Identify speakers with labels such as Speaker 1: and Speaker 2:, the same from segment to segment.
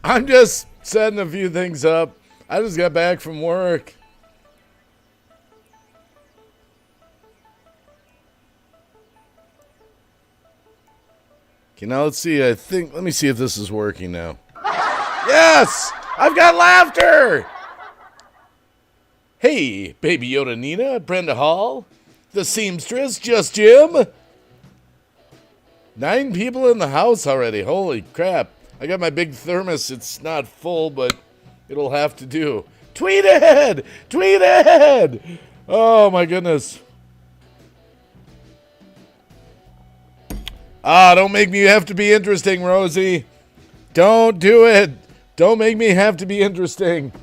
Speaker 1: I'm just setting a few things up. I just got back from work. Okay, now let's see. Let me see if this is working now. Yes! I've got laughter! Hey, Baby Yoda Nina, Brenda Hall, the seamstress, Just Jim. 9 people in the house already. Holy crap. I got my big thermos. It's not full, but it'll have to do. Tweet ahead! Tweet ahead! Oh, my goodness. Don't make me have to be interesting, Rosie. Don't do it. Don't make me have to be interesting.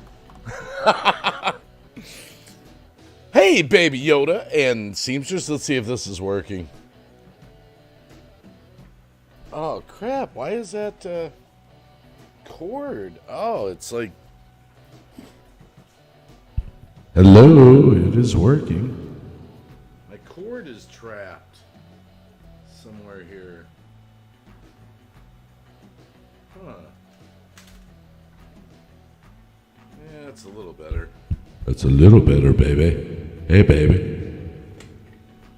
Speaker 1: Hey, Baby Yoda and Seamstress. Let's see if this is working. Oh, crap. Why is that cord? Oh, it's like... Hello, it is working. My cord is trapped somewhere here. Huh. Yeah, it's a little better. It's a little better, baby. Hey, baby.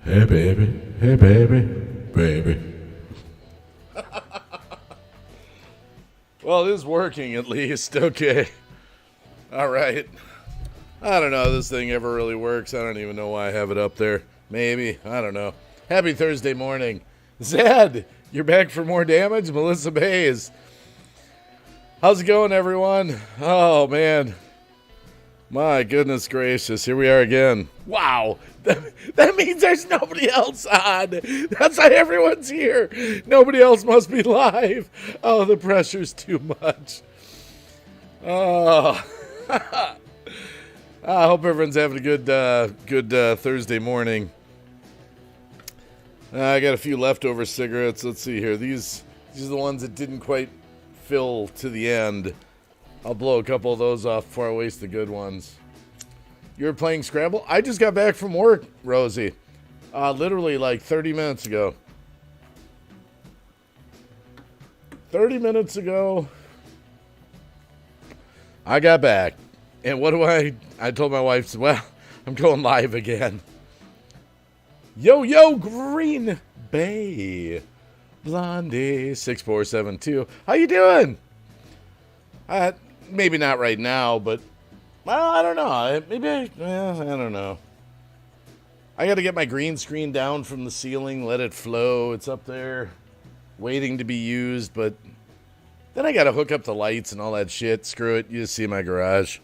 Speaker 1: Hey, baby. Hey, baby. Baby. Well, it is working at least. Okay. All right. I don't know if this thing ever really works. I don't even know why I have it up there. Maybe. I don't know. Happy Thursday morning. Zed, you're back for more damage? Melissa Bays. How's it going, everyone? Oh, man. My goodness gracious. Here we are again. Wow. That means there's nobody else on. That's why everyone's here. Nobody else must be live. Oh, the pressure's too much. Oh. I hope everyone's having a good Thursday morning. I got a few leftover cigarettes. Let's see here. These are the ones that didn't quite fill to the end. I'll blow a couple of those off before I waste the good ones. You were playing Scrabble? I just got back from work, Rosie. Literally like 30 minutes ago. 30 minutes ago, I got back. And what do I told my wife, well, I'm going live again. Yo, Green Bay. Blondie 6472. How you doing? Maybe not right now, but well, I don't know. Maybe I don't know. I got to get my green screen down from the ceiling, let it flow. It's up there waiting to be used, but then I got to hook up the lights and all that shit. Screw it. You just see my garage.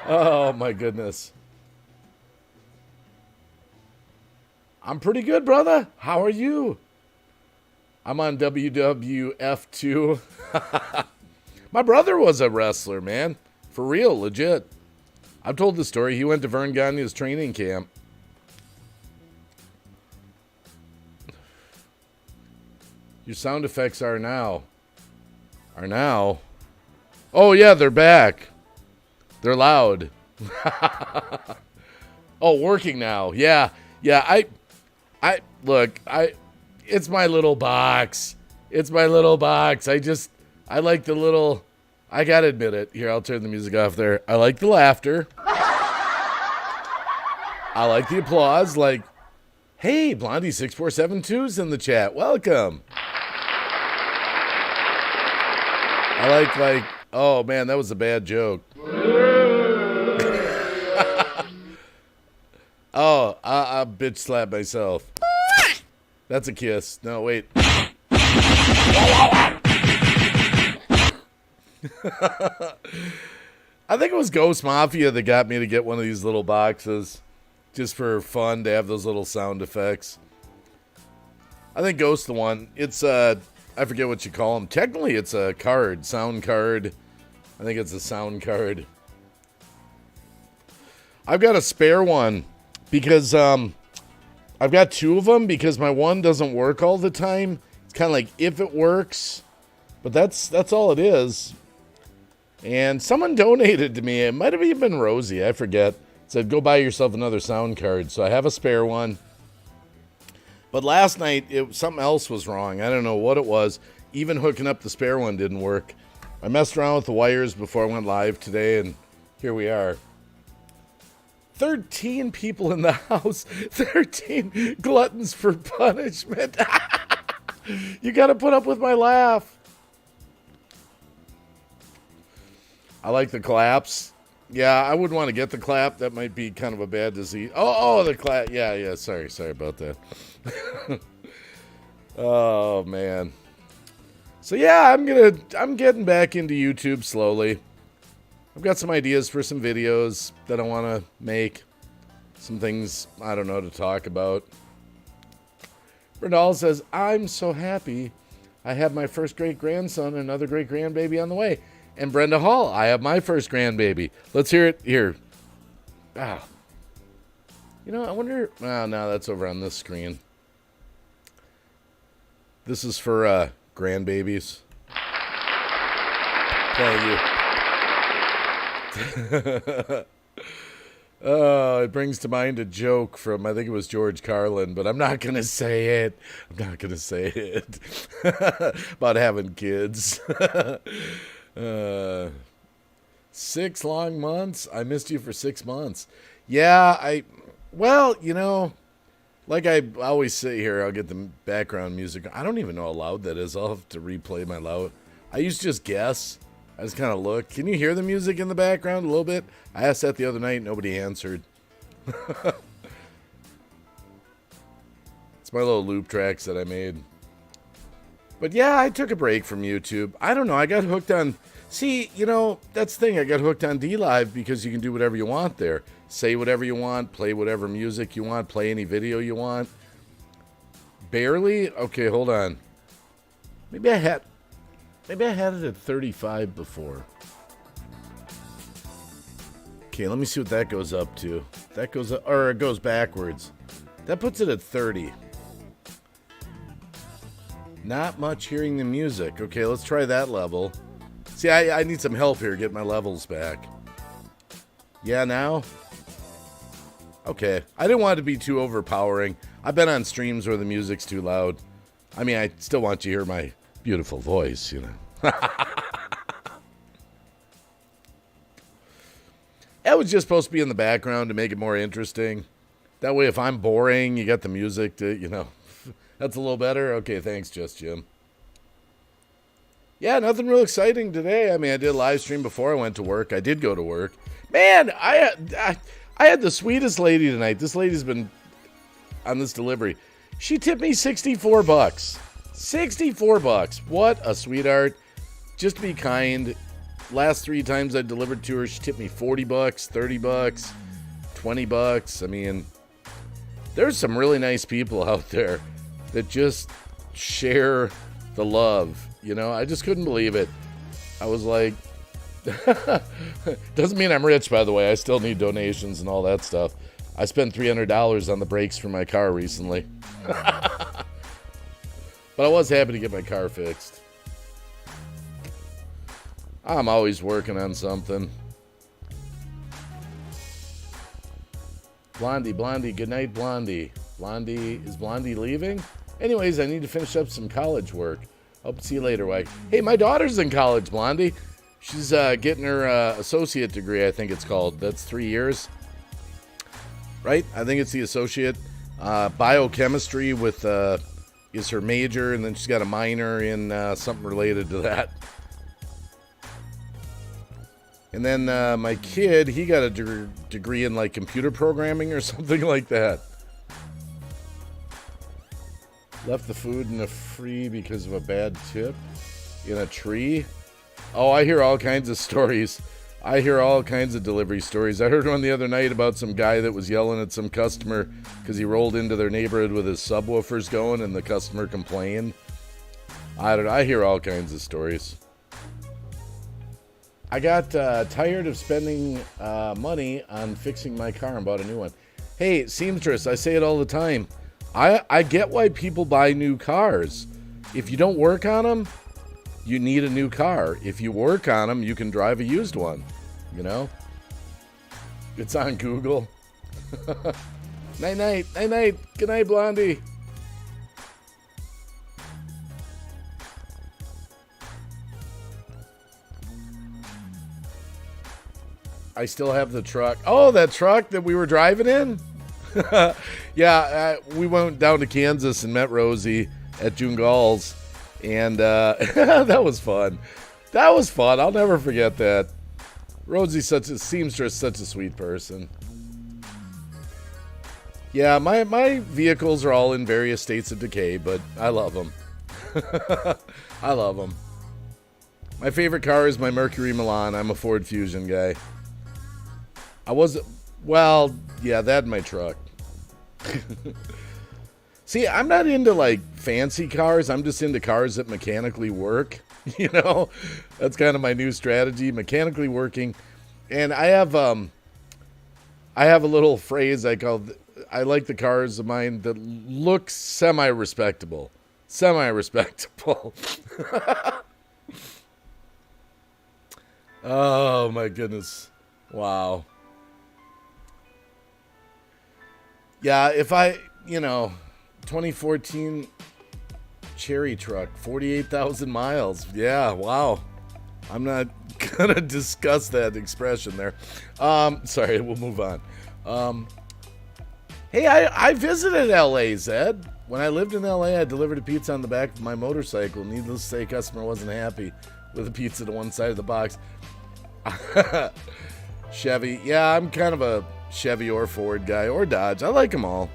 Speaker 1: Oh my goodness. I'm pretty good, brother. How are you? I'm on WWF2. My brother was a wrestler, man. For real, legit. I've told the story. He went to Vern Gagne's training camp. Your sound effects are now. Oh, yeah, they're back. They're loud. Oh, working now. Yeah, look, it's my little box. I like the little, I gotta admit it. Here, I'll turn the music off there. I like the laughter. I like the applause. Like, hey, Blondie6472's in the chat. Welcome. I like, oh man, that was a bad joke. Oh, I bitch slapped myself. That's a kiss. No, wait. I think it was Ghost Mafia that got me to get one of these little boxes. Just for fun to have those little sound effects. I think Ghost the one. It's I forget what you call them. Technically it's a card, sound card. I think it's a sound card. I've got a spare one because I've got 2 of them because my one doesn't work all the time. It's kind of like if it works, but that's all it is. And someone donated to me. It might have even been Rosie. I forget. Said go buy yourself another sound card. So I have a spare one. But last night something else was wrong. I don't know what it was. even hooking up the spare one didn't work. I messed around with the wires before I went live today, and here we are. 13 people in the house. 13 gluttons for punishment. You gotta put up with my laugh. I like the claps. Yeah, I wouldn't want to get the clap. That might be kind of a bad disease. Oh, the clap. Yeah. Sorry about that. Oh, man. So yeah, I'm getting back into YouTube slowly. I've got some ideas for some videos that I want to make. Some things, I don't know, to talk about. Bernal says, I'm so happy. I have my first great-grandson and another great-grandbaby on the way. And Brenda Hall, I have my first grandbaby. Let's hear it here. Ah. You know, I wonder... Oh, no, that's over on this screen. This is for grandbabies. Thank you. Oh, it brings to mind a joke from, I think it was George Carlin, but I'm not going to say it. About having kids. 6 long months? I missed you for 6 months. Yeah, well, you know, like I always say here, I'll get the background music. I don't even know how loud that is. I'll have to replay my loud. I used to just guess. I just kind of look. Can you hear the music in the background a little bit? I asked that the other night. Nobody answered. It's my little loop tracks that I made. But yeah, I took a break from YouTube. I don't know. I got hooked on... See, you know, that's the thing. I got hooked on DLive because you can do whatever you want there. Say whatever you want. Play whatever music you want. Play any video you want. Barely? Okay, hold on. Maybe I had it at 35 before. Okay, let me see what that goes up to. That goes up, or it goes backwards. That puts it at 30. Not much hearing the music. Okay, let's try that level. See, I need some help here, get my levels back. Yeah, now? Okay. I didn't want it to be too overpowering. I've been on streams where the music's too loud. I mean, I still want you to hear my beautiful voice, you know. That was just supposed to be in the background to make it more interesting. That way, if I'm boring, you got the music to, you know. That's a little better? Okay, thanks, Just Jim. Yeah, nothing real exciting today. I mean, I did a live stream before I went to work. I did go to work. Man, I had the sweetest lady tonight. This lady's been on this delivery. She tipped me $64. $64. What a sweetheart. Just be kind. Last 3 times I delivered to her, she tipped me $40, $30, $20. I mean, there's some really nice people out there that just share the love. You know, I just couldn't believe it. I was like, doesn't mean I'm rich, by the way. I still need donations and all that stuff. I spent $300 on the brakes for my car recently. But I was happy to get my car fixed. I'm always working on something. Blondie, good night, Blondie. Is Blondie leaving? Anyways, I need to finish up some college work. Hope to see you later, White. Hey, my daughter's in college, Blondie. She's getting her associate degree, I think it's called. That's 3 years. Right? I think it's the associate. Biochemistry with is her major, and then she's got a minor in something related to that. And then my kid, he got a degree in like computer programming or something like that. Left the food in the free because of a bad tip in a tree. Oh, I hear all kinds of stories. I hear all kinds of delivery stories. I heard one the other night about some guy that was yelling at some customer because he rolled into their neighborhood with his subwoofers going and the customer complained. I don't know. I hear all kinds of stories. I got tired of spending money on fixing my car and bought a new one. Hey, seamstress, I say it all the time. I get why people buy new cars. If you don't work on them, you need a new car. If you work on them, you can drive a used one. You know? It's on Google. Night-night. Night-night. Good night, Blondie. I still have the truck. Oh, that truck that we were driving in? Yeah, we went down to Kansas and met Rosie at June Gall's, and that was fun. That was fun. I'll never forget that. Rosie's such a seamstress, such a sweet person. Yeah, my vehicles are all in various states of decay, but I love them. I love them. My favorite car is my Mercury Milan. I'm a Ford Fusion guy. Yeah, that and my truck. See, I'm not into like fancy cars. I'm just into cars that mechanically work. You know, that's kind of my new strategy, mechanically working. And I have a little phrase I like the cars of mine that look semi-respectable. Semi-respectable. Oh my goodness. Wow. Yeah, if 2014 Cherry truck, 48,000 miles. Yeah, wow. I'm not gonna discuss that expression there. Sorry, we'll move on. Hey, I visited LA, Zed. When I lived in LA, I delivered a pizza on the back of my motorcycle. Needless to say, a customer wasn't happy with the pizza to one side of the box. Chevy. Yeah, I'm kind of a Chevy or Ford guy, or Dodge. I like them all.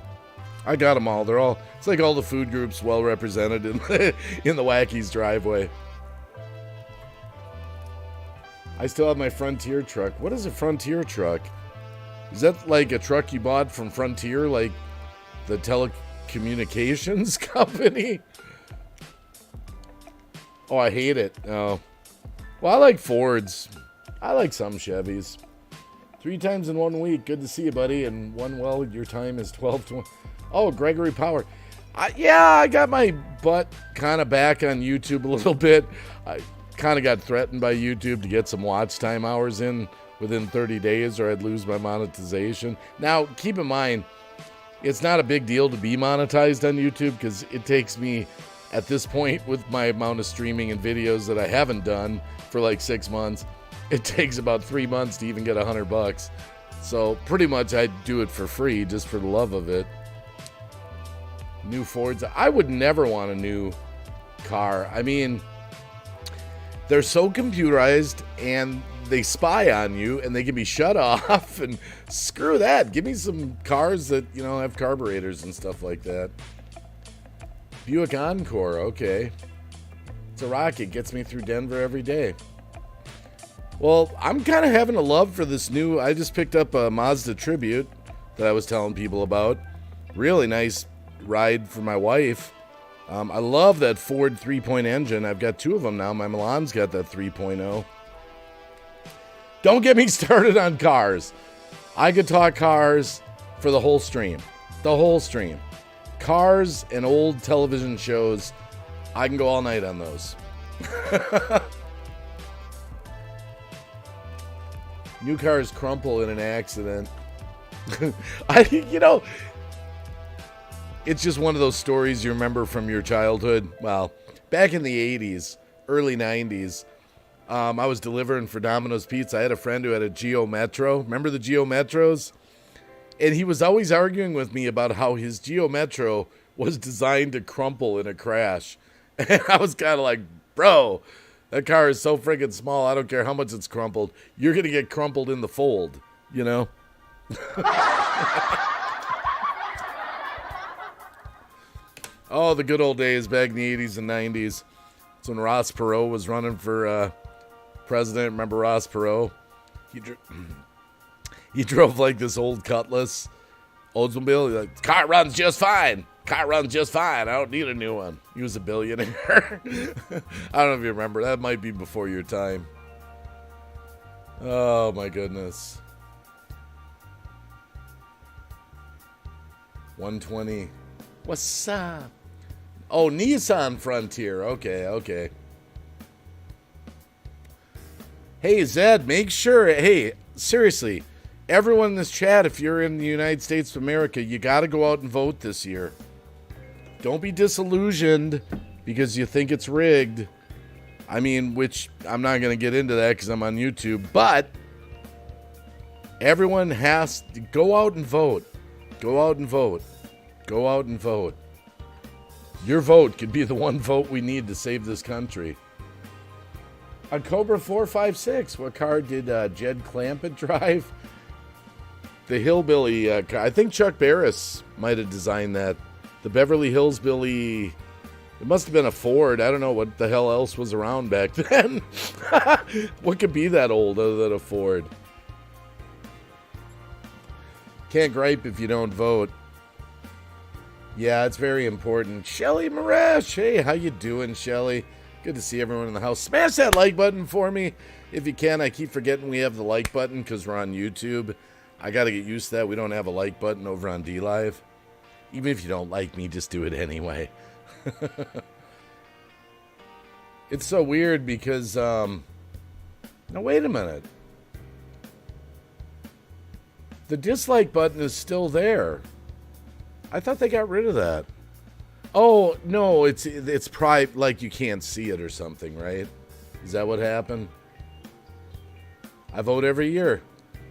Speaker 1: I got them all. It's like all the food groups well represented in the Wackies driveway. I still have my Frontier truck. What is a Frontier truck? Is that like a truck you bought from Frontier, like the telecommunications company? Oh, I hate it. Oh. Well, I like Fords. I like some Chevys. 3 times in 1 week. Good to see you, buddy. And your time is 12:20. Oh, Gregory Power. I got my butt kind of back on YouTube a little bit. I kind of got threatened by YouTube to get some watch time hours in within 30 days or I'd lose my monetization. Now, keep in mind, it's not a big deal to be monetized on YouTube because it takes me, at this point, with my amount of streaming and videos that I haven't done for like 6 months, it takes about 3 months to even get $100. So pretty much I do it for free just for the love of it. New Fords. I would never want a new car. I mean, they're so computerized and they spy on you and they can be shut off, and screw that. Give me some cars that, have carburetors and stuff like that. Buick Encore, okay. It's a rocket, gets me through Denver every day. Well, I'm kind of having a love for this new, I just picked up a Mazda Tribute that I was telling people about. Really nice ride for my wife. I love that Ford 3-point engine. I've got 2 of them now. My Milan's got that 3.0. Don't get me started on cars. I could talk cars for the whole stream. The whole stream. Cars and old television shows, I can go all night on those. New cars crumple in an accident. It's just one of those stories you remember from your childhood. Well, back in the 80s, early 90s, I was delivering for Domino's Pizza. I had a friend who had a Geo Metro. Remember the Geo Metros? And he was always arguing with me about how his Geo Metro was designed to crumple in a crash. And I was kind of like, bro, that car is so friggin' small, I don't care how much it's crumpled. You're going to get crumpled in the fold, Oh, the good old days back in the 80s and 90s. It's when Ross Perot was running for president. Remember Ross Perot? He drove like this old Cutlass Oldsmobile. He's like, car runs just fine. Car runs just fine. I don't need a new one. He was a billionaire. I don't know if you remember. That might be before your time. Oh, my goodness. 120. What's up? Oh, Nissan Frontier. Okay. Hey, Zed, make sure. Hey, seriously, everyone in this chat, if you're in the United States of America, you got to go out and vote this year. Don't be disillusioned because you think it's rigged. I mean, which I'm not going to get into that because I'm on YouTube. But Everyone has to go out and vote. Go out and vote. Go out and vote. Your vote could be the one vote we need to save this country. A Cobra 456. What car did Jed Clampett drive? The Hillbilly. I think Chuck Barris might have designed that. The Beverly Hills Billy. It must have been a Ford. I don't know what the hell else was around back then. What could be that old other than a Ford? Can't gripe if you don't vote. Yeah, it's very important. Shelly Marash. Hey, how you doing, Shelly? Good to see everyone in the house. Smash that like button for me if you can. I keep forgetting we have the like button because we're on YouTube. I got to get used to that. We don't have a like button over on DLive. Even if you don't like me, just do it anyway. It's so weird because, now wait a minute. The dislike button is still there. I thought they got rid of that. Oh, no, it's private, like you can't see it or something, right? Is that what happened? I vote every year.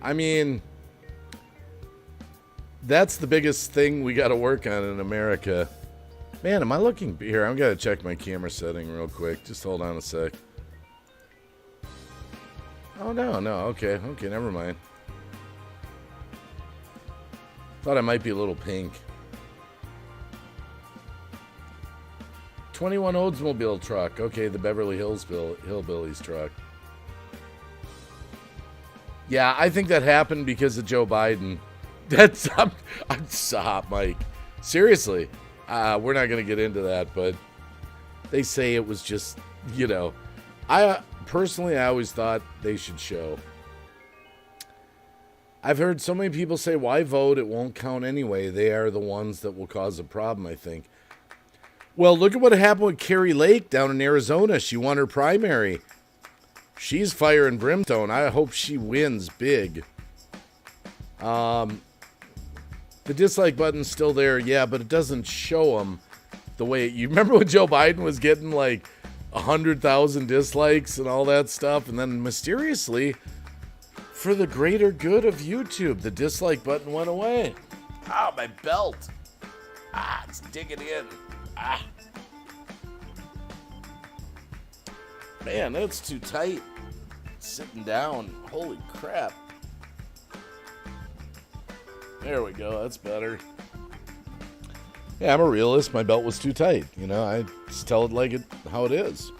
Speaker 1: I mean, that's the biggest thing we got to work on in America. Man, am I looking here? I'm going to check my camera setting real quick. Just hold on a sec. Oh, no. Okay, never mind. Thought I might be a little pink. 21 Oldsmobile truck. Okay, the Beverly Hills Hillbillies truck. Yeah, I think that happened because of Joe Biden. I'm stop, Mike. Seriously, we're not going to get into that, but they say it was just, I always thought they should show. I've heard so many people say, why vote? It won't count anyway. They are the ones that will cause a problem, I think. Well, look at what happened with Carrie Lake down in Arizona. She won her primary. She's fire and brimstone. I hope she wins big. The dislike button's still there, yeah, but it doesn't show them the way. You remember when Joe Biden was getting like 100,000 dislikes and all that stuff, and then mysteriously, for the greater good of YouTube, the dislike button went away. Ah, my belt. Ah, it's digging in. Ah. Man, that's too tight. Sitting down. Holy crap. There we go. That's better. Yeah, I'm a realist. My belt was too tight. I just tell it like how it is.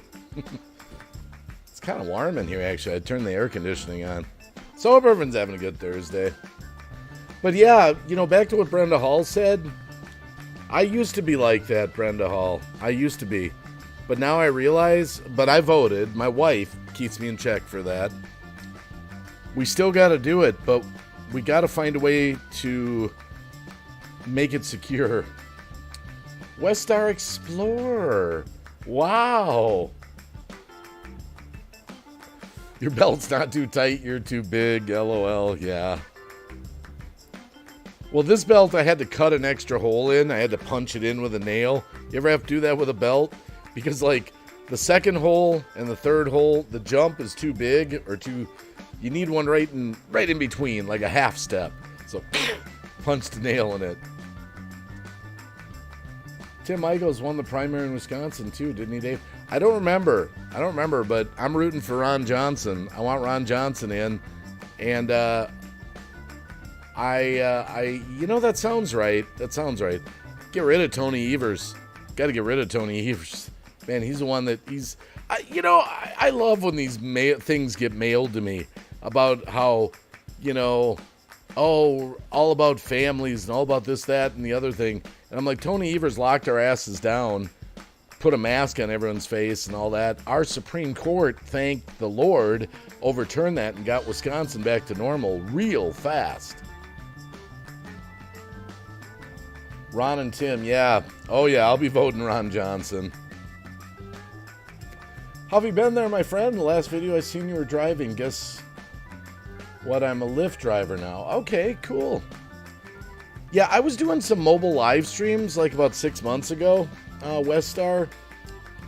Speaker 1: It's kind of warm in here, actually. I turned the air conditioning on. So I hope everyone's having a good Thursday. But yeah, back to what Brenda Hall said. I used to be like that, Brenda Hall. I used to be. But now I realize, but I voted. My wife keeps me in check for that. We still got to do it, but we got to find a way to make it secure. Westar Explorer. Wow. Your belt's not too tight, you're too big, LOL, yeah. Well, this belt I had to cut an extra hole in. I had to punch it in with a nail. You ever have to do that with a belt? Because, the second hole and the third hole, the jump is too big or too... You need one right in between, like a half step. So, punched a nail in it. Tim Michaels won the primary in Wisconsin, too, didn't he, Dave? I don't remember, but I'm rooting for Ron Johnson. I want Ron Johnson in. And, that sounds right. Get rid of Tony Evers. Got to get rid of Tony Evers. Man, he's the one that I love when these things get mailed to me about how, all about families and all about this, that, and the other thing. And I'm like, Tony Evers locked our asses down, put a mask on everyone's face and all that. Our Supreme Court, thank the Lord, overturned that and got Wisconsin back to normal real fast. Ron and Tim, yeah. Oh, yeah, I'll be voting Ron Johnson. How have you been there, my friend? The last video I seen you were driving. Guess what? I'm a Lyft driver now. Okay, cool. Yeah, I was doing some mobile live streams about 6 months ago, Westar.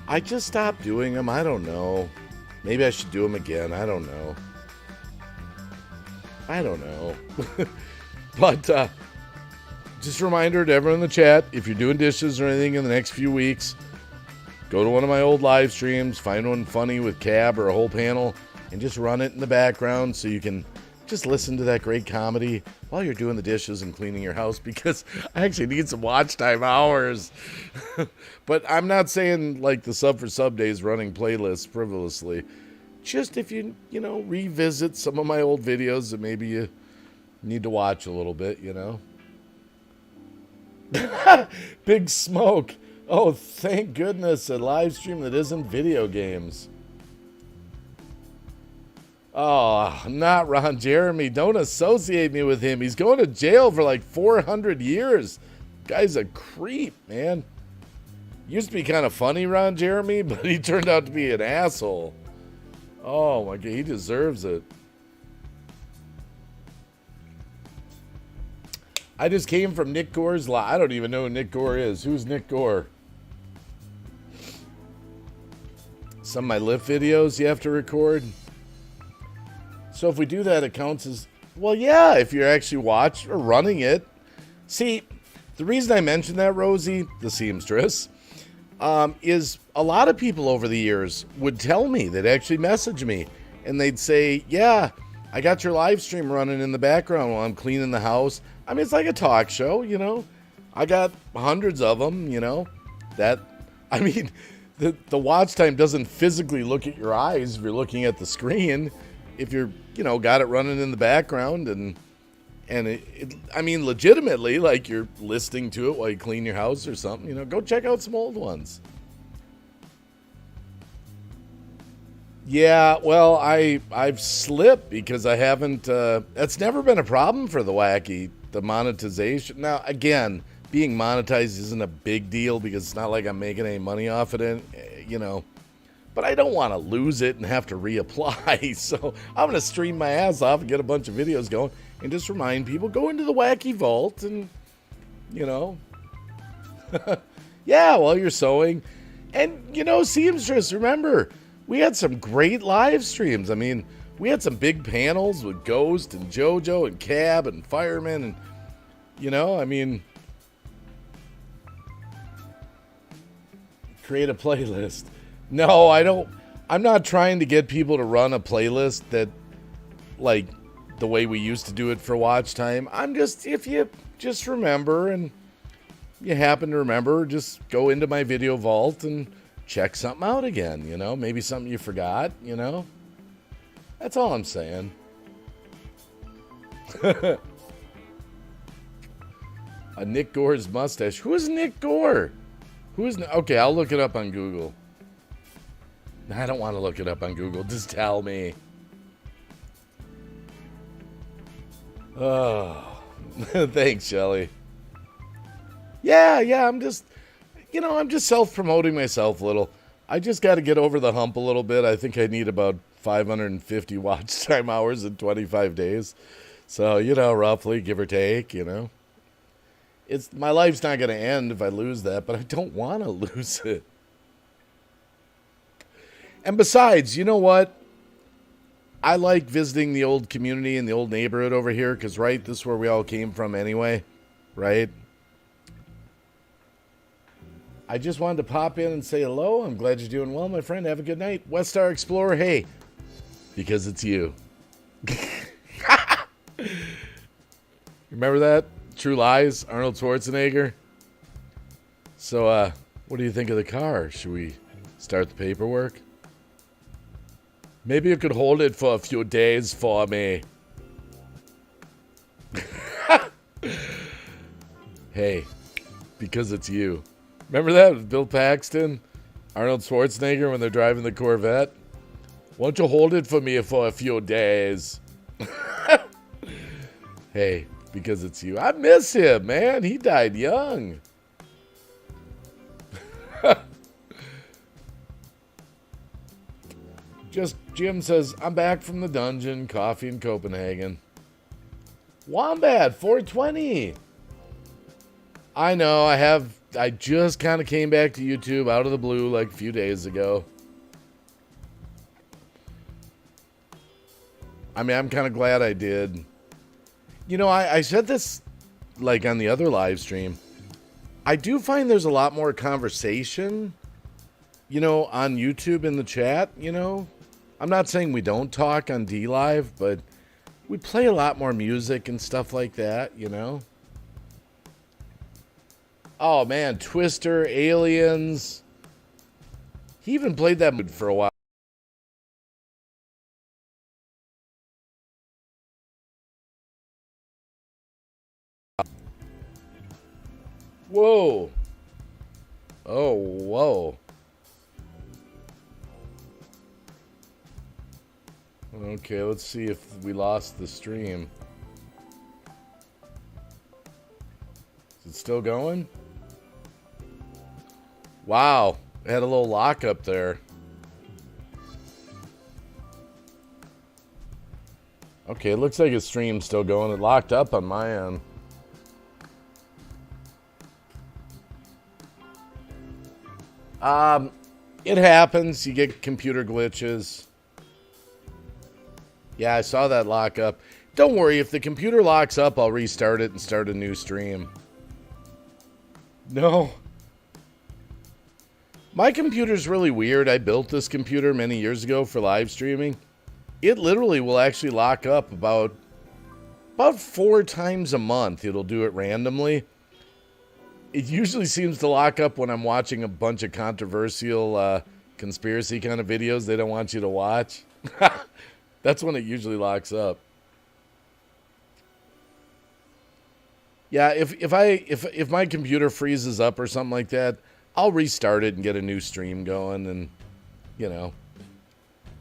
Speaker 1: I just stopped doing them. I don't know. Maybe I should do them again. I don't know. I don't know. But just a reminder to everyone in the chat, if you're doing dishes or anything in the next few weeks, go to one of my old live streams, find one funny with Cab or a whole panel, and just run it in the background so you can just listen to that great comedy while you're doing the dishes and cleaning your house, because I actually need some watch time hours. But I'm not saying like the Sub for Sub days running playlists frivolously. Just if you revisit some of my old videos that maybe you need to watch a little bit, Big Smoke. Oh, thank goodness, a live stream that isn't video games. Oh, not Ron Jeremy. Don't associate me with him. He's going to jail for like 400 years. Guy's a creep, man. Used to be kind of funny, Ron Jeremy, but he turned out to be an asshole. Oh my God, he deserves it. I just came from Nick Gore's live. I don't even know who Nick Gore is. Who's Nick Gore? Some of my lift videos you have to record. So if we do that, it counts as, well, yeah, if you're actually watching or running it. See, the reason I mentioned that, Rosie, the seamstress, is a lot of people over the years would tell me, they'd actually message me, and they'd say, yeah, I got your live stream running in the background while I'm cleaning the house. I mean, it's like a talk show, I got hundreds of them, the watch time doesn't physically look at your eyes if you're looking at the screen. If you're, got it running in the background and legitimately, like you're listening to it while you clean your house or something, go check out some old ones. Yeah, well, I've slipped because I haven't, that's never been a problem for the Wacky, the monetization. Now, again, being monetized isn't a big deal because it's not like I'm making any money off it, but I don't want to lose it and have to reapply. So I'm going to stream my ass off and get a bunch of videos going and just remind people, go into the Wacky Vault and, yeah, while you're sewing. And, seamstress, remember, we had some great live streams. I mean, we had some big panels with Ghost and JoJo and Cab and Fireman and, create a playlist. No, I don't. I'm not trying to get people to run a playlist that, like, the way we used to do it for watch time. I'm just, if you just remember and you happen to remember, just go into my video vault and check something out again, maybe something you forgot, That's all I'm saying. A Nick Gore's mustache. Who is Nick Gore? Okay, I'll look it up on Google. I don't want to look it up on Google. Just tell me. Oh, thanks, Shelly. Yeah, I'm just self-promoting myself a little. I just got to get over the hump a little bit. I think I need about 550 watch time hours in 25 days. So, roughly, give or take, my life's not going to end if I lose that, but I don't want to lose it. And besides, you know what? I like visiting the old community and the old neighborhood over here because, right, this is where we all came from anyway, right? I just wanted to pop in and say hello. I'm glad you're doing well, my friend. Have a good night. West Star Explorer, hey, because it's you. Remember that? True Lies, Arnold Schwarzenegger. So, what do you think of the car? Should we start the paperwork? Maybe you could hold it for a few days for me. Hey, because it's you. Remember that with Bill Paxton, Arnold Schwarzenegger when they're driving the Corvette? Won't you hold it for me for a few days? Hey, because it's you. I miss him, man. He died young. Just Jim says, I'm back from the dungeon. Coffee in Copenhagen. Wombat 420. I know, I just kind of came back to YouTube out of the blue like a few days ago. I mean, I'm kind of glad I did. I said this like on the other live stream. I do find there's a lot more conversation, on YouTube in the chat, I'm not saying we don't talk on D Live, but we play a lot more music and stuff like that, Oh man, Twister, Aliens. He even played that for a while. Whoa. Oh, whoa. Okay, let's see if we lost the stream. Is it still going? Wow, it had a little lock up there. Okay, it looks like his stream's still going. It locked up on my end. It happens. You get computer glitches. Yeah, I saw that lock up. Don't worry, if the computer locks up, I'll restart it and start a new stream. No. My computer's really weird. I built this computer many years ago for live streaming. It literally will actually lock up about 4 times a month. It'll do it randomly. It usually seems to lock up when I'm watching a bunch of controversial conspiracy kind of videos they don't want you to watch. That's when it usually locks up. Yeah, if my computer freezes up or something like that, I'll restart it and get a new stream going, and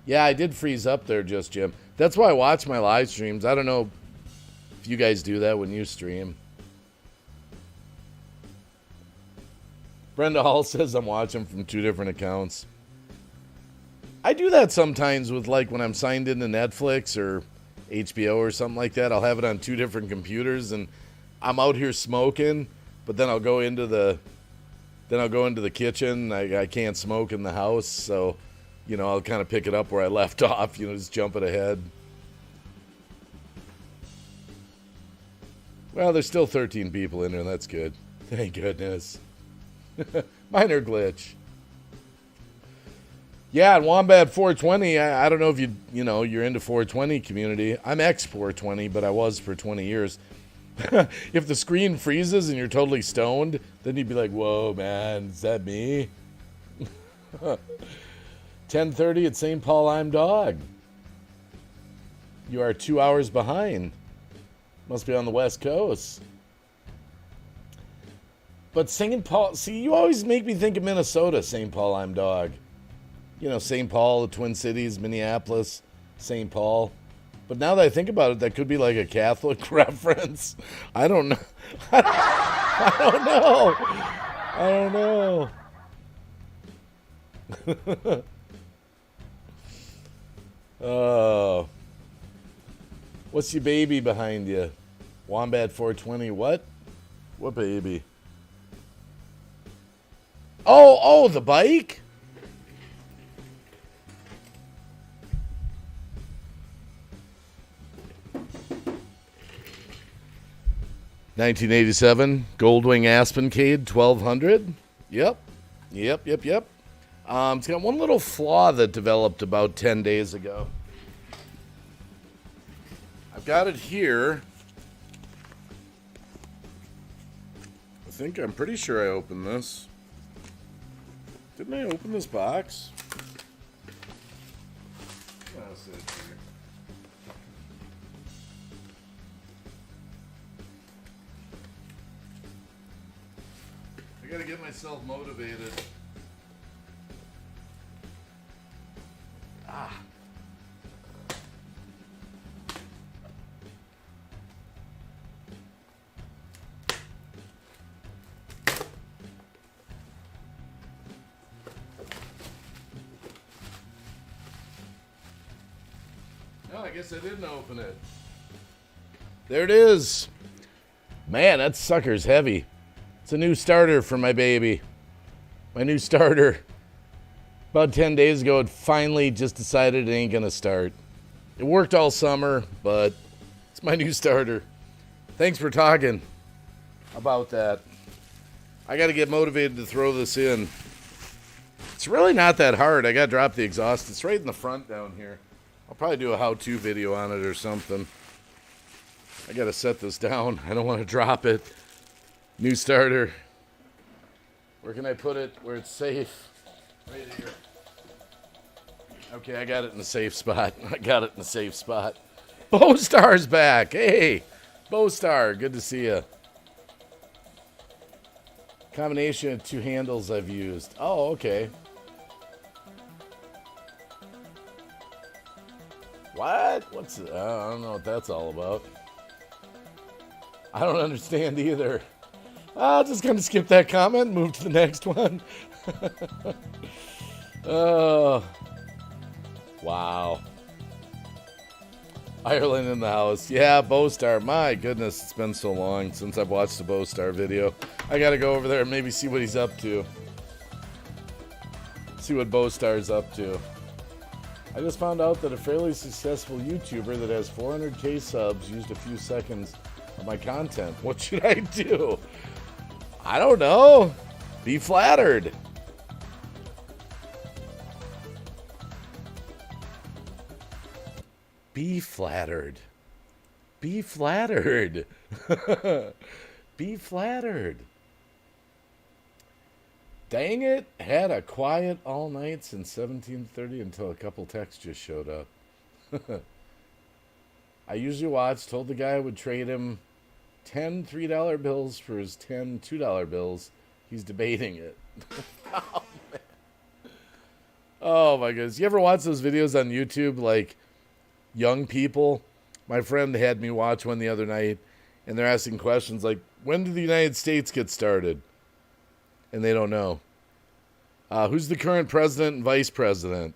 Speaker 1: Yeah, I did freeze up there, Just Jim. That's why I watch my live streams. I don't know if you guys do that when you stream. Brenda Hall says I'm watching from 2 different accounts. I do that sometimes with, like, when I'm signed into Netflix or HBO or something like that. I'll have it on 2 different computers, and I'm out here smoking, but then I'll go into the kitchen. I can't smoke in the house, so, I'll kind of pick it up where I left off, just jump it ahead. Well, there's still 13 people in there, and that's good. Thank goodness. Minor glitch. Yeah, and Wombat 420, I don't know if you're into 420 community. I'm ex 420, but I was for 20 years. If the screen freezes and you're totally stoned, then you'd be like, whoa, man, is that me? 10:30 at St. Paul, I'm dog. You are 2 hours behind. Must be on the West Coast. But St. Paul, see, you always make me think of Minnesota, St. Paul, I'm dog. St. Paul, the Twin Cities, Minneapolis, St. Paul. But now that I think about it, that could be like a Catholic reference. I don't know. I don't know. Oh. What's your baby behind you? Wombat 420, what? What baby? Oh, the bike? $1987 Goldwing Aspencade 1200. Yep. It's got one little flaw that developed about 10 days ago. I've got it here. I'm pretty sure I opened this. Didn't I open this box? I gotta get myself motivated. No, I guess I didn't open it. There it is. Man, that sucker's heavy. It's a new starter for my baby. My new starter. About 10 days ago, it finally just decided it ain't gonna start. It worked all summer, but it's my new starter. Thanks for talking about that. I got to get motivated to throw this in. It's really not that hard. I got to drop the exhaust. It's right in the front down here. I'll probably do a how-to video on it or something. I got to set this down. I don't want to drop it. New starter. Where can I put it where it's safe? Right here. Okay, I got it in a safe spot. Bowstar's back. Hey, Bowstar, good to see you. Combination of two handles I've used. Oh, okay. What? What's it? I don't know what that's all about. I don't understand either. I'll just kind of skip that comment and move to the next one. Oh, wow. Ireland in the house. Yeah, Bowstar. My goodness, it's been so long since I've watched a Bowstar video. I got to go over there and maybe see what he's up to. See what Bowstar's up to. I just found out that a fairly successful YouTuber that has 400k subs used a few seconds of my content. What should I do? I don't know. Be flattered. Be flattered. Be flattered. Be flattered. Dang it. Had a quiet all night since 17:30 until a couple texts just showed up. I usually watch. Told the guy I would trade him 10 $3 bills for his 10 $2 bills. He's debating it. Oh, man. Oh, my goodness. You ever watch those videos on YouTube, like young people? My friend had me watch one the other night, and they're asking questions like, when did the United States get started? And they don't know. Who's the current president and vice president?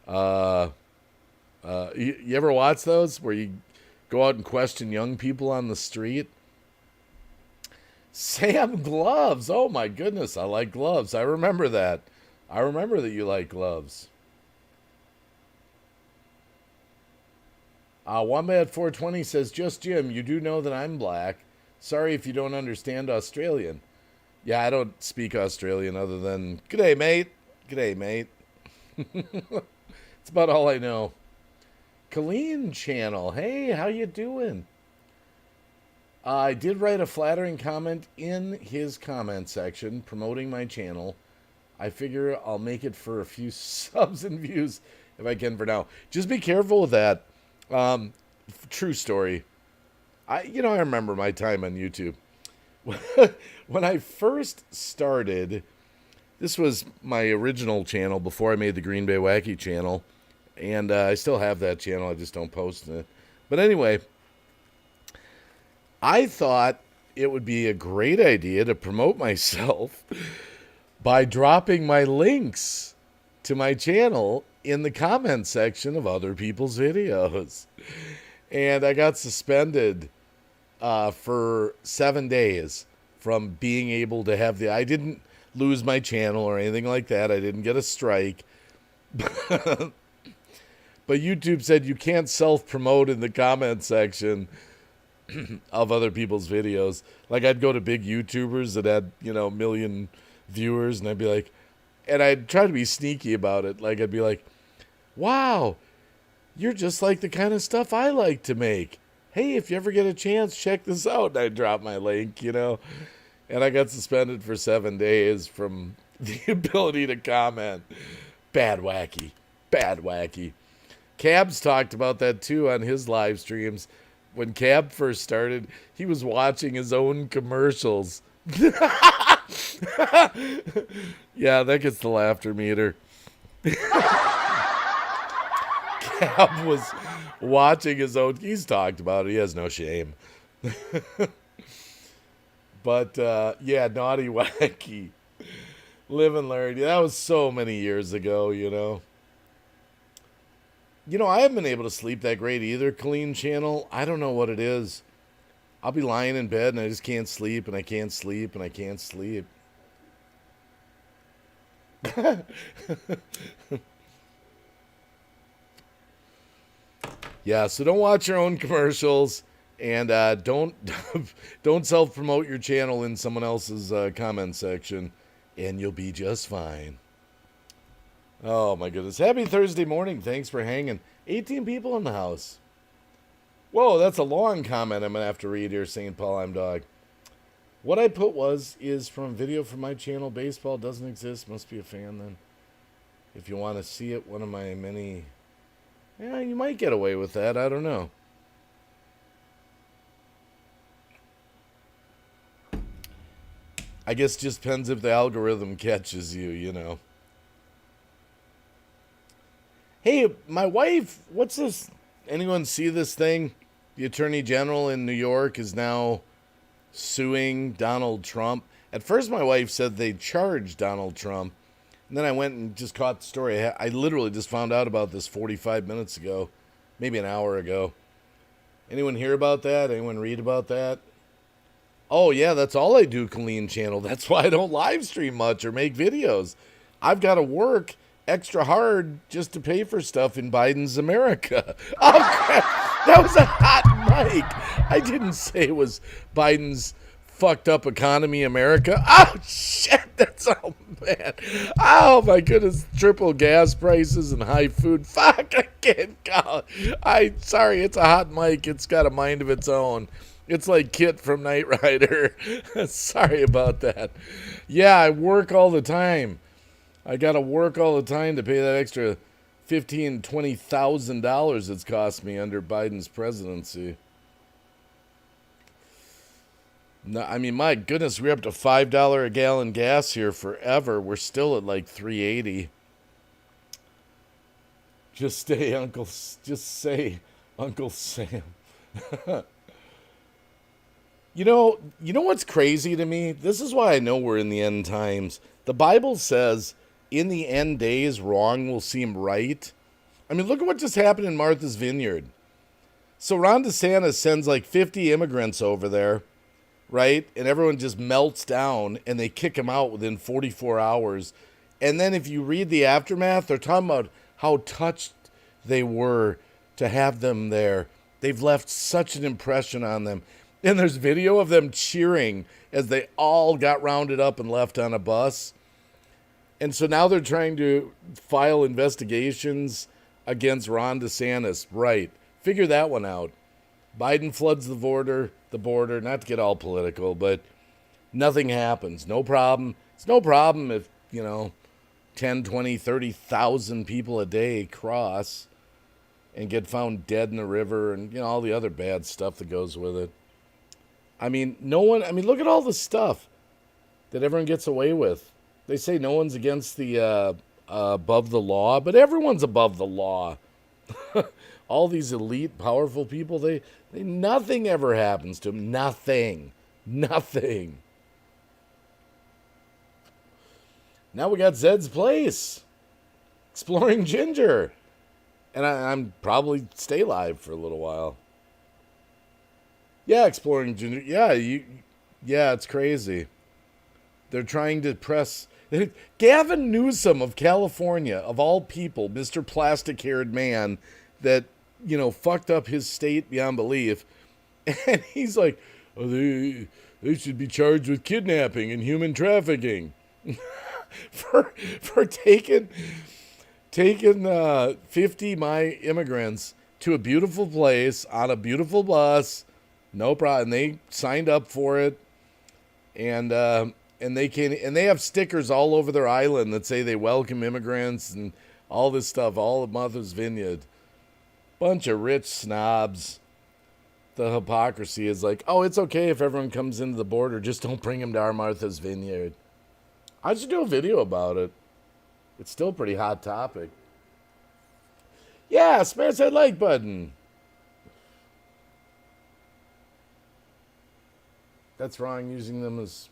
Speaker 1: You ever watch those where you go out and question young people on the street? Sam Gloves. Oh, my goodness. I like gloves. I remember that. I remember that you like gloves. Wombat420 says, just Jim, you do know that I'm black. Sorry if you don't understand Australian. Yeah, I don't speak Australian other than, g'day, mate. G'day, mate. It's about all I know. Colleen Channel. Hey, how you doing? I did write a flattering comment in his comment section promoting my channel. I figure I'll make it for a few subs and views if I can for now. Just be careful with that. True story. I remember my time on YouTube. When I first started, this was my original channel before I made the Green Bay Wacky channel. And I still have that channel. I just don't post it. But anyway, I thought it would be a great idea to promote myself by dropping my links to my channel in the comment section of other people's videos. And I got suspended for 7 days from being able to have I didn't lose my channel or anything like that. I didn't get a strike. But YouTube said you can't self-promote in the comment section of other people's videos. Like, I'd go to big YouTubers that had, a million viewers, and I'd be like, and I'd try to be sneaky about it. Like, I'd be like, wow, you're just like the kind of stuff I like to make. Hey, if you ever get a chance, check this out. And I'd drop my link, And I got suspended for 7 days from the ability to comment. Bad wacky. Cabs talked about that too on his live streams. When Cab first started, he was watching his own commercials. Yeah, that gets the laughter meter. Cab was watching his own. He's talked about it. He has no shame. But, yeah, Naughty Wacky. Live and learn. Yeah, that was so many years ago, I haven't been able to sleep that great either, Colleen Channel. I don't know what it is. I'll be lying in bed and I just can't sleep and I can't sleep and I can't sleep. Yeah, so don't watch your own commercials And don't don't self promote your channel in someone else's comment section, and you'll be just fine. Oh my goodness! Happy Thursday morning. Thanks for hanging. 18 people in the house. Whoa, that's a long comment I'm gonna have to read here. St. Paul, I'm dog. What I put is from a video from my channel. Baseball doesn't exist. Must be a fan then. If you want to see it, one of my many. Yeah, you might get away with that. I don't know. I guess it just depends if the algorithm catches you, you know. Hey, my wife, what's this? Anyone see this thing? The Attorney General in New York is now suing Donald Trump. At first, my wife said they charged Donald Trump. And then I went and just caught the story. I literally just found out about this 45 minutes ago, maybe an hour ago. Anyone hear about that? Anyone read about that? Oh, yeah, that's all I do, Colleen Channel. That's why I don't live stream much or make videos. I've got to work extra hard just to pay for stuff in Biden's America. Oh, crap. That was a hot mic. I didn't say it was Biden's fucked up economy America. Oh, shit. That's all bad. Oh, my goodness. Triple gas prices and high food. Fuck, I can't go. Sorry, it's a hot mic. It's got a mind of its own. It's like Kit from Knight Rider. Sorry about that. Yeah, I work all the time. I got to work all the time to pay that extra $15,000, $20,000 it's cost me under Biden's presidency. No, I mean, my goodness, we're up to $5 a gallon gas here forever. We're still at like $3.80. Just say Uncle Sam. You know what's crazy to me? This is why I know we're in the end times. The Bible says, in the end days, wrong will seem right. I mean, look at what just happened in Martha's Vineyard. So Ron DeSantis sends like 50 immigrants over there, right? And everyone just melts down, and they kick them out within 44 hours. And then if you read the aftermath, they're talking about how touched they were to have them there. They've left such an impression on them. And there's video of them cheering as they all got rounded up and left on a bus. And so now they're trying to file investigations against Ron DeSantis. Right. Figure that one out. Biden floods the border, not to get all political, but nothing happens. No problem. It's no problem if, 10, 20, 30,000 people a day cross and get found dead in the river and, all the other bad stuff that goes with it. I mean, look at all the stuff that everyone gets away with. They say no one's against the above the law, but everyone's above the law. All these elite, powerful people, they nothing ever happens to them. Nothing. Now we got Zed's Place, Exploring Ginger, and I'm probably stay live for a little while. Yeah, Exploring Ginger. Yeah, it's crazy. They're trying to press Gavin Newsom of California, of all people, Mr. Plastic-haired man that, fucked up his state beyond belief. And he's like, oh, they should be charged with kidnapping and human trafficking for taking 50 my immigrants to a beautiful place on a beautiful bus. No problem. And they signed up for it, and they have stickers all over their island that say they welcome immigrants and all this stuff. All of Martha's Vineyard, bunch of rich snobs. The hypocrisy is like, oh, it's okay if everyone comes into the border, just don't bring them to our Martha's Vineyard. I should do a video about it. It's still a pretty hot topic. Yeah, smash that like button. That's wrong, using them as...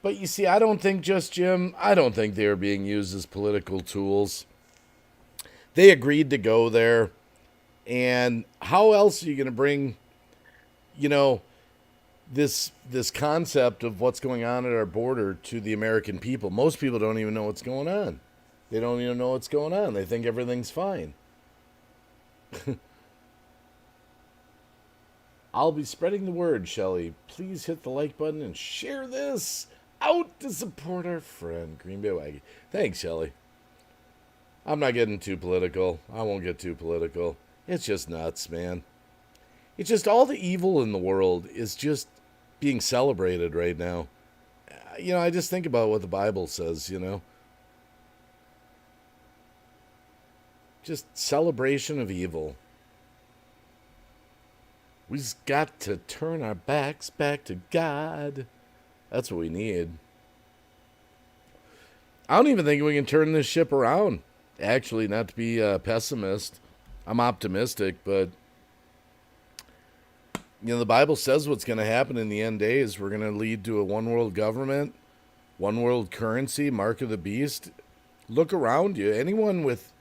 Speaker 1: But you see, I don't think they are being used as political tools. They agreed to go there. And how else are you going to bring, this concept of what's going on at our border to the American people? Most people don't even know what's going on. They don't even know what's going on. They think everything's fine. I'll be spreading the word, Shelly. Please hit the like button and share this out to support our friend, Green Bay Waggy. Thanks, Shelly. I'm not getting too political. I won't get too political. It's just nuts, man. It's just all the evil in the world is just being celebrated right now. I just think about what the Bible says, Just celebration of evil. We just got to turn our backs back to God. That's what we need. I don't even think we can turn this ship around. Actually, not to be a pessimist. I'm optimistic, but the Bible says what's going to happen in the end days. We're going to lead to a one world government, one world currency, mark of the beast. Look around you. Anyone with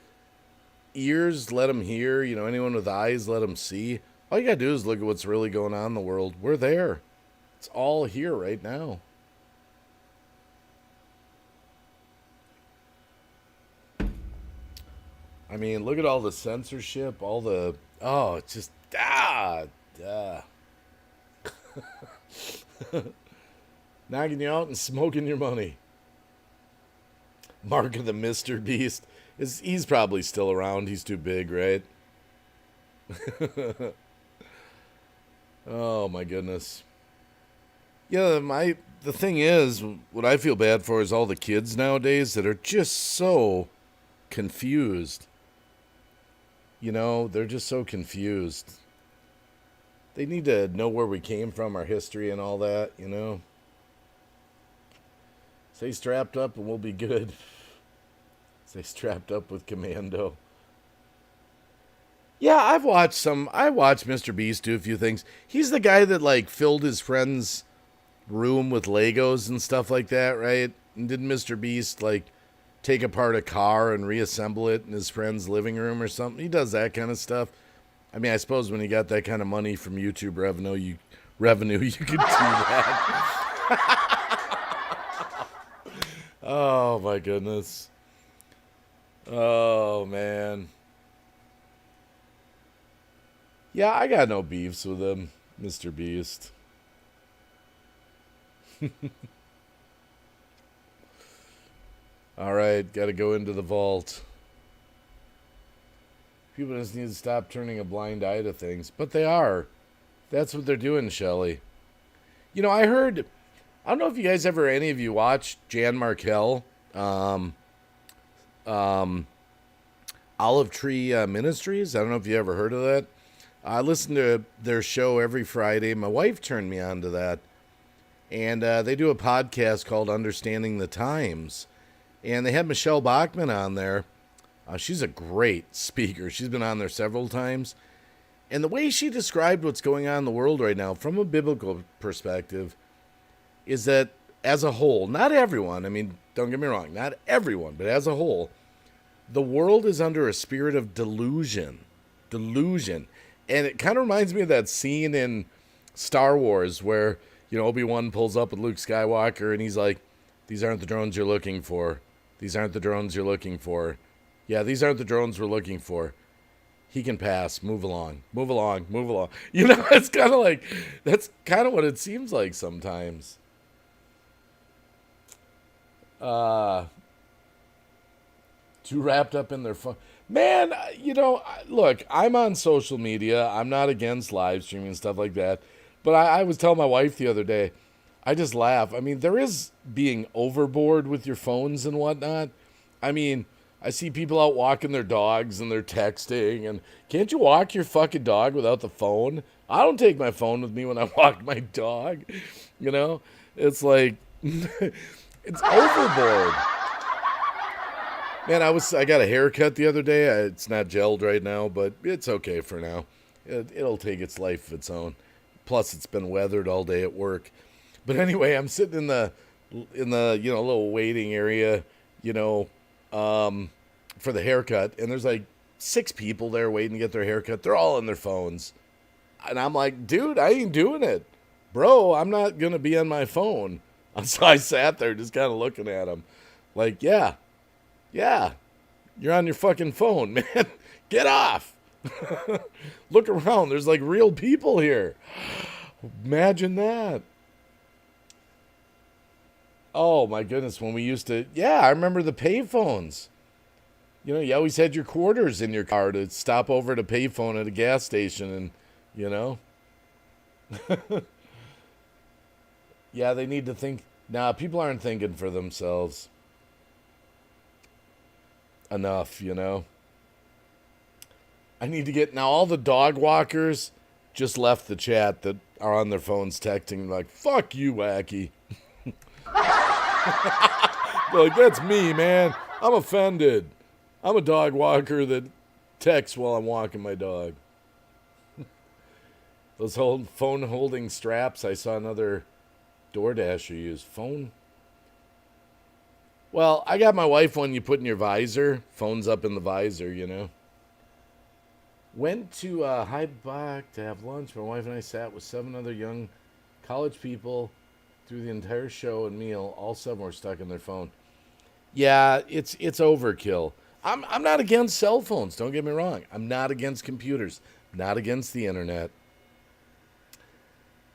Speaker 1: ears, let them hear. Anyone with eyes, let them see. All you got to do is look at what's really going on in the world. We're there. It's all here right now. I mean, look at all the censorship, all the... Oh, it's just... knocking you out and smoking your money. Mark of the Mr. Beast. He's probably still around. He's too big, right? Oh, my goodness. Yeah, the thing is, what I feel bad for is all the kids nowadays that are just so confused. They're just so confused. They need to know where we came from, our history and all that, Stay strapped up and we'll be good. Stay strapped up with Commando. Yeah, I watched Mr. Beast do a few things. He's the guy that, filled his friend's room with Legos and stuff like that, right? And didn't Mr. Beast, take apart a car and reassemble it in his friend's living room or something? He does that kind of stuff. I mean, I suppose when you got that kind of money from YouTube revenue, you could do that. Oh, my goodness. Oh, man. Yeah, I got no beefs with him, Mr. Beast. All right, got to go into the vault. People just need to stop turning a blind eye to things. But they are. That's what they're doing, Shelley. I don't know if you guys any of you watched Jan Markell, Olive Tree Ministries. I don't know if you ever heard of that. I listen to their show every Friday. My wife turned me on to that. And they do a podcast called Understanding the Times. And they had Michelle Bachmann on there. She's a great speaker. She's been on there several times. And the way she described what's going on in the world right now, from a biblical perspective, is that as a whole, not everyone, I mean, don't get me wrong, not everyone, but as a whole, the world is under a spirit of delusion. Delusion. And it kind of reminds me of that scene in Star Wars where, Obi-Wan pulls up with Luke Skywalker and he's like, these aren't the drones you're looking for. These aren't the drones you're looking for. Yeah, these aren't the drones we're looking for. He can pass. Move along. Move along. Move along. It's kind of that's kind of what it seems like sometimes. Too wrapped up in their phone. Man, look, I'm on social media. I'm not against live streaming and stuff like that. But I was telling my wife the other day, I just laugh. I mean, there is being overboard with your phones and whatnot. I mean, I see people out walking their dogs and they're texting. And can't you walk your fucking dog without the phone? I don't take my phone with me when I walk my dog. It's like, it's overboard. Man, I got a haircut the other day. It's not gelled right now, but it's okay for now. It'll take its life of its own. Plus, it's been weathered all day at work. But anyway, I'm sitting in the little waiting area, for the haircut, and there's 6 people there waiting to get their haircut. They're all on their phones, and I'm like, dude, I ain't doing it, bro. I'm not gonna be on my phone. So I sat there just kind of looking at them, like, yeah, you're on your fucking phone, man. Get off. Look around. There's like real people here. Imagine that. Oh my goodness. When we used to, yeah, I remember the payphones. You know, you always had your quarters in your car to stop over at a payphone at a gas station and, you know. Yeah, they need to think. Nah, people aren't thinking for themselves enough, you know. I need to get, now all the dog walkers just left the chat that are on their phones texting like, fuck you, Wacky. Like, that's me, man. I'm offended. I'm a dog walker that texts while I'm walking my dog. Those phone holding straps, I saw another DoorDasher use. Phone? Well, I got my wife one you put in your visor. Phone's up in the visor, you know. Went to Heibach to have lunch. My wife and I sat with 7 other young college people through the entire show and meal. All 7 were stuck in their phone. Yeah, it's overkill. I'm not against cell phones, don't get me wrong. I'm not against computers, not against the internet.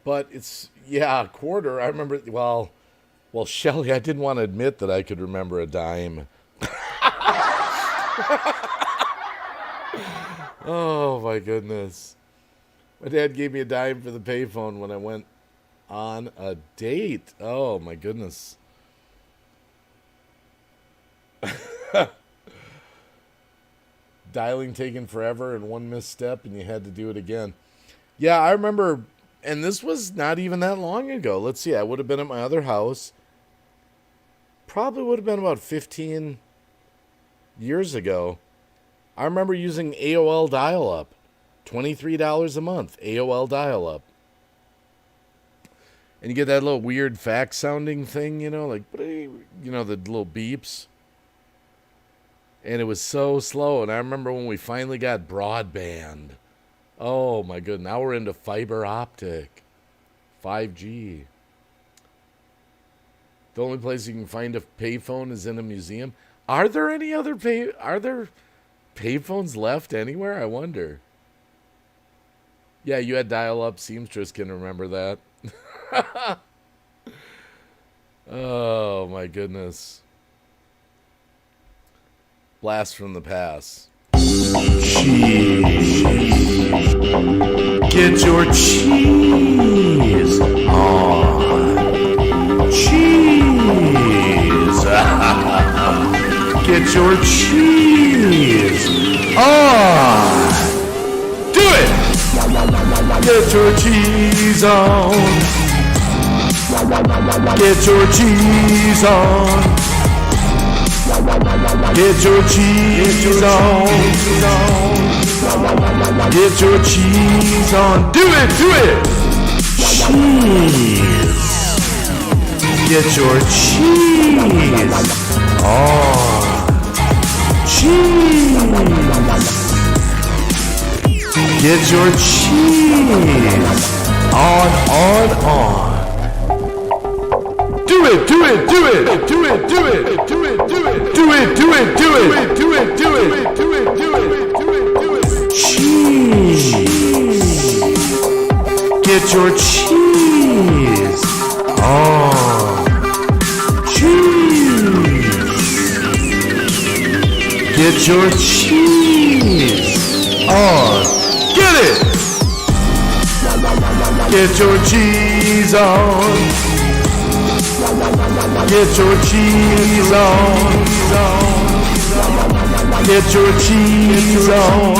Speaker 1: But it's, yeah, a quarter. I remember, well, Shelly, I didn't want to admit that I could remember a dime. Oh, my goodness. My dad gave me a dime for the payphone when I went on a date. Oh, my goodness. Dialing taking forever and one misstep and you had to do it again. Yeah, I remember, and this was not even that long ago. Let's see, I would have been at my other house. Probably would have been about 15 years ago. I remember using AOL dial-up. $23 a month, AOL dial-up. And you get that little weird fax sounding thing, you know, like, you know, the little beeps. And it was so slow. And I remember when we finally got broadband. Oh, my goodness. Now we're into fiber optic. 5G. The only place you can find a payphone is in a museum. Are there any other payphones left anywhere? I wonder. Yeah, you had dial-up. Seamstress can remember that. Oh, my goodness. Blast from the past. Cheese. Get your cheese on. Cheese. Get your cheese on. Do it. Get your cheese on. Get your cheese on. Get your cheese on. Get your cheese on. Do it, do it. Cheese. Get your cheese on. Cheese. Get your cheese on. Do it, do it, do it, do it, do it, do it, do it, do it, do it, do it, do it, do it, do it, do it, do it, do it. Cheese. Get your cheese on. Cheese. Get your cheese on. Get it. Get your cheese on. Get your cheese on. Get your cheese on.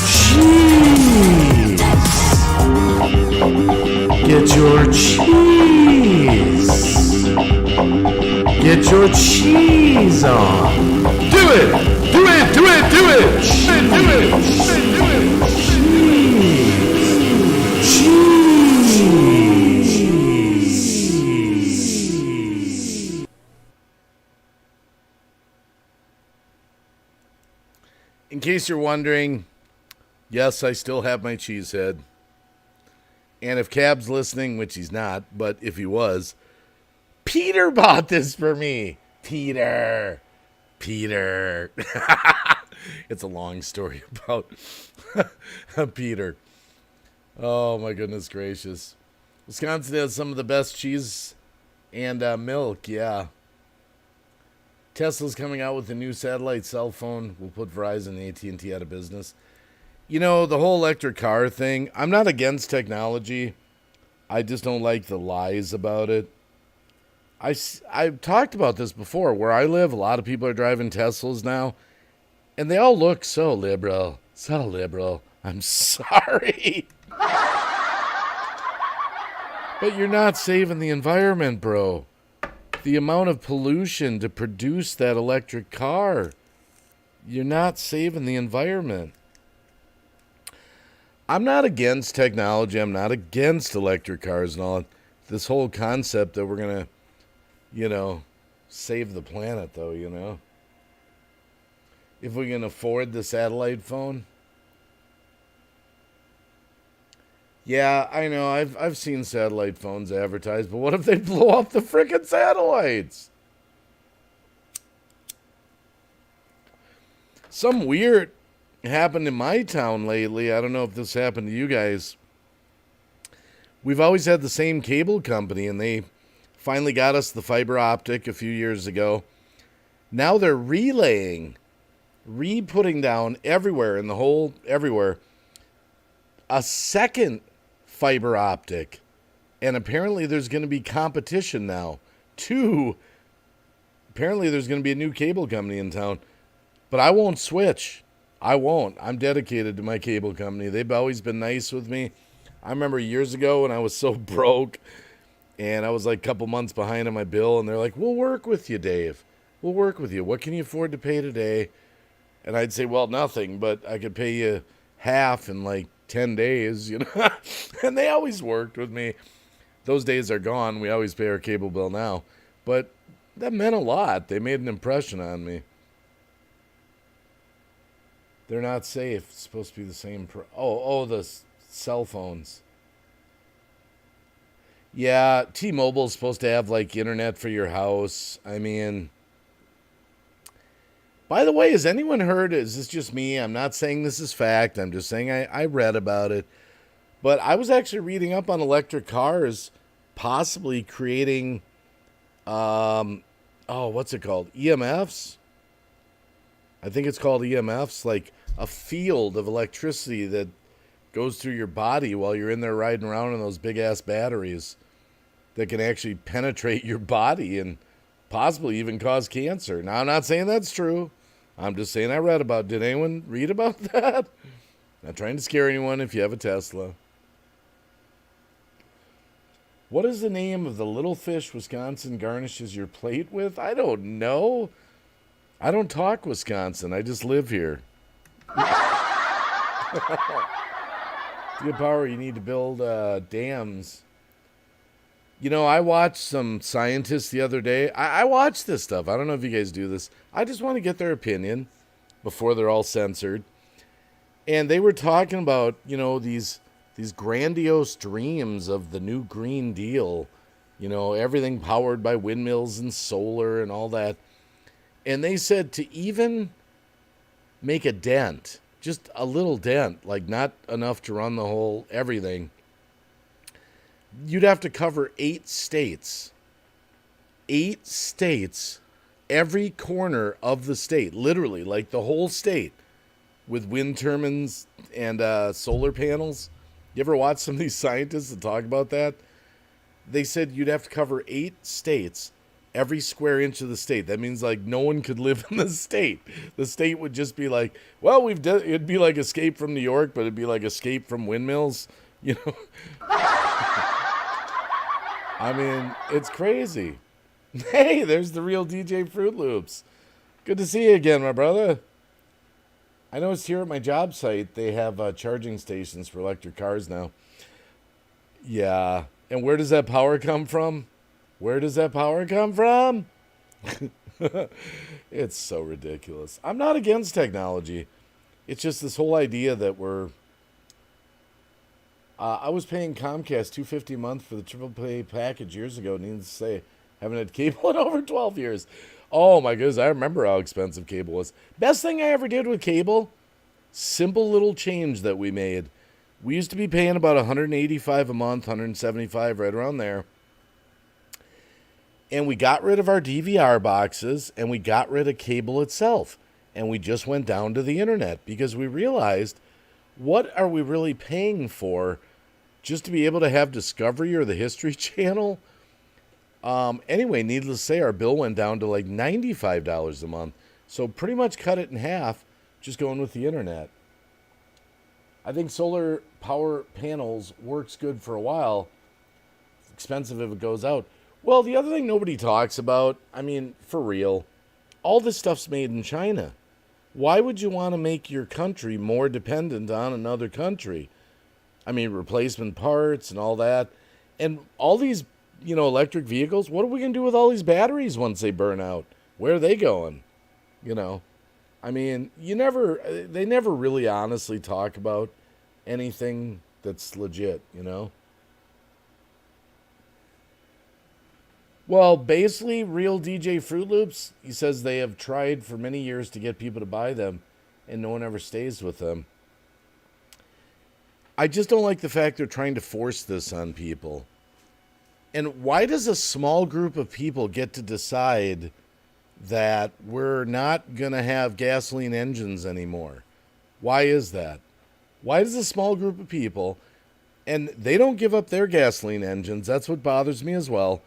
Speaker 1: Cheese. Get your cheese. Get your cheese on. Do it. Do it. Do it. Do it. Do it. Do it. Do it. Cheese. In case you're wondering, yes, I still have my cheese head. And if Cab's listening, which he's not, but if he was, Peter bought this for me. Peter. It's a long story about Peter. Oh my goodness gracious. Wisconsin has some of the best cheese and milk, yeah. Tesla's coming out with a new satellite cell phone. We'll put Verizon and AT&T out of business. You know, the whole electric car thing, I'm not against technology. I just don't like the lies about it. I've talked about this before. Where I live, a lot of people are driving Teslas now, and they all look so liberal. So liberal. I'm sorry. But you're not saving the environment, bro. The amount of pollution to produce that electric car, you're not saving the environment. I'm not against technology. I'm not against electric cars and all. This whole concept that we're going to, save the planet, though. If we can afford the satellite phone. Yeah, I know. I've seen satellite phones advertised, but what if they blow up the frickin' satellites? Some weird happened in my town lately. I don't know if this happened to you guys. We've always had the same cable company, and they finally got us the fiber optic a few years ago. Now they're re-putting down everywhere everywhere, a second fiber optic. And apparently there's going to be competition now. Apparently there's going to be a new cable company in town. But I won't switch. I won't. I'm dedicated to my cable company. They've always been nice with me. I remember years ago when I was so broke and I was like a couple months behind on my bill, and they're like, "We'll work with you, Dave. We'll work with you. What can you afford to pay today?" And I'd say, "Well, nothing, but I could pay you half in like 10 days, And they always worked with me. Those days are gone. We always pay our cable bill now. But that meant a lot. They made an impression on me. They're not safe. It's supposed to be the same. The cell phones. Yeah, T-Mobile's supposed to have like internet for your house. I mean, by the way, has anyone heard? Is this just me? I'm not saying this is fact. I'm just saying I read about it. But I was actually reading up on electric cars possibly creating, what's it called? EMFs? I think it's called EMFs, like a field of electricity that goes through your body while you're in there riding around in those big-ass batteries that can actually penetrate your body and possibly even cause cancer. Now, I'm not saying that's true. I'm just saying I read about it. Did anyone read about that? Not trying to scare anyone if you have a Tesla. What is the name of the little fish Wisconsin garnishes your plate with? I don't know. I don't talk Wisconsin. I just live here. To get power, you need to build dams. I watched some scientists the other day. I watch this stuff. I don't know if you guys do this. I just want to get their opinion before they're all censored. And they were talking about, these grandiose dreams of the new Green Deal. Everything powered by windmills and solar and all that. And they said to even make a dent, just a little dent, like not enough to run the whole everything, you'd have to cover 8 states. 8 states, every corner of the state, literally, like the whole state, with wind turbines and solar panels. You ever watch some of these scientists that talk about that? They said you'd have to cover 8 states, every square inch of the state. That means like no one could live in the state. The state would just be like, well, it'd be like Escape from New York, but it'd be like Escape from Windmills, I mean, it's crazy. Hey, there's the real DJ Fruit Loops. Good to see you again, my brother. I noticed here at my job site, they have charging stations for electric cars now. Yeah. And where does that power come from? Where does that power come from? It's so ridiculous. I'm not against technology. It's just this whole idea that I was paying Comcast $250 a month for the triple play package years ago. Needless to say, haven't had cable in over 12 years. Oh my goodness, I remember how expensive cable was. Best thing I ever did with cable, simple little change that we made. We used to be paying about 185 a month, 175 right around there. And we got rid of our DVR boxes and we got rid of cable itself. And we just went down to the internet because we realized, what are we really paying for just to be able to have Discovery or the History Channel? Anyway, needless to say, our bill went down to like $95 a month. So pretty much cut it in half just going with the internet. I think solar power panels works good for a while. It's expensive if it goes out. Well, the other thing nobody talks about, I mean, for real, all this stuff's made in China. Why would you want to make your country more dependent on another country? I mean, replacement parts and all that. And all these, electric vehicles, what are we going to do with all these batteries once they burn out? Where are they going? I mean, they never really honestly talk about anything that's legit. Well, basically, real DJ Fruit Loops, he says they have tried for many years to get people to buy them, and no one ever stays with them. I just don't like the fact they're trying to force this on people. And why does a small group of people get to decide that we're not going to have gasoline engines anymore? Why is that? Why does a small group of people, and they don't give up their gasoline engines, that's what bothers me as well.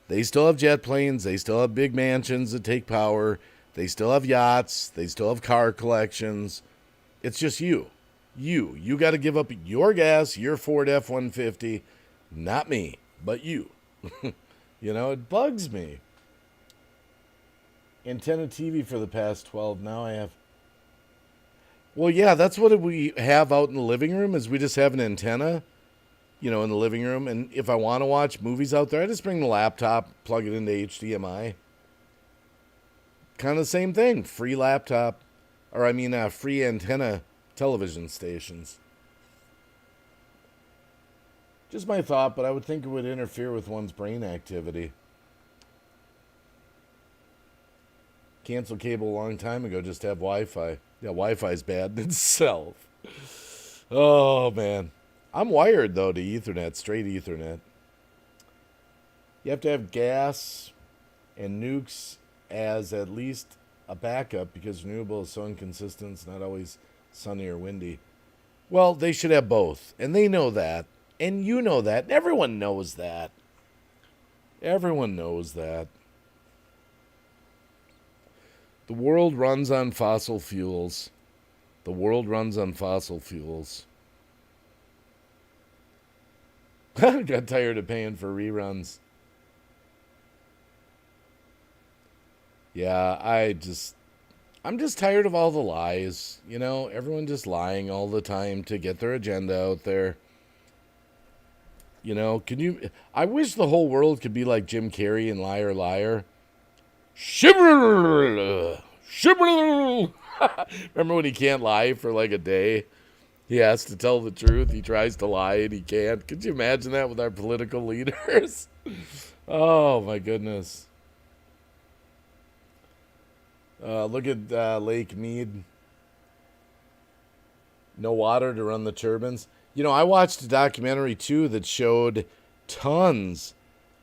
Speaker 1: They still have jet planes, they still have big mansions that take power, they still have yachts, they still have car collections. It's just you. You got to give up your gas, your Ford F-150, not me, but you. It bugs me. Antenna TV for the past 12, now I have... Well, yeah, that's what we have out in the living room, is we just have an antenna, in the living room. And if I want to watch movies out there, I just bring the laptop, plug it into HDMI. Kind of the same thing. Free laptop, free antenna television stations. Just my thought, but I would think it would interfere with one's brain activity. Cancel cable a long time ago, just have Wi-Fi. Yeah, Wi-Fi's bad in itself. Oh, man. I'm wired, though, to Ethernet, straight Ethernet. You have to have gas and nukes as at least a backup because renewable is so inconsistent, it's not always sunny or windy. Well, they should have both, and they know that, and you know that, and everyone knows that. Everyone knows that. The world runs on fossil fuels. The world runs on fossil fuels. Got tired of paying for reruns. Yeah, I'm just tired of all the lies. Everyone just lying all the time to get their agenda out there. I wish the whole world could be like Jim Carrey in Liar Liar. Shiver! Shiver! Remember when he can't lie for like a day? He has to tell the truth. He tries to lie and he can't. Could you imagine that with our political leaders? Oh, my goodness. Look at Lake Mead. No water to run the turbines. I watched a documentary, too, that showed tons.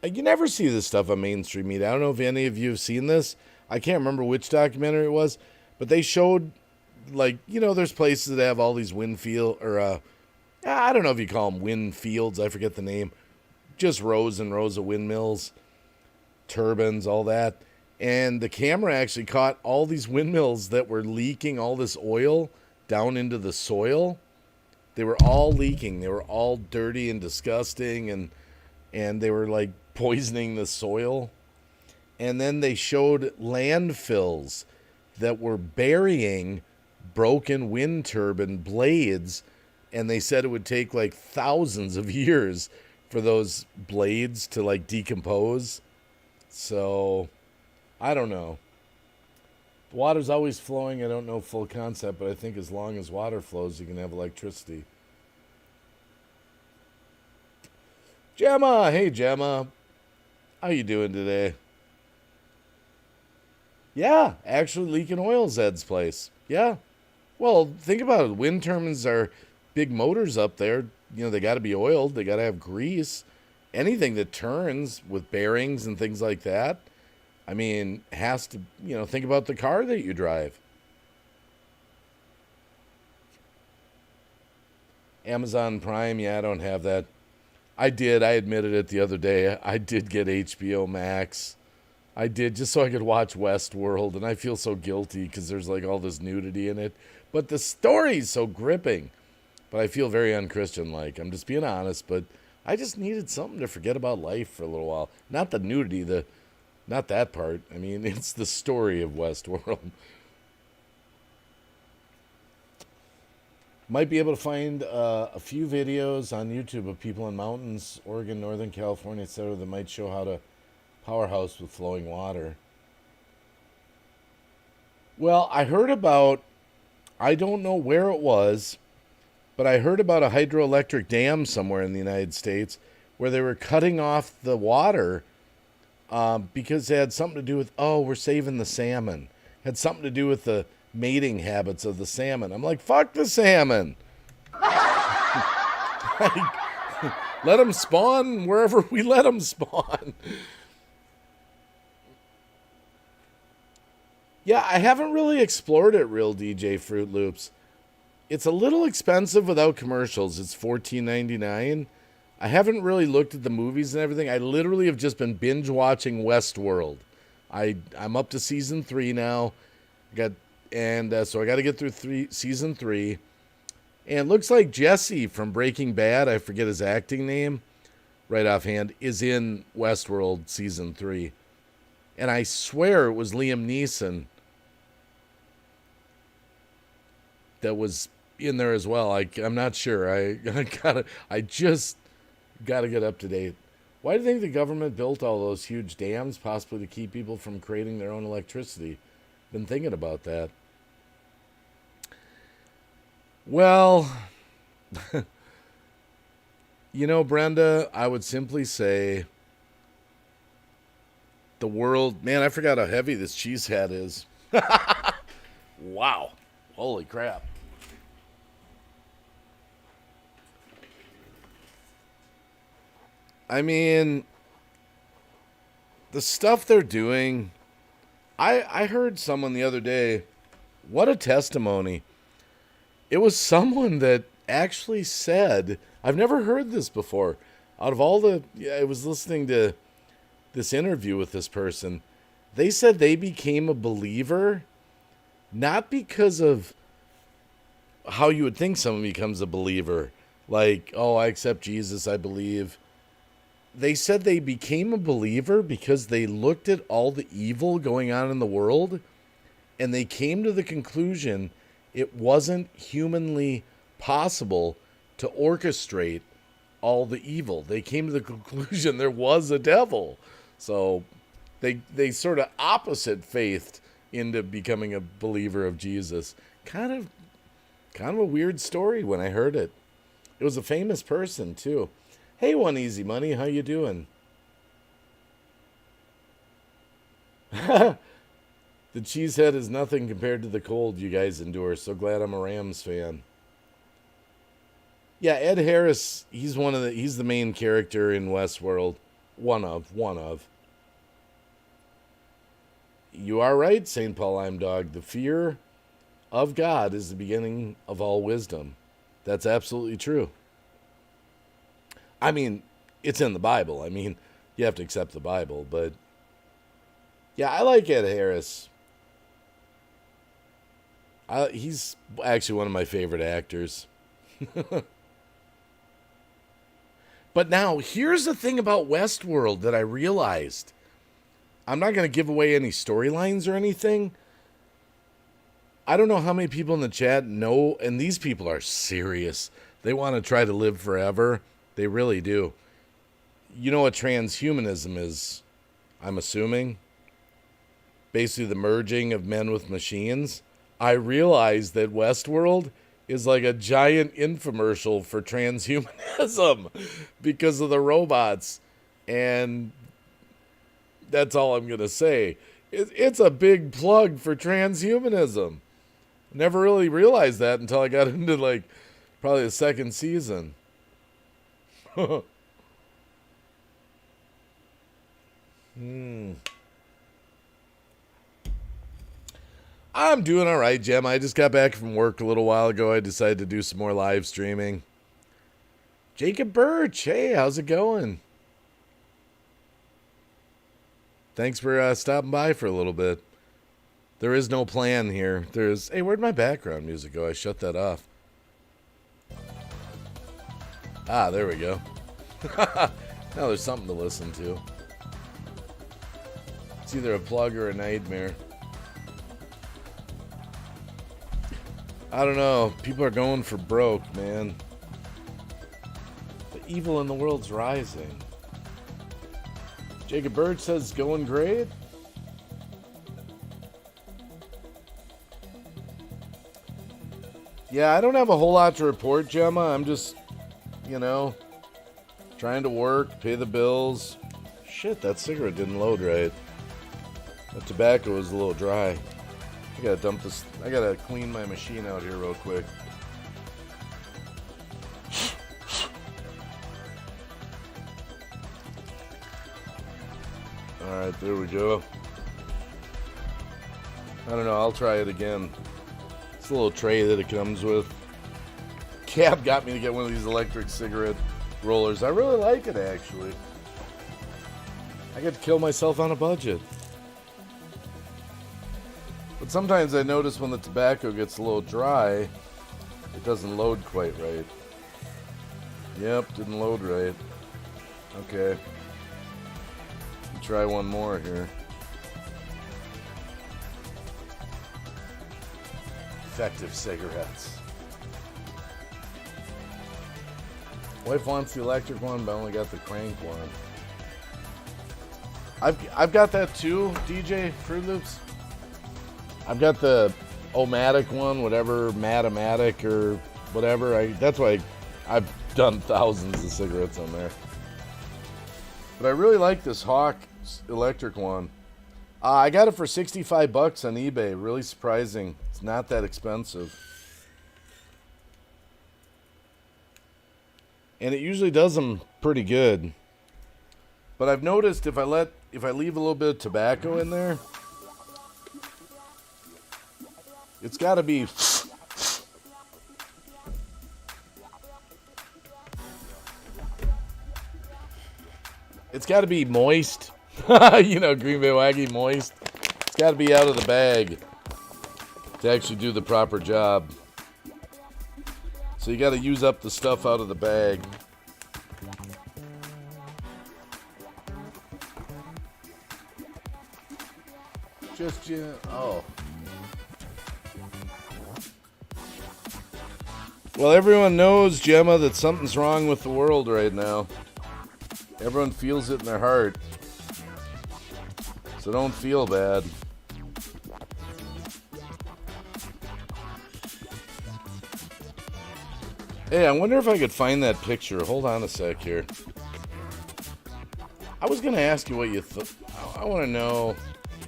Speaker 1: You never see this stuff on mainstream media. I don't know if any of you have seen this. I can't remember which documentary it was. But they showed, there's places that have all these wind field, or I don't know if you call them wind fields. I forget the name. Just rows and rows of windmills, turbines, all that. And the camera actually caught all these windmills that were leaking all this oil down into the soil. They were all leaking. They were all dirty and disgusting, and they were like poisoning the soil. And then they showed landfills that were burying broken wind turbine blades, and they said it would take like thousands of years for those blades to like decompose. So I don't know. The water's always flowing. I don't know full concept, but I think as long as water flows, you can have electricity. Gemma, hey Gemma, how you doing today? Yeah, actually leaking oil, Zed's place. Yeah. Well, think about it. Wind turbines are big motors up there. You know, they got to be oiled. They got to have grease. Anything that turns with bearings and things like that, I mean, has to, think about the car that you drive. Amazon Prime, yeah, I don't have that. I did. I admitted it the other day. I did get HBO Max. I did just so I could watch Westworld, and I feel so guilty because there's like all this nudity in it. But the story's so gripping. But I feel very unchristian like. I'm just being honest, but I just needed something to forget about life for a little while. Not the nudity, not that part. I mean, it's the story of Westworld. Might be able to find a few videos on YouTube of people in mountains, Oregon, Northern California, etc., that might show how to powerhouse with flowing water. Well, I don't know where it was, but I heard about a hydroelectric dam somewhere in the United States where they were cutting off the water because it had something to do with, we're saving the salmon. Had something to do with the mating habits of the salmon. I'm like, fuck the salmon. Let them spawn wherever we let them spawn. Yeah, I haven't really explored it, real DJ Fruit Loops. It's a little expensive without commercials. It's $14.99. I haven't really looked at the movies and everything. I literally have just been binge watching Westworld. I'm up to season 3 now. So I got to get through season 3. And it looks like Jesse from Breaking Bad, I forget his acting name right offhand, is in Westworld season 3. And I swear it was Liam Neeson that was in there as well. I'm not sure. I just gotta get up to date. Why do you think the government built all those huge dams, possibly to keep people from creating their own electricity? Been thinking about that. Well, Brenda, I would simply say the world. Man, I forgot how heavy this cheese hat is. Wow. Holy crap. I mean, the stuff they're doing. I heard someone the other day, what a testimony. It was someone that actually said, I've never heard this before. Out of all I was listening to this interview with this person. They said they became a believer not because of how you would think someone becomes a believer. Like, I accept Jesus, I believe. They said they became a believer because they looked at all the evil going on in the world and they came to the conclusion it wasn't humanly possible to orchestrate all the evil. They came to the conclusion there was a devil. So they sort of opposite faithed into becoming a believer of Jesus. Kind of a weird story when I heard it. It was a famous person too. Hey, One Easy Money, how you doing? The cheesehead is nothing compared to the cold you guys endure. So glad I'm a Rams fan. Yeah, Ed Harris, he's the main character in Westworld. One of. You are right, St. Paul I'm Dog. The fear of God is the beginning of all wisdom. That's absolutely true. I mean, it's in the Bible. I mean, you have to accept the Bible, but yeah, I like Ed Harris. He's actually one of my favorite actors. But now, here's the thing about Westworld that I realized. I'm not going to give away any storylines or anything. I don't know how many people in the chat know, and these people are serious. They want to try to live forever. They really do. You know what transhumanism is, I'm assuming? Basically the merging of men with machines. I realized that Westworld is like a giant infomercial for transhumanism because of the robots. And that's all I'm going to say. It's a big plug for transhumanism. Never really realized that until I got into like probably the second season. Hmm. I'm doing all right, Jim. I just got back from work a little while ago. I decided to do some more live streaming. Jacob Birch, hey, how's it going? Thanks for stopping by for a little bit. There is no plan here. Hey, where'd my background music go? I shut that off. Ah, there we go. Now there's something to listen to. It's either a plug or a nightmare. I don't know. People are going for broke, man. The evil in the world's rising. Jacob Bird says going great. Yeah, I don't have a whole lot to report, Gemma. I'm just, trying to work, pay the bills. Shit, that cigarette didn't load right. The tobacco was a little dry. I gotta dump this. I gotta clean my machine out here real quick. Alright, there we go. I don't know, I'll try it again. It's a little tray that it comes with. Cab got me to get one of these electric cigarette rollers. I really like it, actually. I get to kill myself on a budget. But sometimes I notice when the tobacco gets a little dry, it doesn't load quite right. Yep, didn't load right. Okay. Try one more here. Effective cigarettes. Wife wants the electric one, but I only got the crank one. I've got that too, DJ Fruit Loops. I've got the O-Matic one, whatever, Matomatic or whatever. That's why I've done thousands of cigarettes on there. But I really like this Hawk electric one. I got it for $65 on eBay. Really surprising. It's not that expensive. And it usually does them pretty good. But I've noticed if I leave a little bit of tobacco in there, it's got to be moist. Green Bay Waggy moist. It's got to be out of the bag to actually do the proper job. So you got to use up the stuff out of the bag. Oh. Well, everyone knows, Gemma, that something's wrong with the world right now. Everyone feels it in their heart. So don't feel bad. Hey, I wonder if I could find that picture. Hold on a sec here. I was going to ask you what you thought. I want to know.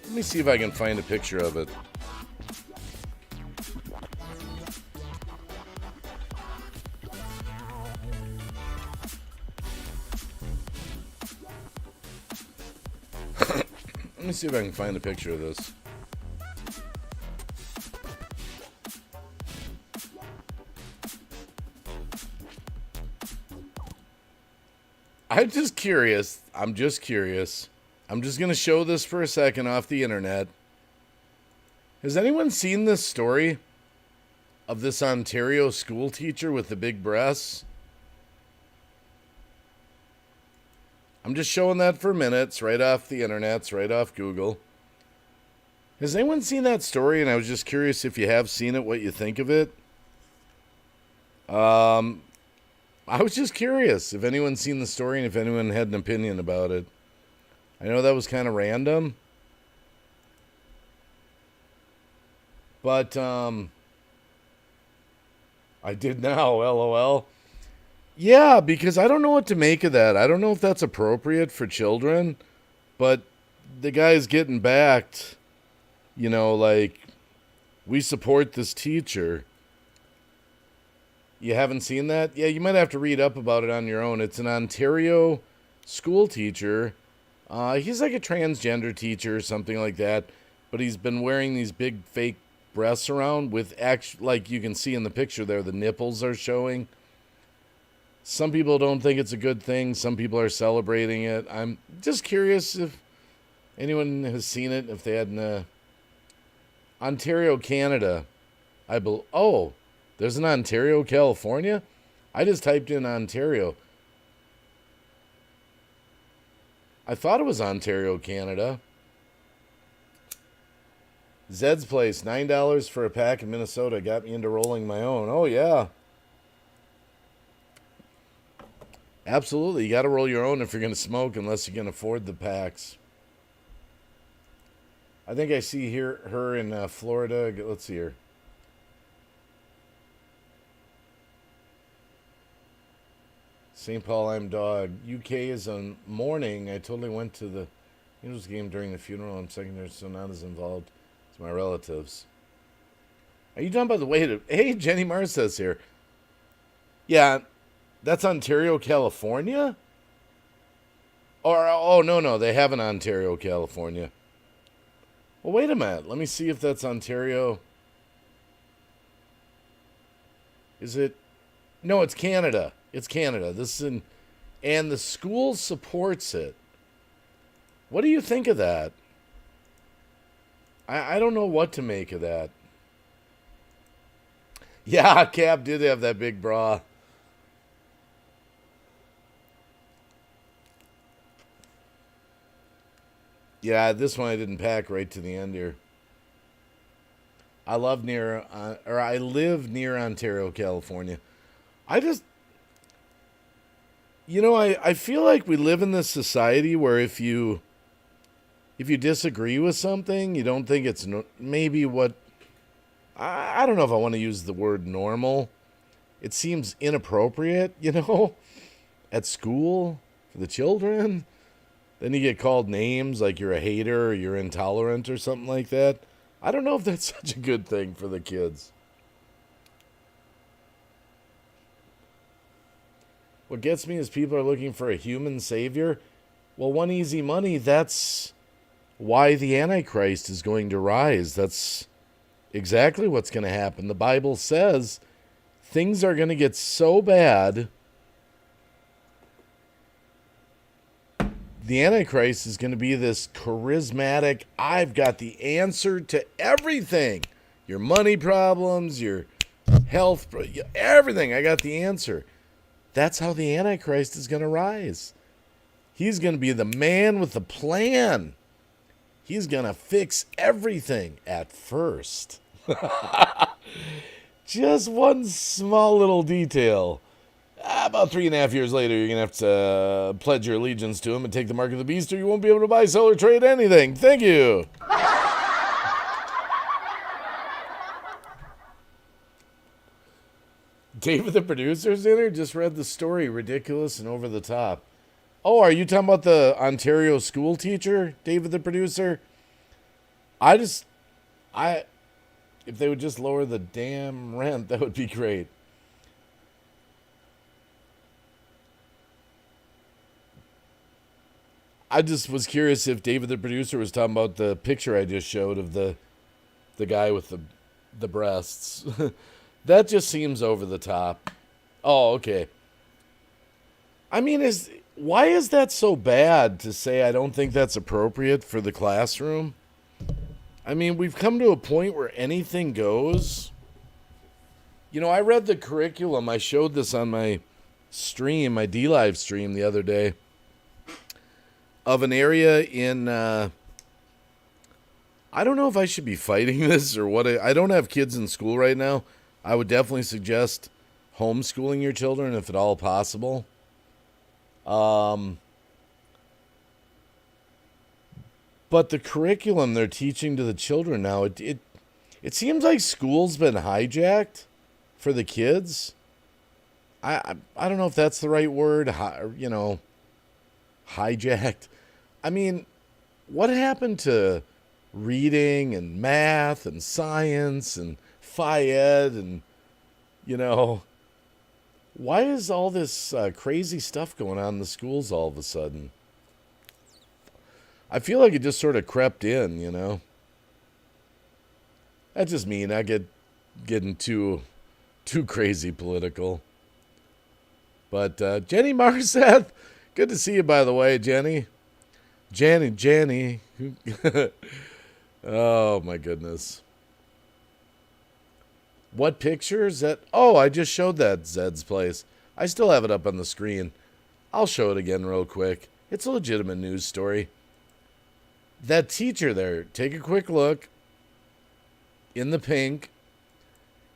Speaker 1: Let me see if I can find a picture of it. Let me see if I can find a picture of this. I'm just curious. I'm just going to show this for a second off the internet. Has anyone seen this story of this Ontario school teacher with the big breasts? I'm just showing that for minutes, right off the internet, right off Google. Has anyone seen that story? And I was just curious if you have seen it, what you think of it. I was just curious if anyone's seen the story and if anyone had an opinion about it. I know that was kind of random. But, I did now, LOL. Yeah, because I don't know what to make of that. I don't know if that's appropriate for children, but the guy's getting backed, like, we support this teacher. You haven't seen that? Yeah, you might have to read up about it on your own. It's an Ontario school teacher. He's like a transgender teacher or something like that, but he's been wearing these big fake breasts around with like you can see in the picture there, the nipples are showing. Some people don't think it's a good thing. Some people are celebrating it. I'm just curious if anyone has seen it, if they had an Ontario, Canada. There's an Ontario, California? I just typed in Ontario. I thought it was Ontario, Canada. Zed's Place, $9 for a pack in Minnesota. Got me into rolling my own. Oh, yeah. Absolutely. You got to roll your own if you're going to smoke, unless you can afford the packs. I think I see her in Florida. Let's see here. St. Paul, I'm dog. UK is on morning. I totally went to the Angels game during the funeral. I'm secondary, so not as involved as my relatives. Are you talking about the way to... Hey, Jenny Mars says here. Yeah, that's Ontario, California? No, they have an Ontario, California. Well, wait a minute. Let me see if that's Ontario. Is it... No, it's Canada. It's Canada. This is and the school supports it. What do you think of that? I don't know what to make of that. Yeah, Cap did have that big bra. Yeah, this one I didn't pack right to the end here. I live near Ontario, California. I feel like we live in this society where if you disagree with something, you don't think it's maybe what... I don't know if I want to use the word normal. It seems inappropriate, at school for the children. Then you get called names like you're a hater or you're intolerant or something like that. I don't know if that's such a good thing for the kids. What gets me is people are looking for a human savior. Well, one easy money, that's why the Antichrist is going to rise. That's exactly what's going to happen. The Bible says things are going to get so bad. The Antichrist is going to be this charismatic, I've got the answer to everything. Your money problems, your health, everything. I got the answer. That's how the Antichrist is going to rise. He's going to be the man with the plan. He's going to fix everything at first. Just one small little detail. About 3.5 years later, you're going to have to pledge your allegiance to him and take the mark of the beast, or you won't be able to buy, sell, or trade anything. Thank you. David the producer's in here? Just read the story. Ridiculous and over the top. Oh, are you talking about the Ontario school teacher, David the producer? If they would just lower the damn rent, that would be great. I just was curious if David the producer was talking about the picture I just showed of the guy with the breasts. That just seems over the top. Oh, okay. I mean, why is that so bad to say I don't think that's appropriate for the classroom? I mean, we've come to a point where anything goes. I read the curriculum. I showed this on my stream, my DLive stream the other day, of an area in, I don't know if I should be fighting this or what. I don't have kids in school right now. I would definitely suggest homeschooling your children if at all possible. But the curriculum they're teaching to the children now, it seems like school's been hijacked for the kids. I don't know if that's the right word, hijacked. I mean, what happened to reading and math and science and Phi-Ed and, you know, why is all this crazy stuff going on in the schools all of a sudden? I feel like it just sort of crept in, you know. That's just me. I getting too crazy political. But Jenny Marseth, good to see you, by the way, Jenny. Jenny. Oh, my goodness. What picture is that? Oh, I just showed that Zed's place. I still have it up on the screen. I'll show it again real quick. It's a legitimate news story. That teacher there, take a quick look. In the pink.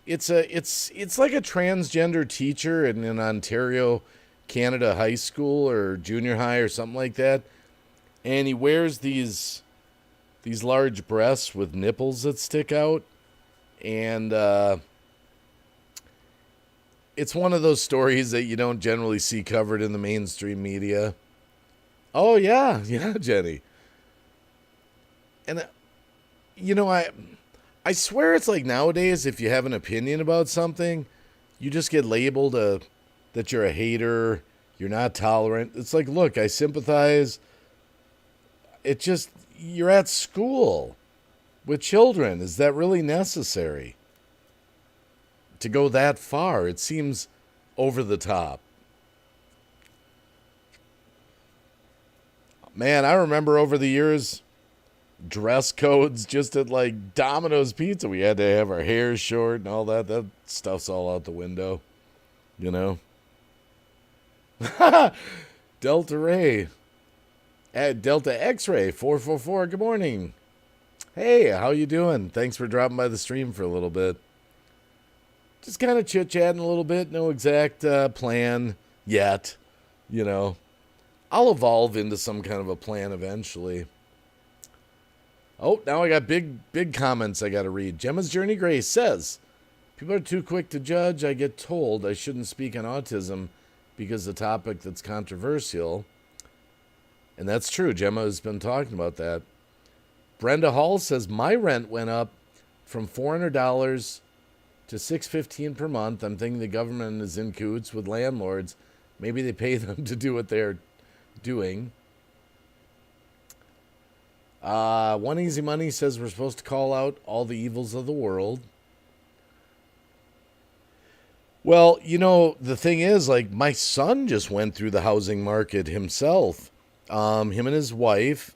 Speaker 1: It's like a transgender teacher in an Ontario, Canada high school or junior high or something like that. And he wears these large breasts with nipples that stick out. And it's one of those stories that you don't generally see covered in the mainstream media. Oh, yeah, Jenny. And, you know, I swear it's like nowadays, if you have an opinion about something, you just get labeled that you're a hater, you're not tolerant. It's like, look, I sympathize. It just, you're at school with children. Is that really necessary? To go that far, it seems over the top. Man, I remember over the years, dress codes just at like Domino's Pizza. We had to have our hair short and all that. That stuff's all out the window, you know. Delta Ray. Delta X-Ray 444. Good morning. Hey, how you doing? Thanks for dropping by the stream for a little bit. Just kind of chit-chatting a little bit. No exact plan yet, you know. I'll evolve into some kind of a plan eventually. Oh, now I got big comments I got to read. Gemma's Journey Grace says, people are too quick to judge. I get told I shouldn't speak on autism because the topic that's controversial. And that's true. Gemma has been talking about that. Brenda Hall says, my rent went up from $400 to $615 per month. I'm thinking the government is in cahoots with landlords. Maybe they pay them to do what they're doing. One Easy Money says we're supposed to call out all the evils of the world. Well, you know, the thing is, like, my son just went through the housing market himself. Him and his wife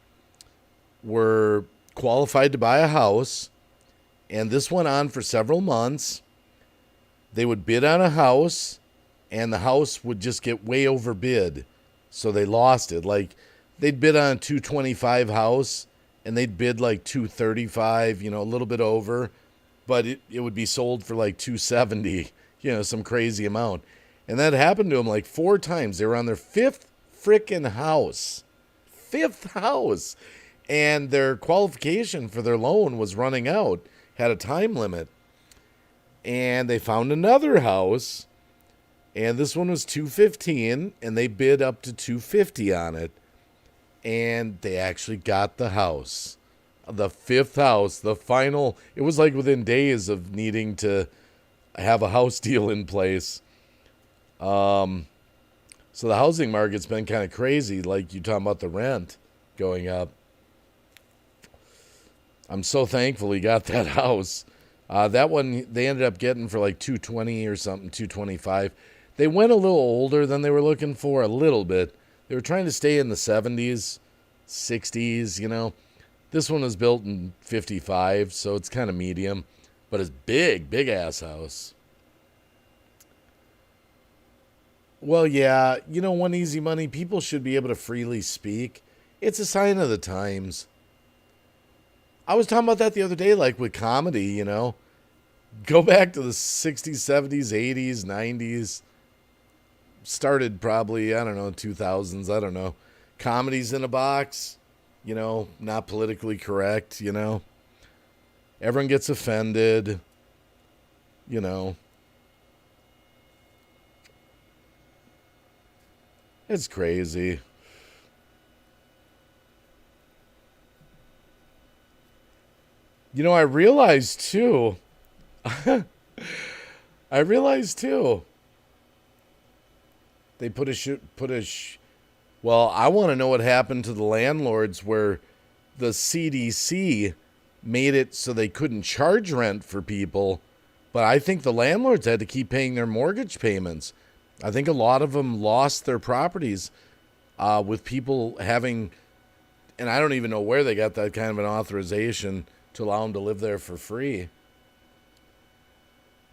Speaker 1: were qualified to buy a house, and this went on for several months. They would bid on a house, and the house would just get way overbid, so they lost it. Like, they'd bid on a $225 house, and they'd bid like $235, you know, a little bit over, but it would be sold for like $270, you know, some crazy amount. And that happened to them like 4 times. They were on their 5th frickin' house. 5th house. And their qualification for their loan was running out, had a time limit. And they found another house, and this one was $215, and they bid up to $250 on it. And they actually got the house. The 5th house, the final. It was like within days of needing to have a house deal in place. So the housing market's been kind of crazy, like you talking about the rent going up. I'm so thankful he got that house. That one they ended up getting for like $220 or something, $225. They went a little older than they were looking for, a little bit. They were trying to stay in the 70s, 60s, you know. This one was built in 55, so it's kind of medium. But it's big ass house. Well, yeah, you know, One Easy Money, people should be able to freely speak. It's a sign of the times. I was talking about that the other day, like with comedy, you know. Go back to the 60s, 70s, 80s, 90s. Started probably, I don't know, 2000s, I don't know. Comedy's in a box, you know, not politically correct, you know. Everyone gets offended, you know. It's crazy. I realized too. I realized too. They well, I want to know what happened to the landlords where the CDC made it so they couldn't charge rent for people, but I think the landlords had to keep paying their mortgage payments. I think a lot of them lost their properties with people having, and I don't even know where they got that kind of an authorization to allow them to live there for free.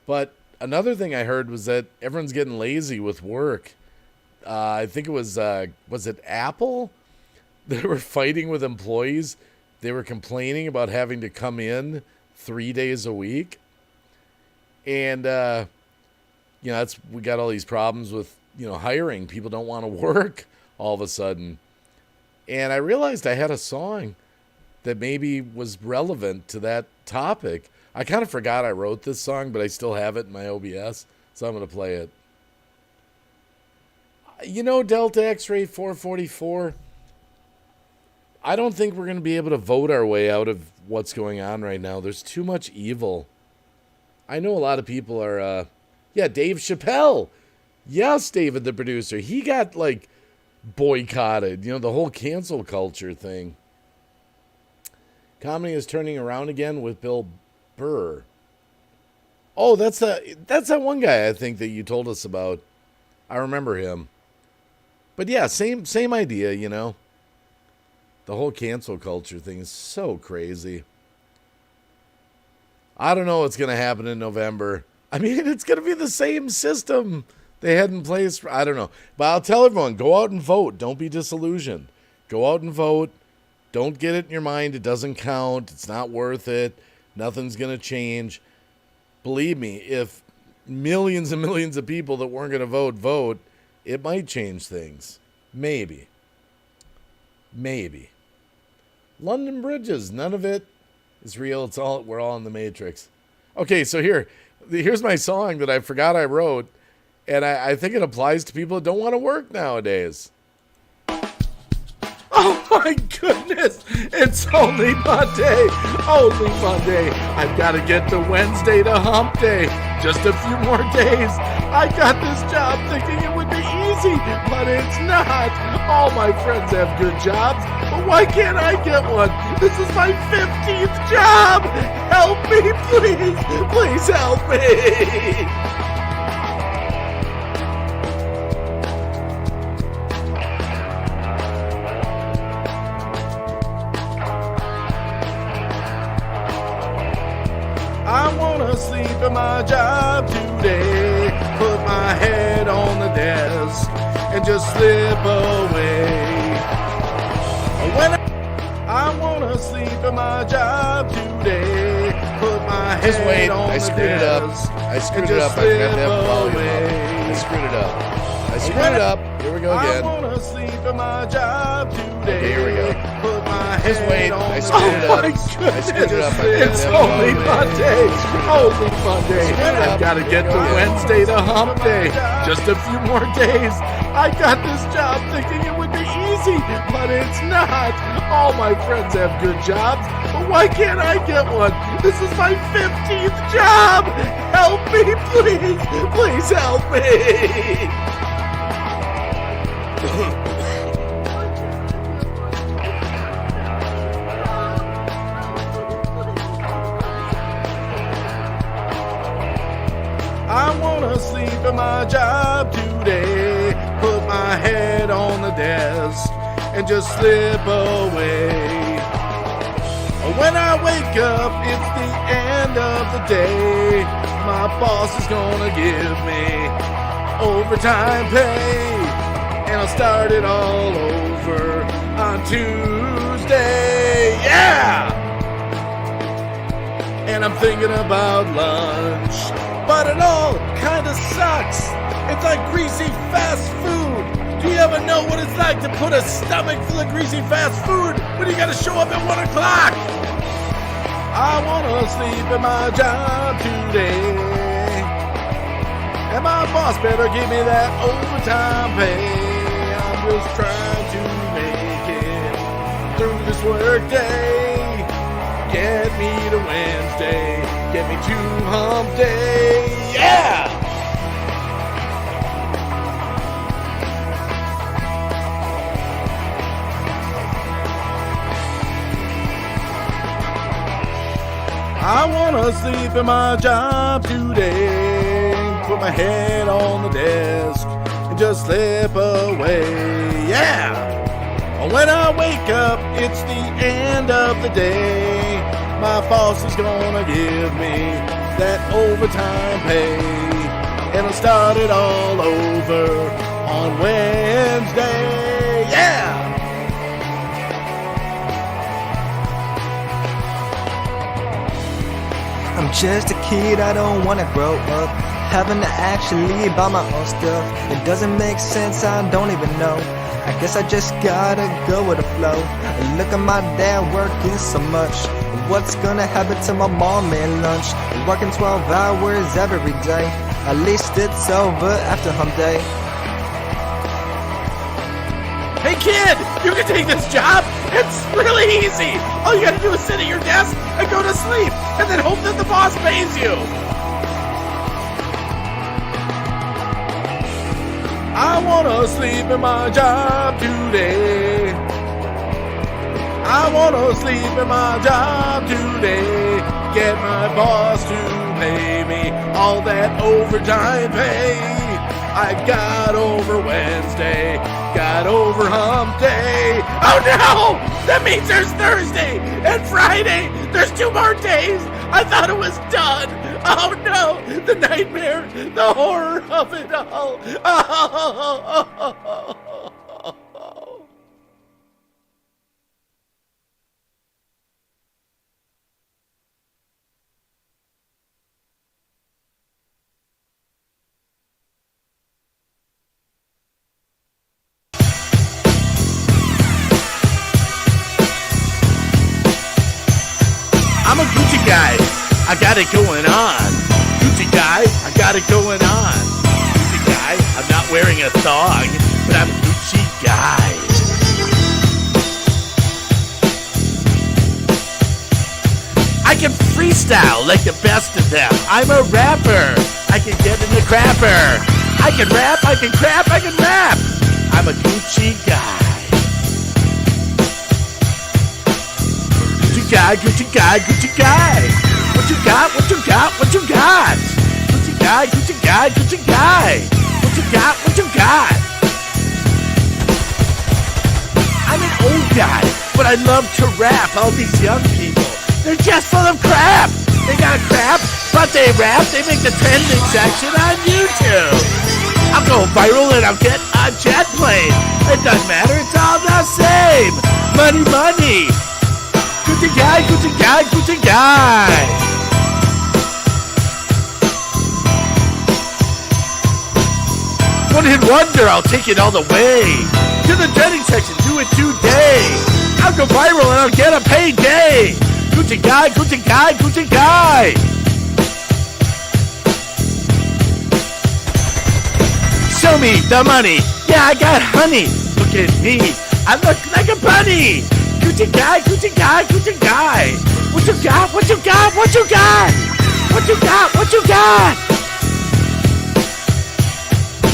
Speaker 1: But another thing I heard was that everyone's getting lazy with work. I think it was it Apple? They were fighting with employees. They were complaining about having to come in 3 days a week. And, we got all these problems with, hiring. People don't want to work all of a sudden. And I realized I had a song that maybe was relevant to that topic. I kind of forgot I wrote this song, but I still have it in my OBS, so I'm going to play it. Delta X-Ray 444, I don't think we're going to be able to vote our way out of what's going on right now. There's too much evil. I know a lot of people are, Dave Chappelle. Yes, David, the producer. He got, boycotted, the whole cancel culture thing. Comedy is turning around again with Bill Burr. Oh, that's that one guy I think that you told us about. I remember him. But yeah, same idea, The whole cancel culture thing is so crazy. I don't know what's going to happen in November. I mean, it's going to be the same system they had in place. I don't know. But I'll tell everyone, go out and vote. Don't be disillusioned. Go out and vote. Don't get it in your mind. It doesn't count. It's not worth it. Nothing's going to change. Believe me, if millions and millions of people that weren't going to vote, it might change things. Maybe. London bridges, none of it is real. We're all in the Matrix. Okay, so here's my song that I forgot I wrote, and I think it applies to people that don't want to work nowadays. Oh my goodness, it's only Monday. I've got to get to Wednesday to hump day. Just a few more days. I got this job thinking it would be easy, but it's not. All my friends have good jobs, but why can't I get one? This is my 15th job. Help me, please. Please help me. I wanna sleep at my job today, put my head on the desk, and just slip away. I wanna sleep at my job today, put my head on the desk.
Speaker 2: I screwed it up. I forgot to have the volume up. I screwed it up. Here we go again.
Speaker 1: I wanna sleep at my job today.
Speaker 2: Okay, here we go.
Speaker 1: Put my
Speaker 2: Just
Speaker 1: head
Speaker 2: wait.
Speaker 1: on
Speaker 2: I
Speaker 1: the
Speaker 2: screwed it up.
Speaker 1: my
Speaker 2: I screwed it up. I forgot
Speaker 1: It's
Speaker 2: to have the
Speaker 1: only
Speaker 2: volume.
Speaker 1: Monday. I've got to get to
Speaker 2: Here we go.
Speaker 1: Wednesday to hump day. Just a few more days. I got this job thinking it would be easy, but it's not. All my friends have good jobs, but why can't I get one? This is my 15th job. Help me, please. Please help me. I wanna sleep at my job today, put my head on the desk, and just slip away. When I wake up, it's the end of the day. My boss is gonna give me overtime pay, and I'll start it all over on Tuesday. Yeah! And I'm thinking about lunch, but it all kinda sucks. It's like greasy fast food. Do you ever know what it's like to put a stomach full of greasy fast food when you gotta show up at 1 o'clock? I wanna sleep at my job today, and my boss better give me that overtime pay. I'm just trying to make it through this work day. get me to Wednesday. Get me to hump day. Yeah! I wanna sleep in my job today. Put my head on the desk and just slip away. Yeah! When I wake up, it's the end of the day. My boss is gonna give me that overtime pay. And I'll start it all over on Wednesday. Yeah!
Speaker 3: I'm just a kid, I don't wanna grow up. Having to actually buy my own stuff. It doesn't make sense, I don't even know. I guess I just gotta go with the flow. Look at my dad working so much. What's gonna happen to my mom and lunch? Working 12 hours every day. At least it's over after hump day.
Speaker 1: Hey kid, you can take this job. It's really easy. All you gotta do is sit at your desk and go to sleep, and then hope that the boss pays you. I wanna sleep in my job today. I wanna sleep in my job today. Get my boss to pay me all that overtime pay. I got over Wednesday, got over hump day. Oh no! That means there's Thursday and Friday. There's 2 more days. I thought it was done. Oh no! The nightmare, the horror of it all. Oh. I'm a Gucci guy, I got it going on. Gucci guy, I got it going on. Gucci guy, I'm not wearing a thong, but I'm a Gucci guy. I can freestyle like the best of them. I'm a rapper, I can get in the crapper. I can rap, I can crap, I can rap. I'm a Gucci guy. Gucci guy, Gucci guy. What you got, what you got, what you got? Gucci guy, Gucci guy, Gucci guy. What you got, what you got? I'm an old guy, but I love to rap. All these young people, they're just full of crap. They got crap, but they rap. They make the trending section on YouTube. I'll go viral and I'll get a jet plane. It doesn't matter, it's all the same. Money, money. Gucci guy, Gucci guy, Gucci guy. One hit wonder, I'll take it all the way. To the trending section, do it today. I'll go viral and I'll get a payday. Gucci guy, Gucci guy, Gucci guy. Show me the money. Yeah, I got honey. Look at me. I look like a bunny. Gucci guy, Gucci guy, Gucci guy. What you got, what you got, what you got? What you got, what you got?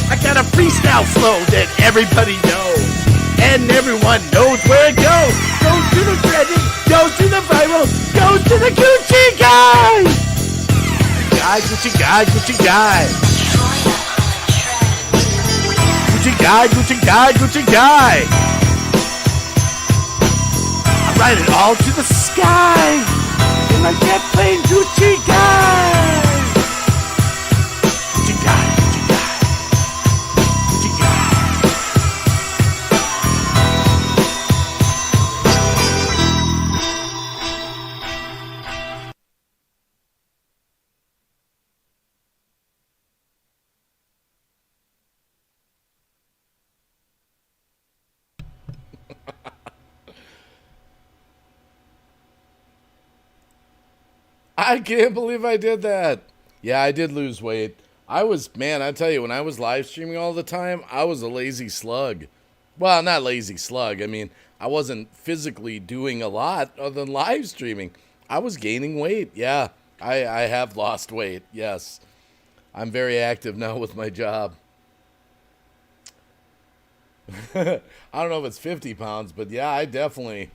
Speaker 1: I got a freestyle flow that everybody knows. And everyone knows where it goes. Goes to the trending, goes to the viral, goes to the Gucci guy. Gucci guy, Gucci guy. Gucci guy, Gucci guy, Gucci guy. Ride it all to the sky in my jet plane, Gucci guy. Gucci guy, Gucci guy, Gucci guy. I can't believe I did that. Yeah, I did lose weight. I tell you, when I was live streaming all the time, I was a lazy slug. Well, not lazy slug. I mean, I wasn't physically doing a lot other than live streaming. I was gaining weight. Yeah, I have lost weight. Yes, I'm very active now with my job. I don't know if it's 50 pounds, but yeah, I definitely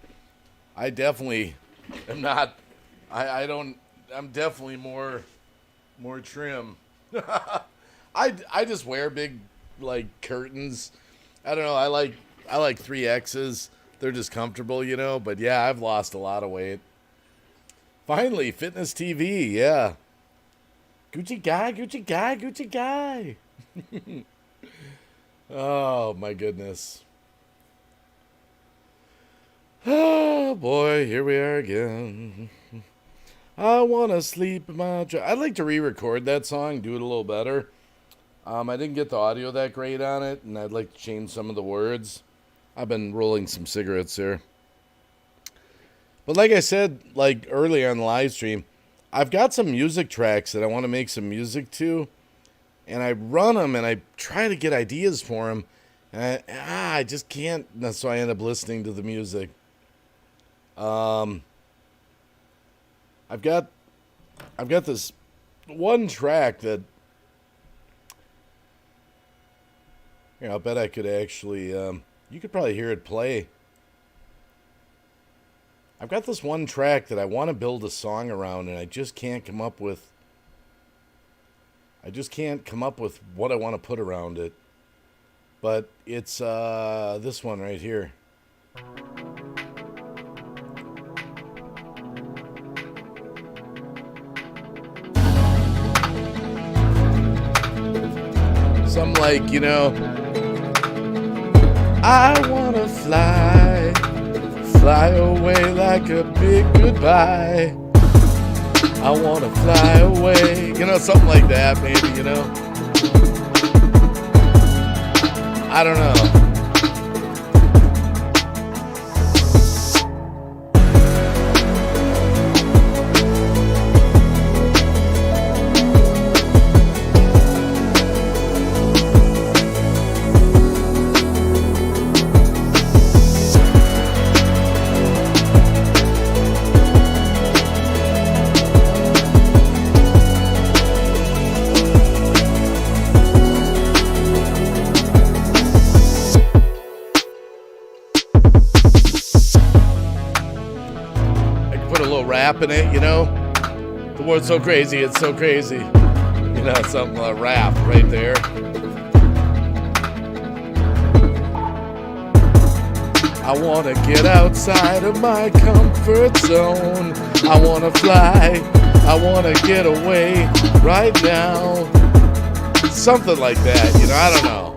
Speaker 1: am not. I don't. I'm definitely more trim. I just wear big like curtains. I don't know. I like 3X's. They're just comfortable, you know. But yeah, I've lost a lot of weight. Finally, fitness TV. Yeah, Gucci guy, Gucci guy, Gucci guy. Oh my goodness. Oh boy, here we are again. I wanna sleep in my. I'd like to re-record that song, do it a little better. I didn't get the audio that great on it, and I'd like to change some of the words. I've been rolling some cigarettes here. But like I said, like earlier on the live stream, I've got some music tracks that I want to make some music to, and I run them and I try to get ideas for them, and I just can't. So I end up listening to the music. I've got this one track that, you know, I bet I could actually. You could probably hear it play. I've got this one track that I want to build a song around, and I just can't come up with. I just can't come up with what I want to put around it. But it's this one right here. Something like, you know, I wanna fly, fly away like a big goodbye. I wanna fly away, you know, something like that, maybe, you know. I don't know. Rap in it, you know. The word's so crazy, it's so crazy. You know, something rap right there. I want to get outside of my comfort zone. I want to fly. I want to get away right now. Something like that, you know, I don't know.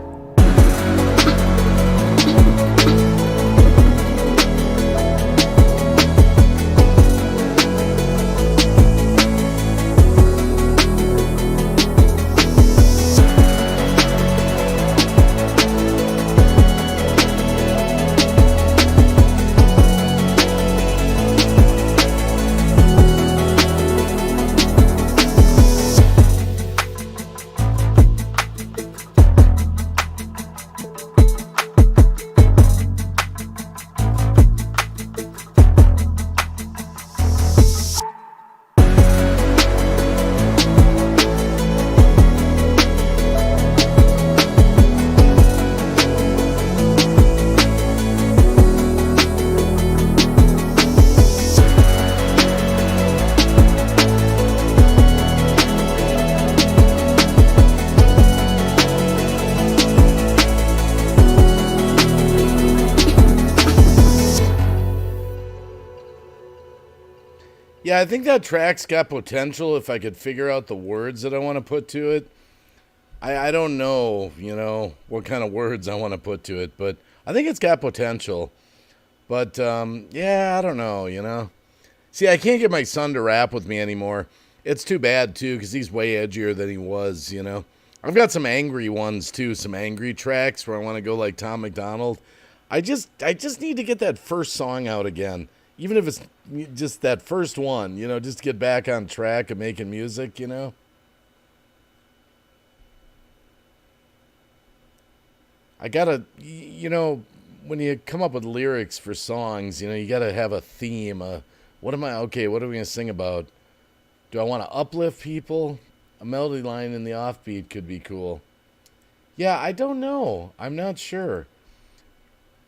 Speaker 1: Yeah, I think that track's got potential if I could figure out the words that I want to put to it. I don't know, you know, what kind of words I want to put to it, but I think it's got potential. But, yeah, I don't know, you know. See, I can't get my son to rap with me anymore. It's too bad, too, because he's way edgier than he was, you know. I've got some angry ones, too, some angry tracks where I want to go like Tom McDonald. I just need to get that first song out again. Even if it's just that first one, you know, just to get back on track of making music, you know. I gotta, you know, when you come up with lyrics for songs, you know, you gotta have a theme, a What am I? Okay, what are we going to sing about? Do I want to uplift people? A melody line in the offbeat could be cool. Yeah, I don't know. I'm not sure.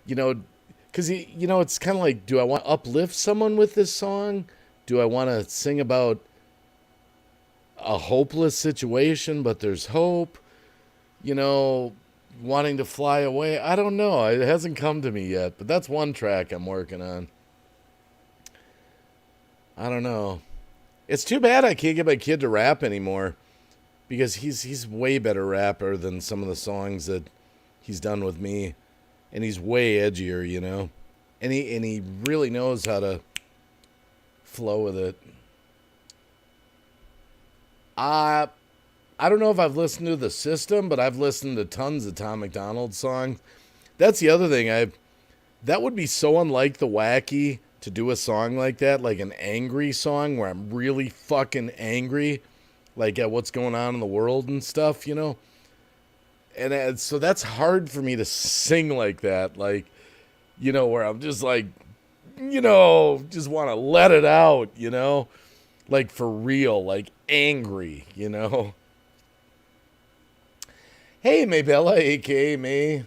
Speaker 1: You know, because, you know, it's kind of like, do I want to uplift someone with this song? Do I want to sing about a hopeless situation, but there's hope? You know, wanting to fly away? I don't know. It hasn't come to me yet, but that's one track I'm working on. I don't know. It's too bad I can't get my kid to rap anymore, because he's way better rapper than some of the songs that he's done with me, and he's way edgier, you know, and he really knows how to flow with it. I don't know if I've listened to The System, but I've listened to tons of Tom MacDonald songs. That's the other thing. That would be so unlike the Wacky to do a song like that, like an angry song where I'm really fucking angry, like at what's going on in the world and stuff, you know? And so that's hard for me to sing like that, like, you know, where I'm just like, you know, just want to let it out, you know? Like for real, like angry, you know? Hey, Maybella, a.k.a. May.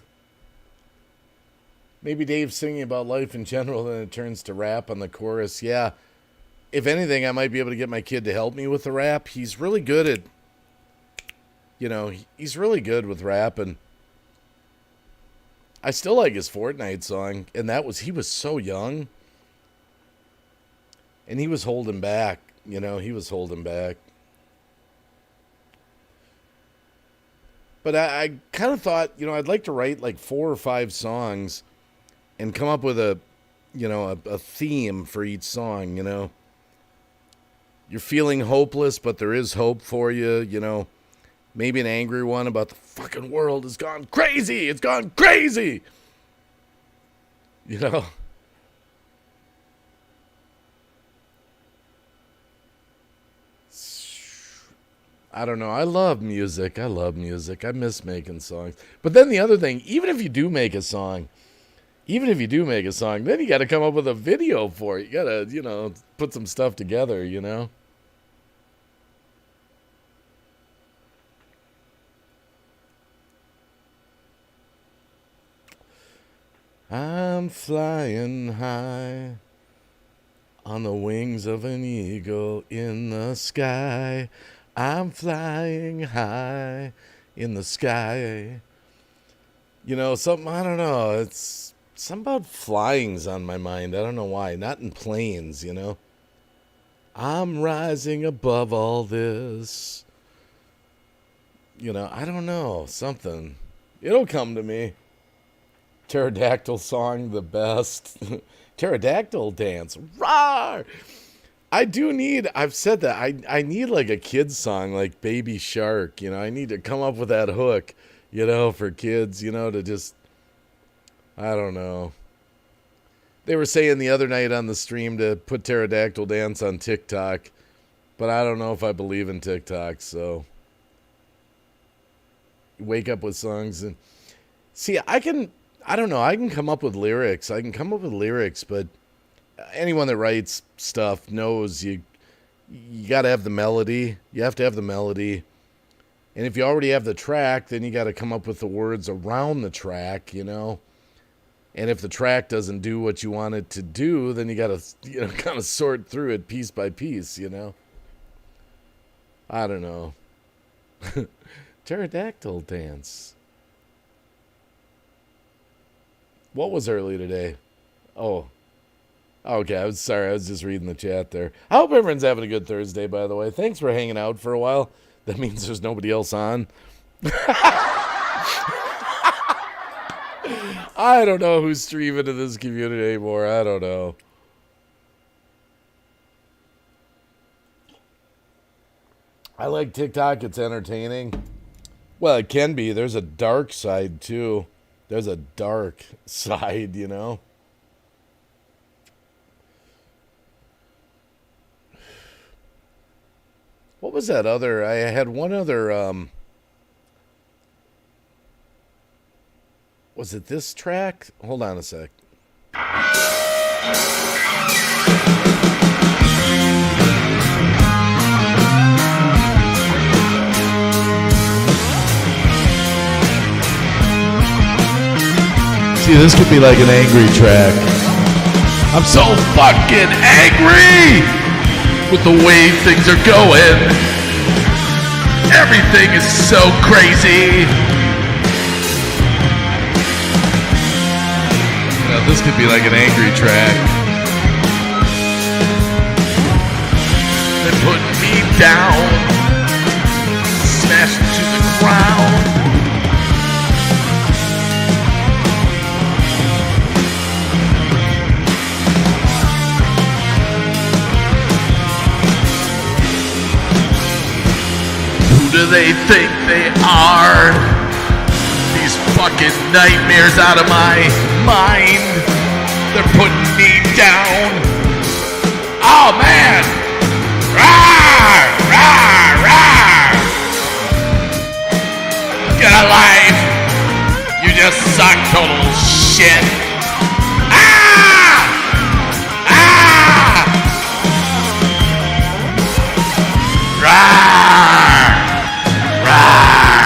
Speaker 1: Maybe Dave's singing about life in general, then it turns to rap on the chorus. Yeah. If anything, I might be able to get my kid to help me with the rap. He's really good at, you know, he's really good with rap. And I still like his Fortnite song. And he was so young. And he was holding back, you know, he was holding back. But I kind of thought, you know, I'd like to write like 4 or 5 songs and come up with a theme for each song, you know. You're feeling hopeless, but there is hope for you, you know. Maybe an angry one about the fucking world has gone crazy. It's gone crazy. You know. I don't know. I love music. I miss making songs. But then the other thing, even if you do make a song, then you got to come up with a video for it. You got to, you know, put some stuff together, you know? I'm flying high on the wings of an eagle in the sky. I'm flying high in the sky. You know, something, I don't know. It's something about flying's on my mind. I don't know why. Not in planes, you know. I'm rising above all this. You know, I don't know. Something. It'll come to me. Pterodactyl song, the best. Pterodactyl dance. Rawr! I've said that, I need like a kid's song, like Baby Shark, you know. I need to come up with that hook, you know, for kids, you know, to just, I don't know. They were saying the other night on the stream to put Pterodactyl dance on TikTok, but I don't know if I believe in TikTok, so. Wake up with songs and, see, I can come up with lyrics, but anyone that writes stuff knows you got to have the melody. You have to have the melody. And if you already have the track, then you got to come up with the words around the track, you know. And if the track doesn't do what you want it to do, then you got to, you know, kind of sort through it piece by piece, you know. I don't know. Pterodactyl dance. What was early today? Oh. Okay, I was sorry. I was just reading the chat there. I hope everyone's having a good Thursday, by the way. Thanks for hanging out for a while. That means there's nobody else on. I don't know who's streaming to this community anymore. I don't know. I like TikTok. It's entertaining. Well, it can be. There's a dark side, too. There's a dark side, you know. What was that other? I had one other, was it this track? Hold on a sec. See, this could be like an angry track. I'm so fucking angry with the way things are going. Everything is so crazy. Now, this could be like an angry track. They're putting me down, smashing to the ground. Who do they think they are? These fucking nightmares out of my mind. They're putting me down. Oh man! Rawr! Rawr! Rawr! Get a life! You just suck total shit! Ah! Ah! Rawr! Rawr!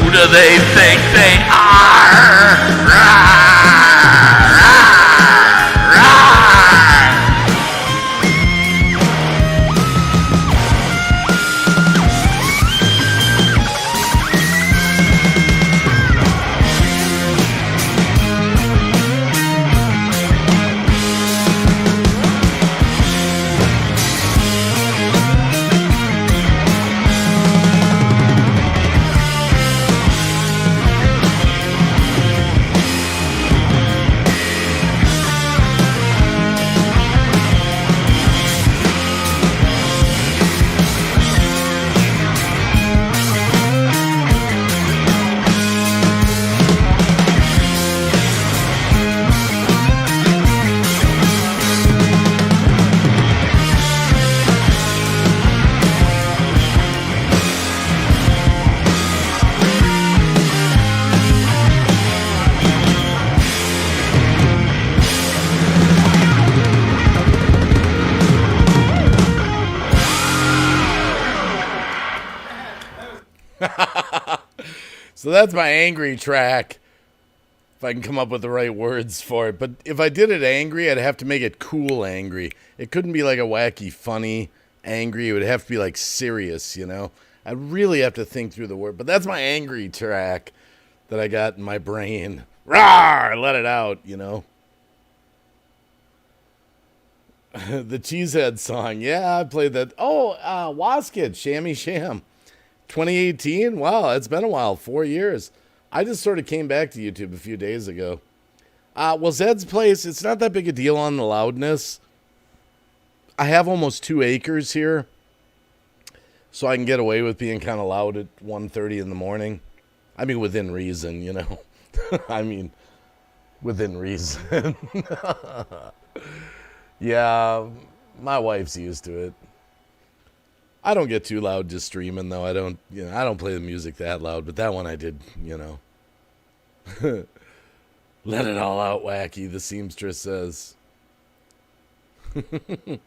Speaker 1: Who do they think they are? Rawr! So that's my angry track. If I can come up with the right words for it. But if I did it angry, I'd have to make it cool angry. It couldn't be like a wacky, funny angry. It would have to be like serious, you know? I'd really have to think through the word. But that's my angry track that I got in my brain. Rawr! Let it out, you know? The Cheesehead song. Yeah, I played that. Oh, Wasket, Shammy Sham. 2018? Wow, it's been a while. 4 years. I just sort of came back to YouTube a few days ago. Well, Zed's Place, it's not that big a deal on the loudness. I have almost 2 acres here, so I can get away with being kind of loud at 1:30 in the morning. I mean, within reason, you know. I mean, within reason. Yeah, my wife's used to it. I don't get too loud just streaming, though. I don't play the music that loud, but that one I did, you know. Let it all out, Wacky, the seamstress says. In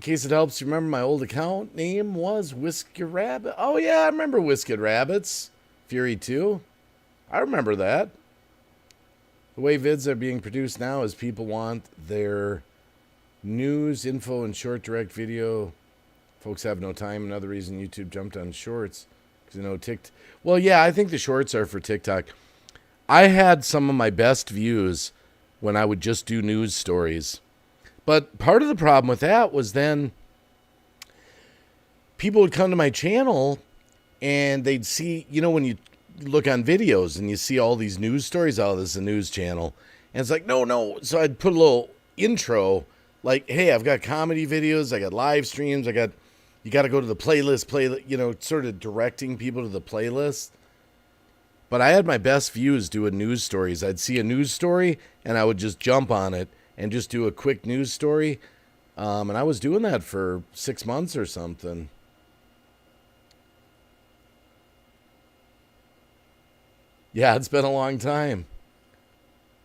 Speaker 1: case it helps, you remember my old account name was Whiskey Rabbit. Oh, yeah, I remember Whiskey Rabbits. Fury 2. I remember that. The way vids are being produced now is people want their news, info, and short direct video. Folks have no time. Another reason YouTube jumped on shorts. Because, you know, well, yeah, I think the shorts are for TikTok. I had some of my best views when I would just do news stories. But part of the problem with that was then people would come to my channel and they'd see, you know, when you look on videos and you see all these news stories, oh, this is a news channel. And it's like, no. So I'd put a little intro like, hey, I've got comedy videos, I got live streams, you got to go to the playlist, you know, sort of directing people to the playlist. But I had my best views doing news stories. I'd see a news story and I would just jump on it and just do a quick news story. And I was doing that for 6 months or something. Yeah, it's been a long time.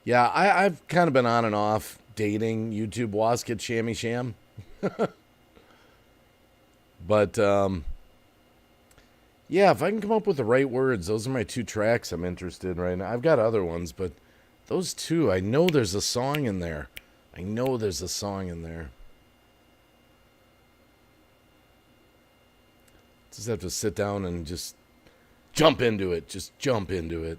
Speaker 1: Yeah, I've kind of been on and off dating YouTube Wasket Shammy Sham. But Yeah, if I can come up with the right words, those are my two tracks I'm interested in right now. I've got other ones, but those two, I know there's a song in there. I know there's a song in there. Just have to sit down and just jump into it. Just jump into it.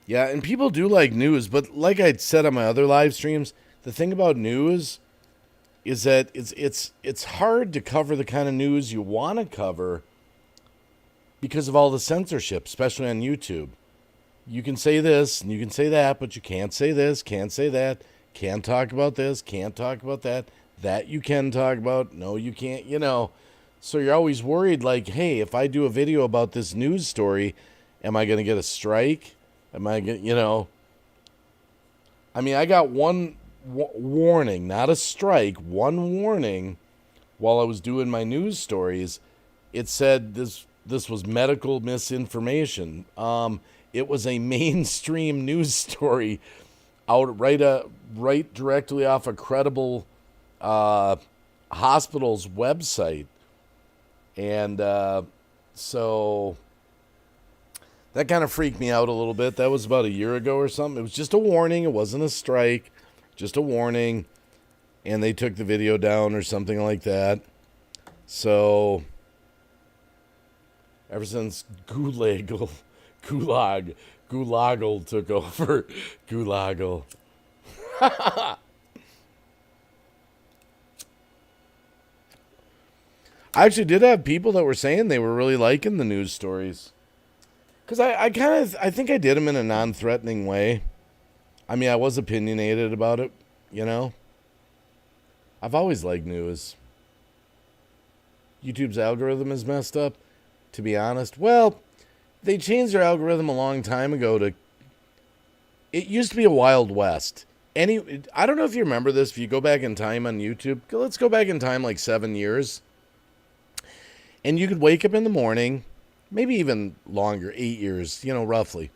Speaker 1: Yeah, and people do like news, but like I said on my other live streams, the thing about news is that it's hard to cover the kind of news you want to cover because of all the censorship, especially on YouTube. You can say this and you can say that, but you can't say this, can't say that, can't talk about this, can't talk about that. That you can talk about, no, you can't, you know. So you're always worried, like, hey, if I do a video about this news story, am I going to get a strike? Am I going to, you know. I mean, I got one warning, not a strike, one warning while I was doing my news stories. It said this was medical misinformation. It was a mainstream news story out right directly off a credible hospital's website. And so that kind of freaked me out a little bit. That was about a year ago or something. It was just a warning. It wasn't a strike. Just a warning, and they took the video down or something like that. So, ever since Gulagle took over, Gulagle. I actually did have people that were saying they were really liking the news stories. Because I think I did them in a non-threatening way. I mean, I was opinionated about it, you know. I've always liked news. YouTube's algorithm is messed up, to be honest. Well, they changed their algorithm a long time ago to... It used to be a Wild West. I don't know if you remember this, if you go back in time on YouTube. Let's go back in time like 7 years. And you could wake up in the morning, maybe even longer, 8 years, you know, roughly.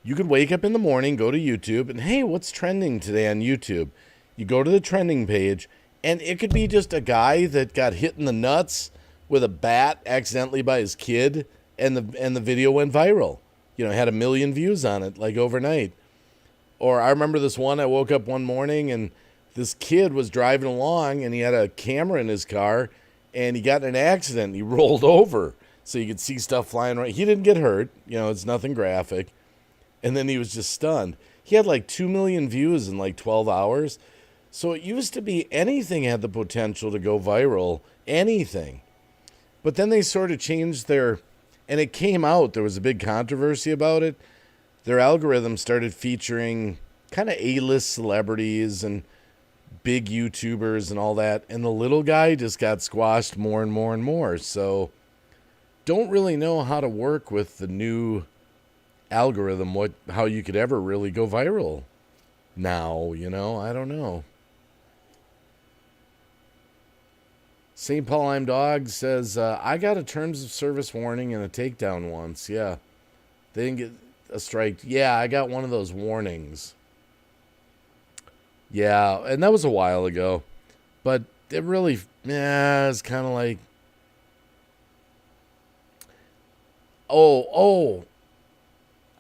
Speaker 1: You could wake up in the morning, go to YouTube, and hey, what's trending today on YouTube? You go to the trending page, and it could be just a guy that got hit in the nuts with a bat accidentally by his kid, and the video went viral. You know, had 1 million views on it, like overnight. Or I remember this one, I woke up one morning, and this kid was driving along, and he had a camera in his car, and he got in an accident. He rolled over, so you could see stuff flying around. He didn't get hurt. You know, it's nothing graphic. And then he was just stunned. He had like 2 million views in like 12 hours. So it used to be anything had the potential to go viral. Anything. But then they sort of changed their... And it came out. There was a big controversy about it. Their algorithm started featuring kind of A-list celebrities and big YouTubers and all that. And the little guy just got squashed more and more and more. So don't really know how to work with the new... algorithm, how you could ever really go viral now, you know. I don't know. St. Paul I'm Dog says, I got a terms of service warning and a takedown once. Yeah. They didn't get a strike. Yeah, I got one of those warnings. Yeah, and that was a while ago. But it really, it's kind of like, oh,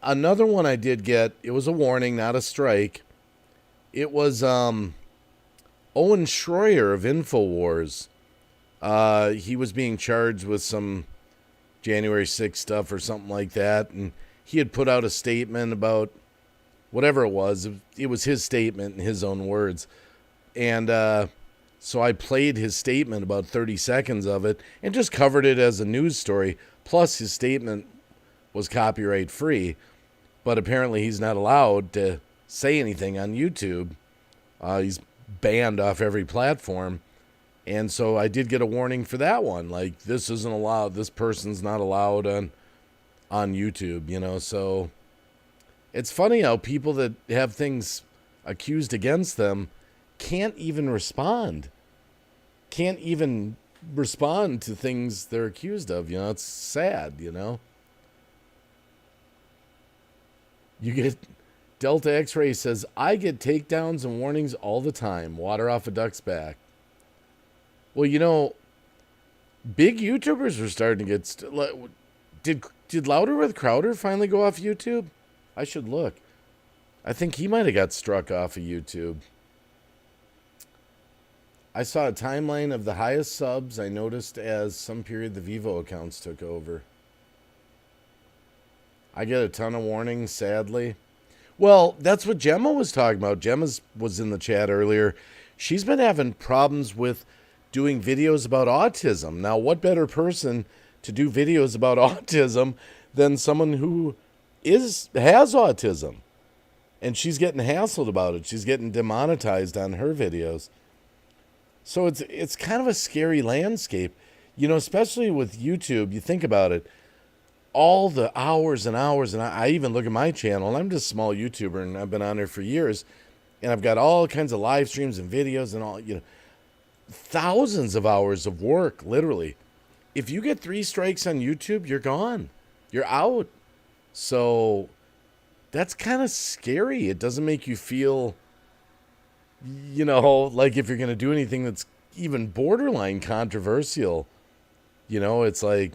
Speaker 1: another one I did get, it was a warning, not a strike. It was Owen Schroyer of InfoWars. He was being charged with some January 6th stuff or something like that. And he had put out a statement about whatever it was. It was his statement in his own words. And so I played his statement, about 30 seconds of it, and just covered it as a news story. Plus his statement was copyright free. But apparently he's not allowed to say anything on YouTube. He's banned off every platform. And so I did get a warning for that one. Like, this isn't allowed. This person's not allowed on YouTube, you know. So it's funny how people that have things accused against them can't even respond. Can't even respond to things they're accused of. You know, it's sad, you know. You get Delta X-Ray says, I get takedowns and warnings all the time. Water off a duck's back. Well, you know, big YouTubers were starting to get. Did Louder with Crowder finally go off YouTube? I should look. I think he might have got struck off of YouTube. I saw a timeline of the highest subs I noticed as some period the Vivo accounts took over. I get a ton of warnings, sadly. Well, that's what Gemma was talking about. Gemma was in the chat earlier. She's been having problems with doing videos about autism. Now, what better person to do videos about autism than someone who has autism? And she's getting hassled about it. She's getting demonetized on her videos. So it's kind of a scary landscape. You know, especially with YouTube, you think about it. All the hours and hours, and I even look at my channel, and I'm just a small YouTuber, and I've been on there for years, and I've got all kinds of live streams and videos and all, you know, thousands of hours of work, literally. If you get 3 strikes on YouTube, you're gone. You're out. So that's kind of scary. It doesn't make you feel, you know, like if you're going to do anything that's even borderline controversial, you know, it's like,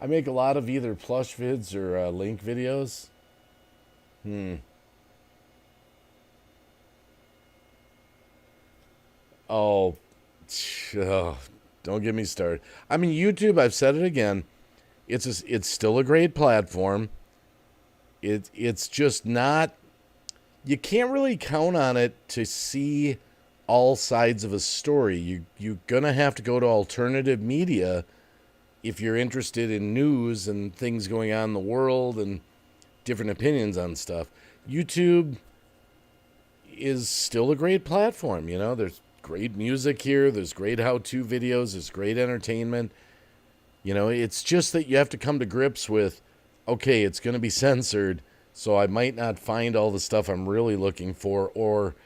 Speaker 1: I make a lot of either plush vids or link videos. Oh, don't get me started. I mean, YouTube, I've said it again. It's still a great platform. It's just not, you can't really count on it to see all sides of a story. You're going to have to go to alternative media if you're interested in news and things going on in the world and different opinions on stuff. YouTube is still a great platform. You know, there's great music here. There's great how-to videos. There's great entertainment. You know, it's just that you have to come to grips with, okay, it's going to be censored, so I might not find all the stuff I'm really looking for, or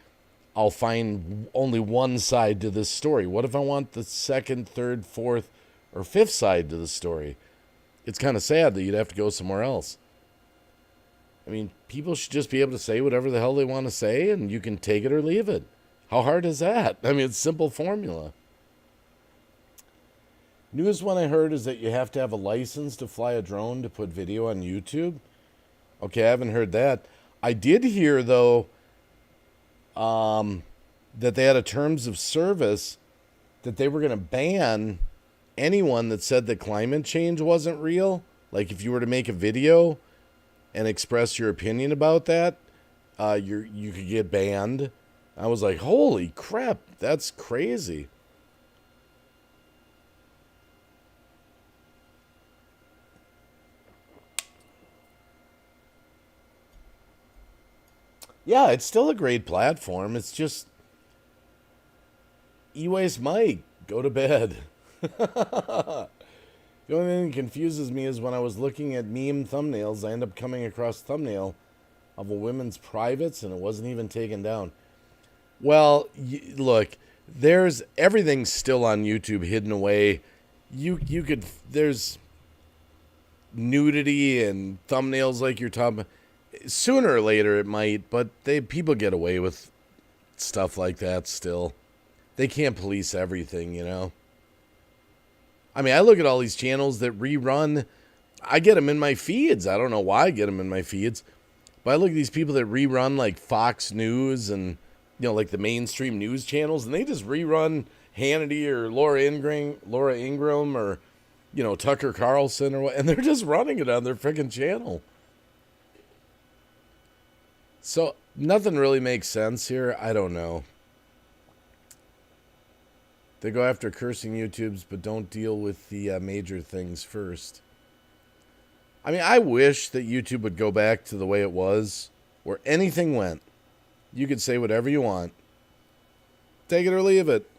Speaker 1: I'll find only one side to this story. What if I want the second, third, fourth, or fifth side to the story? It's kind of sad that you'd have to go somewhere else. I mean, people should just be able to say whatever the hell they want to say, and you can take it or leave it. How hard is that? I mean, it's a simple formula. Newest one I heard is that you have to have a license to fly a drone to put video on YouTube. Okay, I haven't heard that. I did hear, though, that they had a terms of service that they were going to ban anyone that said that climate change wasn't real. Like if you were to make a video and express your opinion about that, you could get banned. I was like, holy crap, that's crazy. Yeah, it's still a great platform. It's just, E-Waste Mike, go to bed. The only thing that confuses me is when I was looking at meme thumbnails, I end up coming across a thumbnail of a women's privates, and it wasn't even taken down. Well, look, everything's still on YouTube hidden away. There's nudity and thumbnails like you're talking about. Sooner or later it might, but people get away with stuff like that still. They can't police everything, you know. I mean, I look at all these channels that rerun. I get them in my feeds. I don't know why I get them in my feeds. But I look at these people that rerun like Fox News and, you know, like the mainstream news channels. And they just rerun Hannity or Laura Ingraham or, you know, Tucker Carlson or what. And they're just running it on their freaking channel. So nothing really makes sense here. I don't know. They go after cursing YouTubes, but don't deal with the major things first. I mean, I wish that YouTube would go back to the way it was, where anything went. You could say whatever you want. Take it or leave it.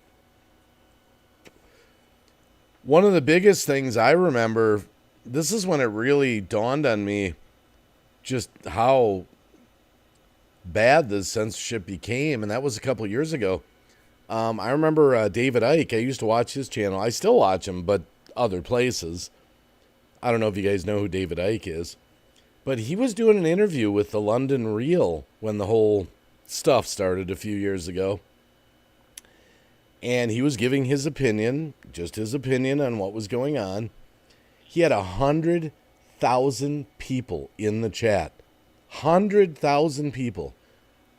Speaker 1: One of the biggest things I remember, this is when it really dawned on me just how bad the censorship became, and that was a couple years ago. I remember David Icke. I used to watch his channel. I still watch him, but other places. I don't know if you guys know who David Icke is. But he was doing an interview with the London Real when the whole stuff started a few years ago. And he was giving his opinion, just his opinion on what was going on. He had 100,000 people in the chat. 100,000 people.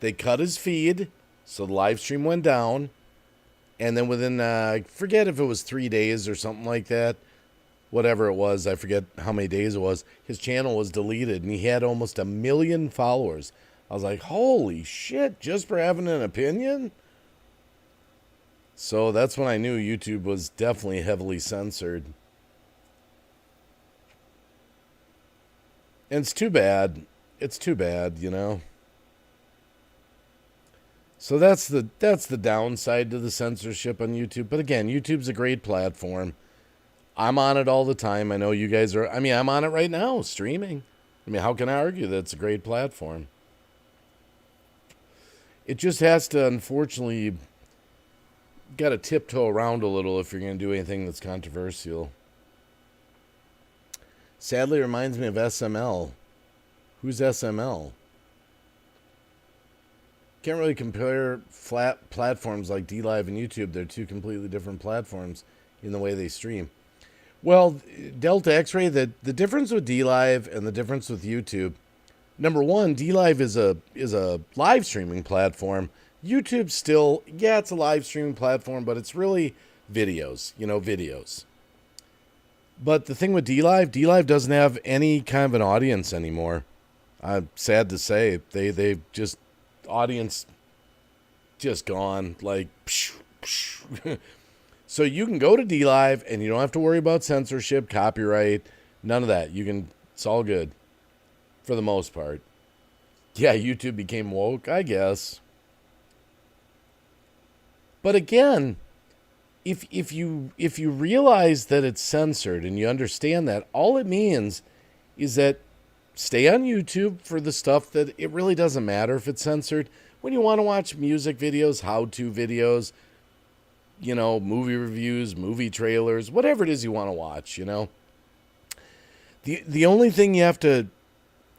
Speaker 1: They cut his feed, so the live stream went down. And then within, I forget if it was 3 days or something like that, whatever it was, I forget how many days it was, his channel was deleted, and he had almost 1 million followers. I was like, holy shit, just for having an opinion? So that's when I knew YouTube was definitely heavily censored. And it's too bad. It's too bad, you know. So that's the downside to the censorship on YouTube. But again, YouTube's a great platform. I'm on it all the time. I know you guys are. I mean, I'm on it right now, streaming. I mean, how can I argue that it's a great platform? It just has to, unfortunately, got to tiptoe around a little if you're going to do anything that's controversial. Sadly, it reminds me of SML. Who's SML? Can't really compare flat platforms like DLive and YouTube. They're two completely different platforms in the way they stream. Well, Delta X-Ray, the difference with DLive and the difference with YouTube, number one, DLive is a live streaming platform. YouTube still, yeah, it's a live streaming platform, but it's really videos, videos. But the thing with DLive doesn't have any kind of an audience anymore. I'm sad to say, they just, audience just gone, like, psh, psh. So you can go to DLive and you don't have to worry about censorship, copyright, none of that. It's all good for the most part. Yeah, YouTube became woke, I guess. But again, if you realize that it's censored and you understand that, all it means is that stay on YouTube for the stuff that it really doesn't matter if it's censored. When you want to watch music videos, how-to videos, movie reviews, movie trailers, whatever it is you want to watch, The only thing you have to,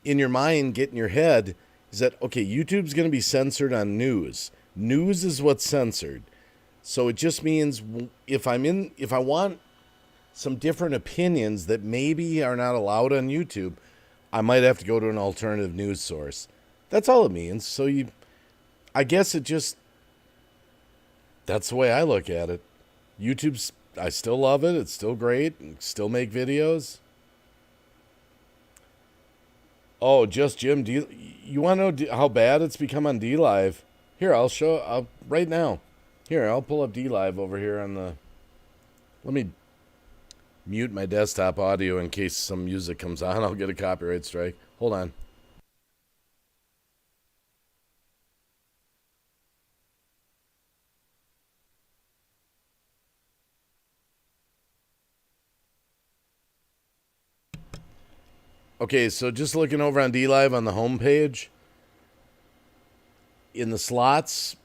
Speaker 1: in your mind, get in your head is that, okay, YouTube's going to be censored on news. News is what's censored. So it just means if I want some different opinions that maybe are not allowed on YouTube, I might have to go to an alternative news source. That's all it means. So I guess that's the way I look at it. YouTube's, I still love it. It's still great. Still make videos. Oh, Just Jim, do you want to know how bad it's become on DLive? Here, I'll right now. Here, I'll pull up DLive over here on the... Let me mute my desktop audio in case some music comes on. I'll get a copyright strike. Hold on. Okay, so just looking over on DLive on the homepage, in the slots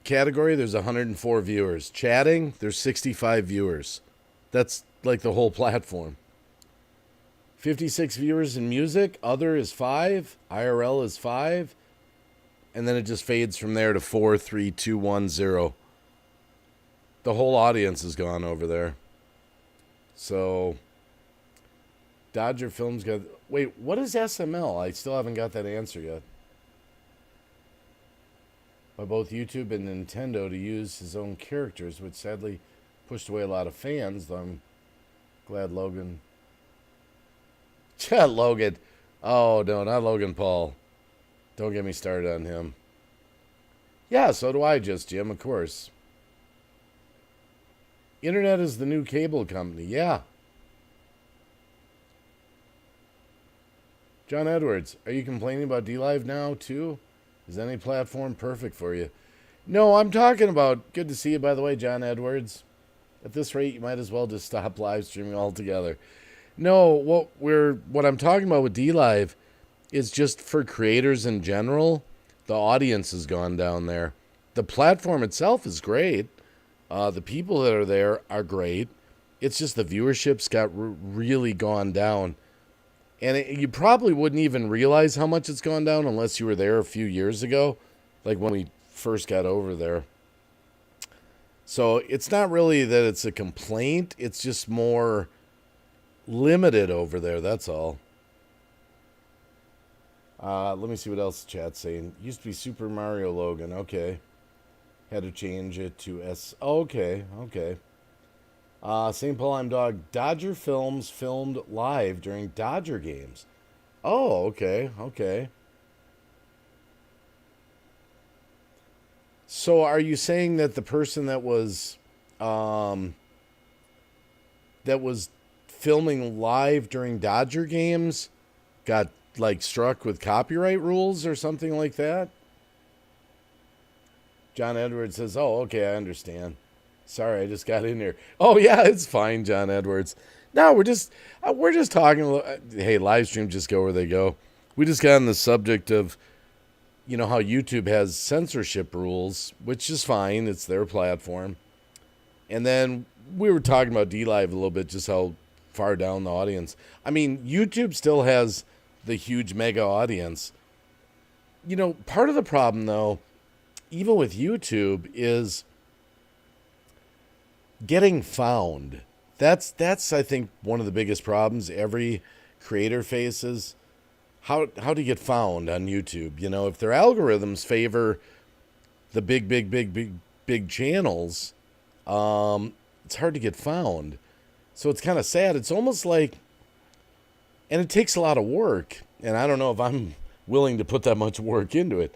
Speaker 1: category, there's 104 viewers. Chatting, there's 65 viewers. That's like the whole platform. 56 viewers in music. Other is 5. IRL is 5. And then it just fades from there to 4, 3, 2, 1, 0. The whole audience is gone over there. So... Dodger Films got... Wait, what is SML? I still haven't got that answer yet. By both YouTube and Nintendo to use his own characters, which sadly pushed away a lot of fans, though I'm glad Logan... Logan. Oh, no, not Logan Paul. Don't get me started on him. Yeah, so do I, Just Jim, of course. Internet is the new cable company. Yeah. John Edwards, are you complaining about DLive now, too? Is any platform perfect for you? No, I'm talking about... Good to see you, by the way, John Edwards. At this rate, you might as well just stop live streaming altogether. No, what I'm talking about with DLive is just for creators in general, the audience has gone down there. The platform itself is great. The people that are there are great. It's just the viewership's got really gone down. And you probably wouldn't even realize how much it's gone down unless you were there a few years ago, like when we first got over there. So it's not really that it's a complaint. It's just more limited over there. That's all. Let me see what else the chat's saying. Used to be Super Mario Logan. Okay. Had to change it to S. Okay. St. Paul, I'm Dog. Dodger Films filmed live during Dodger games. Oh, okay. So are you saying that the person that was filming live during Dodger games got like struck with copyright rules or something like that? John Edwards says, "Oh, okay, I understand. Sorry, I just got in here." Oh yeah, it's fine, John Edwards. No, we're just talking. Hey, live streams just go where they go. We just got on the subject of, how YouTube has censorship rules, which is fine. It's their platform. And then we were talking about DLive a little bit, just how far down the audience. I mean, YouTube still has the huge mega audience. Part of the problem, though, even with YouTube, is getting found. That's I think one of the biggest problems every creator faces. How to get found on YouTube? If their algorithms favor the big channels, it's hard to get found. So it's kind of sad. It's almost like, and it takes a lot of work. And I don't know if I'm willing to put that much work into it.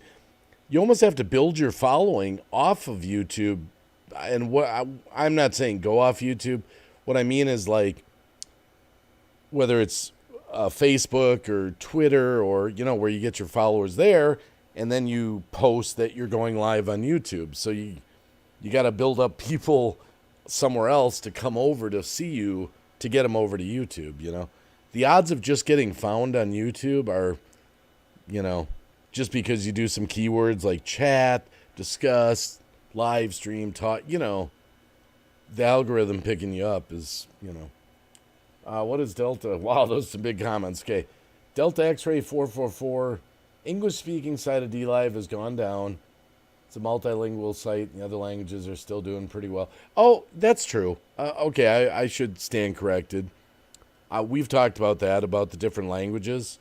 Speaker 1: You almost have to build your following off of YouTube. And I'm not saying go off YouTube. What I mean is, like, whether it's Facebook or Twitter or, where you get your followers there, and then you post that you're going live on YouTube. So you got to build up people somewhere else to come over to see you to get them over to YouTube, The odds of just getting found on YouTube are, just because you do some keywords like chat, discuss, live stream, talk, the algorithm picking you up is, what is Delta? Wow, those are some big comments. Okay. Delta X-Ray 444, English-speaking side of DLive has gone down. It's a multilingual site. The other languages are still doing pretty well. Oh, that's true. Okay, I should stand corrected. We've talked about that, about the different languages.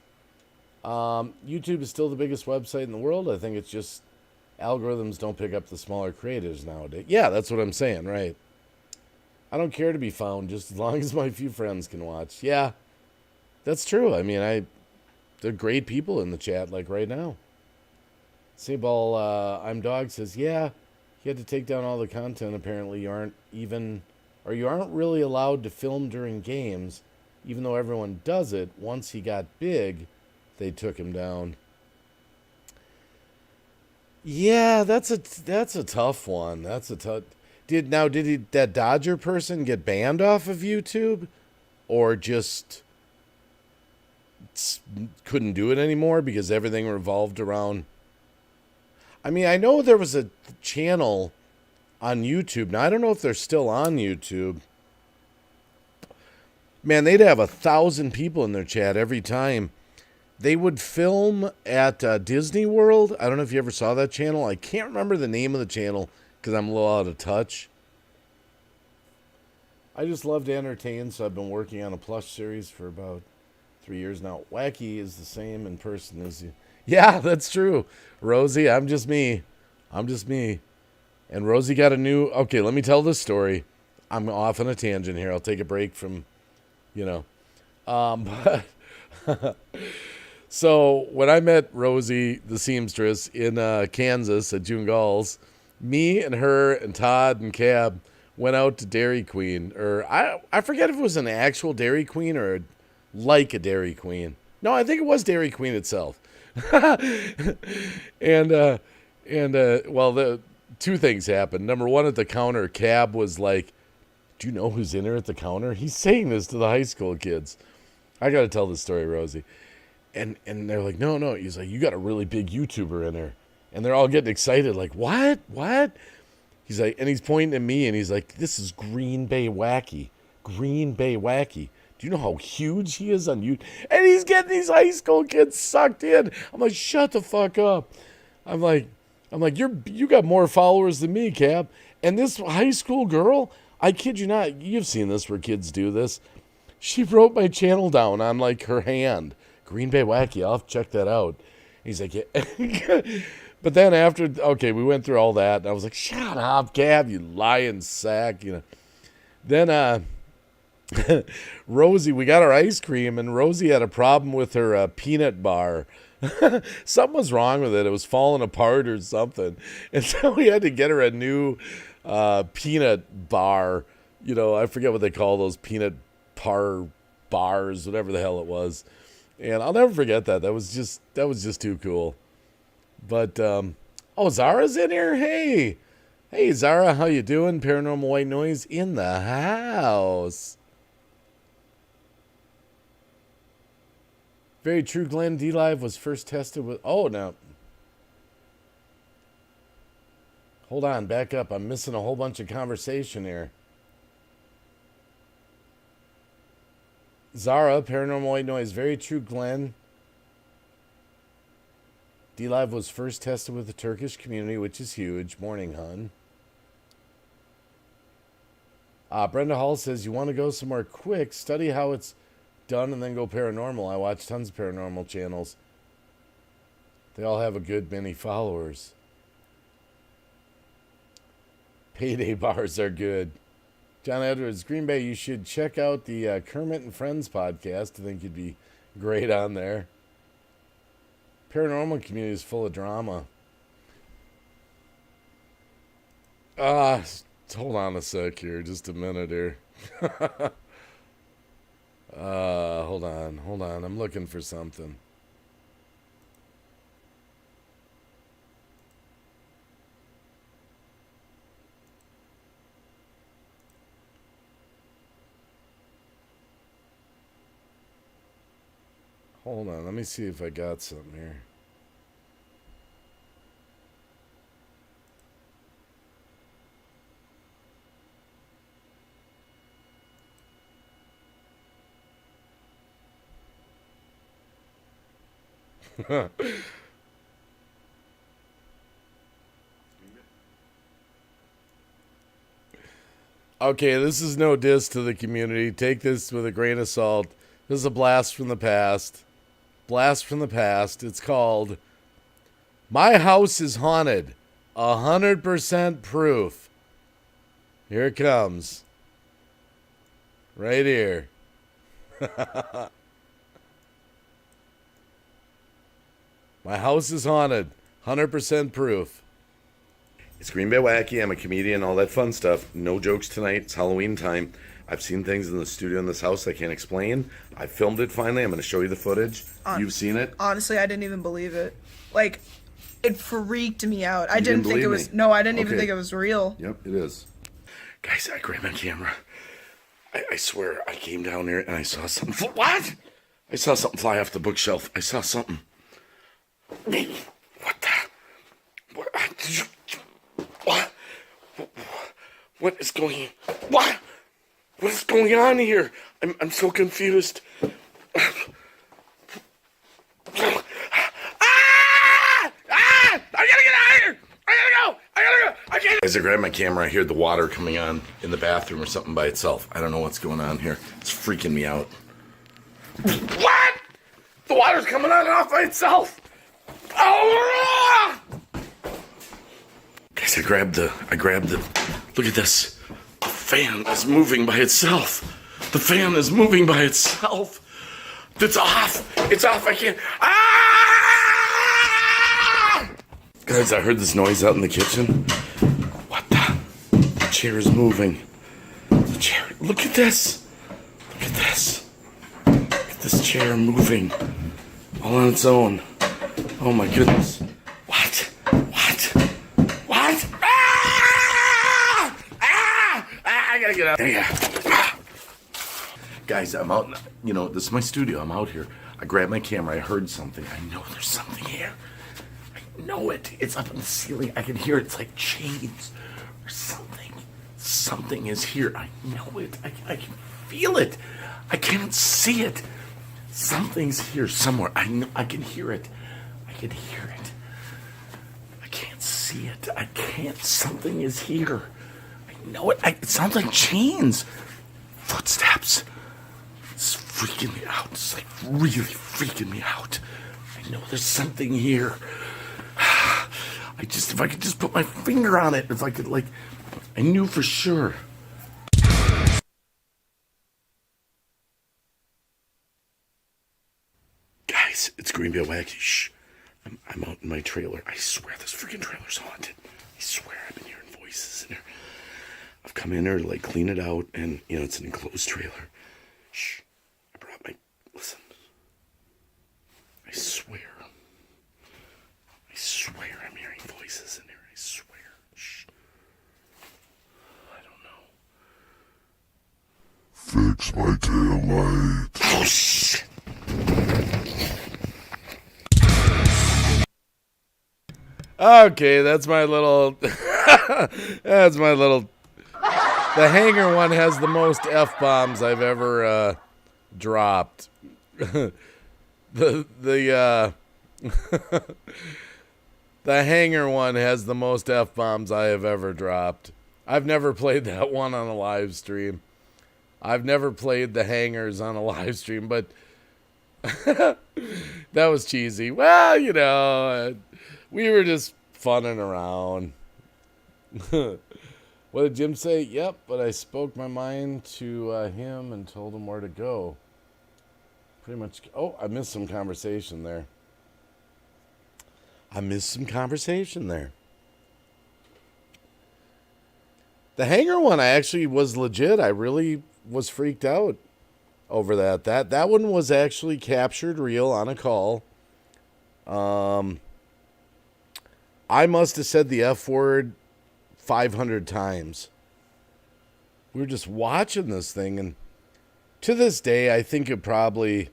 Speaker 1: YouTube is still the biggest website in the world. I think it's just algorithms don't pick up the smaller creators nowadays. Yeah, that's what I'm saying, right? I don't care to be found just as long as my few friends can watch. Yeah, that's true. I mean, they're great people in the chat, like right now. Sabal, I'm Dog says, yeah, he had to take down all the content. Apparently, you aren't really allowed to film during games, even though everyone does it. Once he got big, they took him down. Yeah, that's a tough one. That's a tough. Did that Dodger person get banned off of YouTube, or just couldn't do it anymore because everything revolved around? I mean, I know there was a channel on YouTube. Now I don't know if they're still on YouTube. Man, they'd have 1,000 people in their chat every time. They would film at Disney World. I don't know if you ever saw that channel. I can't remember the name of the channel because I'm a little out of touch. I just love to entertain, so I've been working on a plush series for about 3 years now. Wacky is the same in person as you. Yeah, that's true. Rosie, I'm just me. And Rosie got a new... Okay, let me tell this story. I'm off on a tangent here. I'll take a break from, but... So when I met Rosie, the seamstress, in Kansas at June Gulls, me and her and Todd and Cab went out to Dairy Queen. Or I forget if it was an actual Dairy Queen or like a Dairy Queen. No, I think it was Dairy Queen itself. and the two things happened. Number one, at the counter, Cab was like, "Do you know who's in there at the counter?" He's saying this to the high school kids. I got to tell this story, Rosie. And they're like, no. He's like, "You got a really big YouTuber in there." And they're all getting excited, like, what? He's like, and he's pointing at me, and he's like, "This is Green Bay Wacky. Green Bay Wacky. Do you know how huge he is on YouTube?" And he's getting these high school kids sucked in. I'm like, shut the fuck up. I'm like, I'm like, you got more followers than me, Cap. And this high school girl, I kid you not, you've seen this where kids do this. She wrote my channel down on like her hand. Green Bay Wacky, I'll have to check that out. He's like, yeah. But then after, okay, we went through all that, and I was like, shut up, Cap, you lying sack, you know. Then Rosie, we got our ice cream, and Rosie had a problem with her peanut bar. Something was wrong with it. It was falling apart or something. And so we had to get her a new peanut bar. You know, I forget what they call those peanut bars, whatever the hell it was. And I'll never forget that. That was just too cool. But Zara's in here. Hey Zara, how you doing? Paranormal White Noise in the house. Very true, Glenn. D-Live was first tested with... Oh, no. Hold on, back up. I'm missing a whole bunch of conversation here. Zara, Paranormal White Noise. Very true, Glenn. D-Live was first tested with the Turkish community, which is huge. Morning, hun. Brenda Hall says, you want to go somewhere quick, study how it's done, and then go paranormal. I watch tons of paranormal channels. They all have a good many followers. Payday bars are good. John Edwards, Green Bay, you should check out the Kermit and Friends podcast. I think you'd be great on there. Paranormal community is full of drama. Hold on a sec here, just a minute here. Hold on. I'm looking for something. Hold on, let me see if I got something here. Okay, this is no diss to the community. Take this with a grain of salt. This is a blast from the past. Blast from the past. It's called My House is Haunted. 100% proof. Here it comes. Right here. My house is haunted. 100% proof. It's Green Bay Wacky. I'm a comedian, all that fun stuff. No jokes tonight. It's Halloween time. I've seen things in the studio in this house I can't explain. I filmed it finally. I'm going to show you the footage. You've seen it?
Speaker 4: Honestly, I didn't even believe it. Like, it freaked me out. I didn't think it was... No, I didn't even think it was real.
Speaker 1: Yep, it is. Guys, I grabbed my camera. I swear, I came down there and I saw something... What? I saw something fly off the bookshelf. I saw something... What the... What? What is going... What? What is going on here? I'm so confused. I gotta get out of here! I gotta go! As I grab my camera, I hear the water coming on in the bathroom or something by itself. I don't know what's going on here. It's freaking me out. What? The water's coming on and off by itself! Oh! Guys, I grabbed the, look at this. The fan is moving by itself. The fan is moving by itself. It's off. It's off. I can't. Ah! Guys, I heard this noise out in the kitchen. What the chair is moving. The chair. Look at this. Look at this. Look at this chair moving. All on its own. Oh my goodness. What? I gotta get out. Yeah. Guys, I'm out. You know, this is my studio. I'm out here. I grabbed my camera. I heard something. I know there's something here. I know it. It's up in the ceiling. I can hear it. It's like chains or something. Something is here. I know it. I can feel it. I can't see it. Something's here somewhere. I know. I can hear it. I can hear it. I can't see see it. I can't. Something is here. I know it. It sounds like chains. Footsteps. It's freaking me out. It's like really freaking me out. I know there's something here. If I could just put my finger on it. If I could, I knew for sure. Guys, it's Greenville Wacky. Shh. I'm out in my trailer. I swear this freaking trailer's haunted. I swear I've been hearing voices in here. I've come in there to clean it out, and it's an enclosed trailer. Shh. I brought my. Listen. I swear I'm hearing voices in there. I swear. Shh. I don't know.
Speaker 5: Fix my taillight.
Speaker 1: Oh, shit. Okay, that's my little. That's my little. The hanger one has the most F-bombs I've ever dropped. The hanger one has the most F-bombs I have ever dropped. I've never played that one on a live stream. I've never played the hangers on a live stream, but that was cheesy. Well, we were just funning around. What did Jim say? Yep, but I spoke my mind to him and told him where to go. Pretty much. Oh, I missed some conversation there. The hanger one, I actually was legit. I really was freaked out over that. That one was actually captured real on a call. I must have said the F word 500 times. We were just watching this thing, and to this day, I think it probably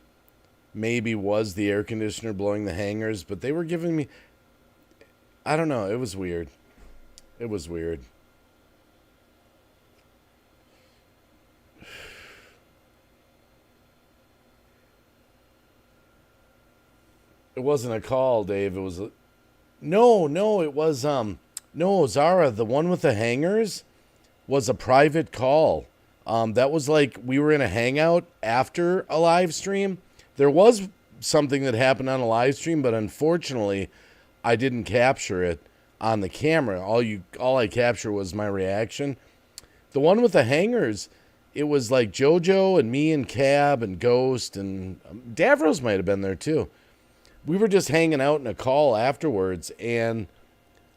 Speaker 1: maybe was the air conditioner blowing the hangers, but they were giving me, I don't know, it was weird. It was weird. It wasn't a call, Dave. It was no, it was no, Zara, the one with the hangers was a private call. That was we were in a hangout after a live stream. There was something that happened on a live stream, but unfortunately, I didn't capture it on the camera. All I captured was my reaction. The one with the hangers, it was JoJo and me and Cab and Ghost and Davros might have been there too. We were just hanging out in a call afterwards, and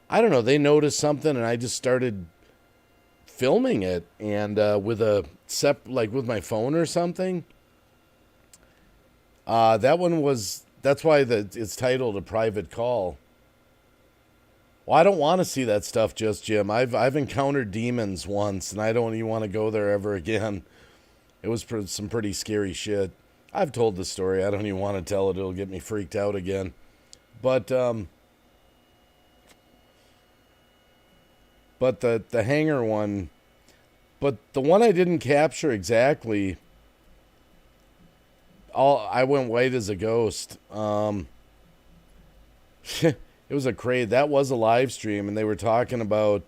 Speaker 1: I don't know, they noticed something, and I just started filming it, and with with my phone or something. That's why it's titled A Private Call. Well, I don't want to see that stuff, Just Jim. I've encountered demons once, and I don't even want to go there ever again. It was some pretty scary shit. I've told the story. I don't even want to tell it. It'll get me freaked out again. But the hanger one, but the one I didn't capture exactly, I went white as a ghost. It was a craze. That was a live stream, and they were talking about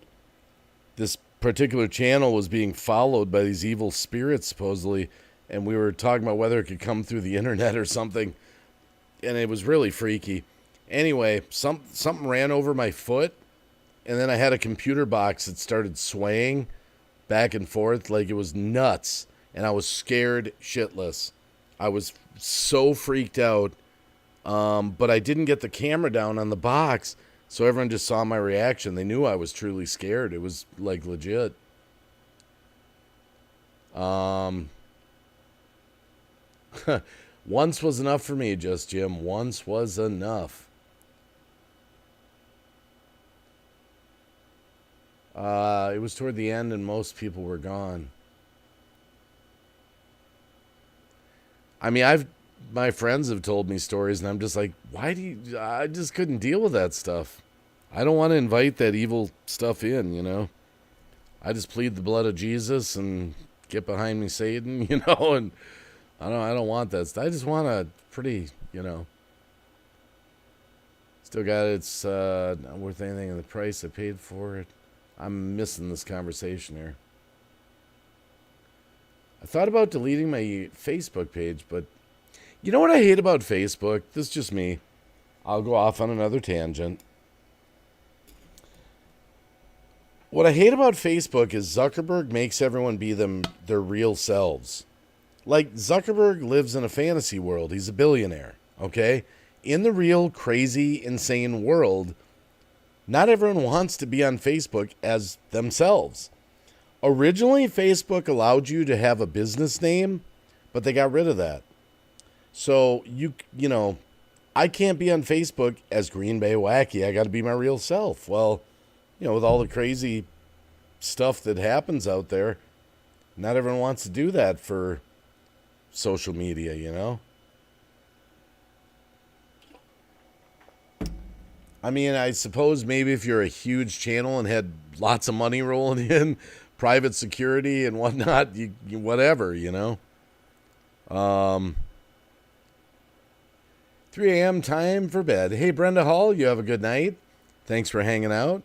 Speaker 1: this particular channel was being followed by these evil spirits, supposedly, and we were talking about whether it could come through the internet or something, and it was really freaky. Anyway, something ran over my foot, and then I had a computer box that started swaying back and forth like it was nuts, and I was scared shitless. I was so freaked out, but I didn't get the camera down on the box, so everyone just saw my reaction. They knew I was truly scared. It was legit. Once was enough for me, Just Jim. Once was enough. It was toward the end, and most people were gone. I mean, my friends have told me stories, and I'm just like, I just couldn't deal with that stuff. I don't want to invite that evil stuff in, I just plead the blood of Jesus and get behind me, Satan, and I don't want that. I just want a pretty, Still got it. It's not worth anything in the price I paid for it. I'm missing this conversation here. I thought about deleting my Facebook page, but you know what I hate about Facebook? This is just me. I'll go off on another tangent. What I hate about Facebook is Zuckerberg makes everyone be their real selves. Like, Zuckerberg lives in a fantasy world. He's a billionaire, okay? In the real, crazy, insane world, not everyone wants to be on Facebook as themselves. Originally, Facebook allowed you to have a business name, but they got rid of that. So, you know, I can't be on Facebook as Green Bay Wacky. I got to be my real self. Well, you know, with all the crazy stuff that happens out there, not everyone wants to do that for social media, you know? I mean, I suppose maybe if you're a huge channel and had lots of money rolling in, private security and whatnot, you whatever, you know? 3 a.m. time for bed. Hey, Brenda Hall, you have a good night. Thanks for hanging out.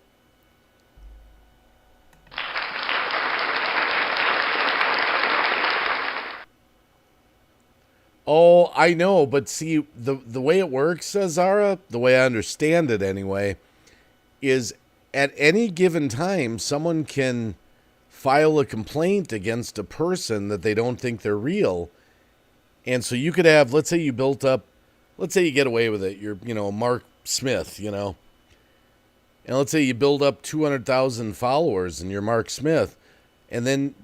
Speaker 1: Oh, I know, but see, the way it works, Zara, the way I understand it anyway, is at any given time, someone can file a complaint against a person that they don't think they're real. And so you could have, let's say you get away with it. You're, Mark Smith, And let's say you build up 200,000 followers and you're Mark Smith. And then,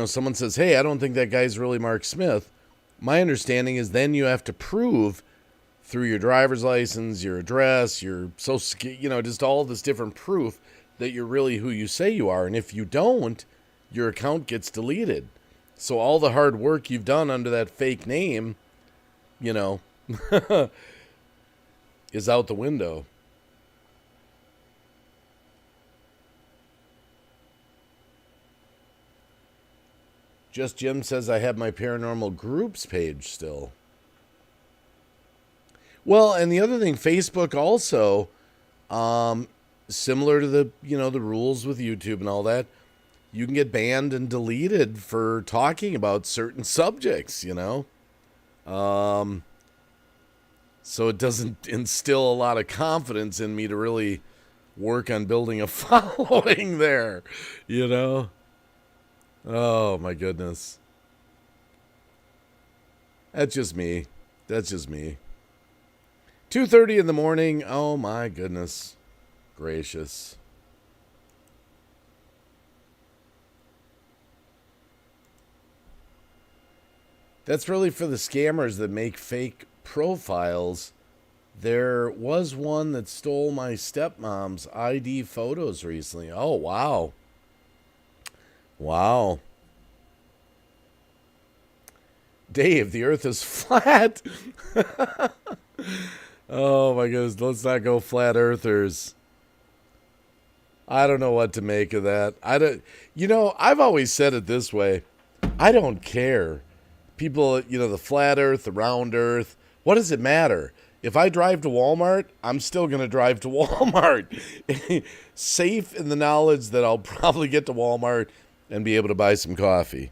Speaker 1: someone says, hey, I don't think that guy's really Mark Smith. My understanding is then you have to prove through your driver's license, your address, your social security, just all this different proof that you're really who you say you are. And if you don't, your account gets deleted. So all the hard work you've done under that fake name, is out the window. Just Jim says I have my paranormal groups page still. Well, and the other thing, Facebook also, similar to the rules with YouTube and all that, you can get banned and deleted for talking about certain subjects, So it doesn't instill a lot of confidence in me to really work on building a following there, Oh, my goodness. That's just me. 2:30 in the morning. Oh, my goodness gracious. That's really for the scammers that make fake profiles. There was one that stole my stepmom's ID photos recently. Oh, wow. Wow. Dave, the earth is flat. Oh my goodness, let's not go flat earthers. I don't know what to make of that. I've always said it this way. I don't care. People, the flat earth, the round earth, what does it matter? If I drive to Walmart, I'm still going to drive to Walmart. Safe in the knowledge that I'll probably get to Walmart and be able to buy some coffee.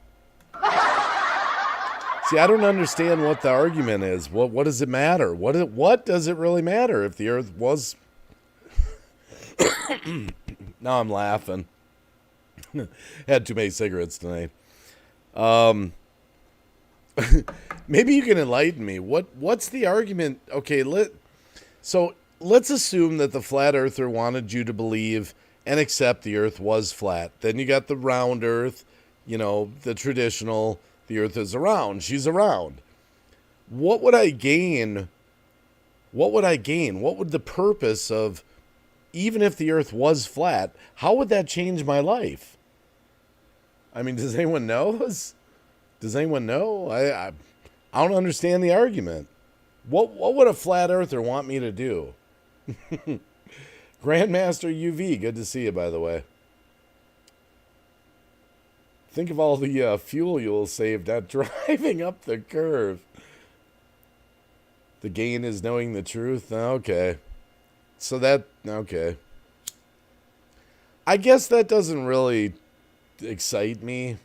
Speaker 1: See, I don't understand what the argument is. What does it matter? What does it really matter if the earth was... Now I'm laughing. Had too many cigarettes tonight. Maybe you can enlighten me. What's the argument? Okay, let's assume that the flat earther wanted you to believe and accept the earth was flat. Then you got the round earth, the traditional, the earth is around. She's around. What would I gain? What would the purpose of, even if the earth was flat, how would that change my life? I mean, does anyone know? Does anyone know? I don't understand the argument. What would a flat earther want me to do? Grandmaster UV, good to see you, by the way. Think of all the fuel you'll save not driving up the curve. The gain is knowing the truth? Okay. So that, okay. I guess that doesn't really excite me.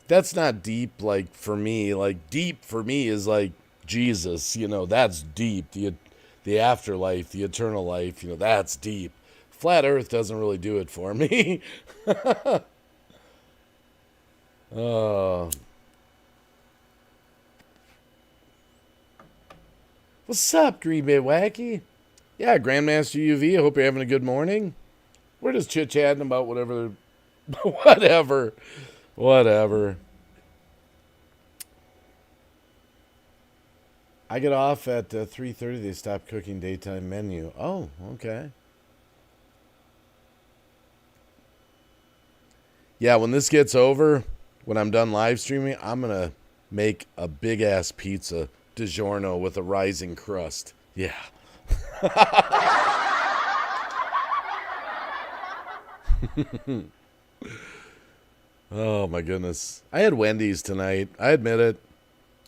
Speaker 1: That's not deep, like, for me. Like, deep for me is like Jesus, that's deep. The afterlife, the eternal life, that's deep. Flat Earth doesn't really do it for me. Oh. What's up, Green Bay Wacky? Yeah, Grandmaster UV, I hope you're having a good morning. We're just chit-chatting about whatever. Whatever. I get off at 3:30. They stop cooking daytime menu. Oh, okay. Yeah, when this gets over, when I'm done live streaming, I'm going to make a big-ass pizza DiGiorno with a rising crust. Yeah. Oh, my goodness. I had Wendy's tonight. I admit it.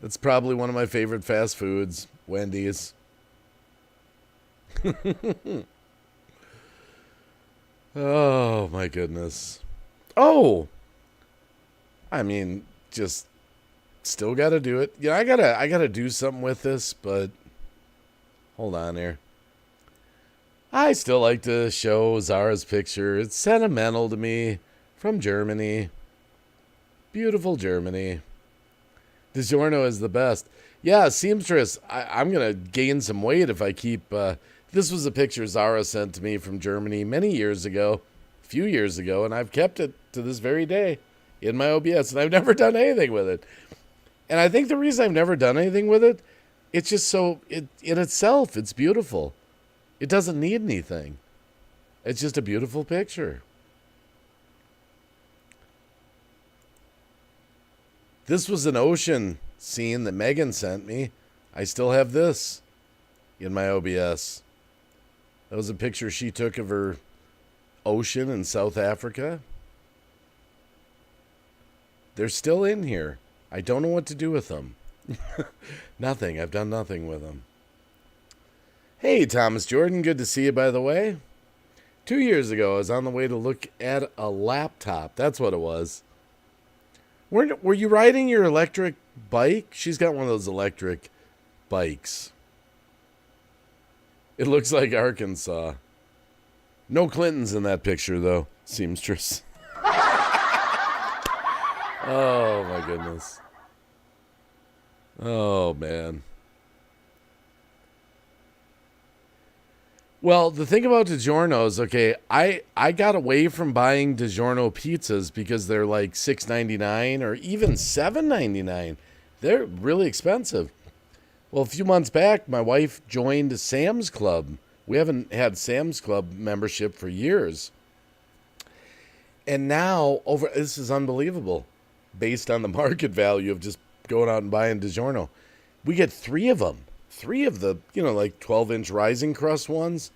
Speaker 1: It's probably one of my favorite fast foods, Wendy's. Oh, my goodness. Oh! I mean, just still got to do it. Yeah, I gotta do something with this, but hold on here. I still like to show Zara's picture. It's sentimental to me. From Germany. Beautiful Germany. DiGiorno is the best. Yeah, seamstress. I'm going to gain some weight if I keep... this was a picture Zara sent to me from Germany many years ago. A few years ago. And I've kept it to this very day in my OBS. And I've never done anything with it. And I think the reason I've never done anything with it, it's just so... in itself, it's beautiful. It doesn't need anything. It's just a beautiful picture. This was an ocean scene that Megan sent me. I still have this in my OBS. That was a picture she took of her ocean in South Africa. They're still in here. I don't know what to do with them. Nothing. I've done nothing with them. Hey, Thomas Jordan. Good to see you, by the way. 2 years ago, I was on the way to look at a laptop. That's what it was. Were you riding your electric bike? She's got one of those electric bikes. It looks like Arkansas. No Clintons in that picture, though. Seamstress. Oh, my goodness. Oh, man. Well, the thing about DiGiorno's, okay, I got away from buying DiGiorno pizzas because they're like $6.99 or even $7.99. They're really expensive. Well, a few months back, my wife joined Sam's Club. We haven't had Sam's Club membership for years. And now, this is unbelievable, based on the market value of just going out and buying DiGiorno. We get 3 of them. 3 of the, like 12-inch rising crust ones,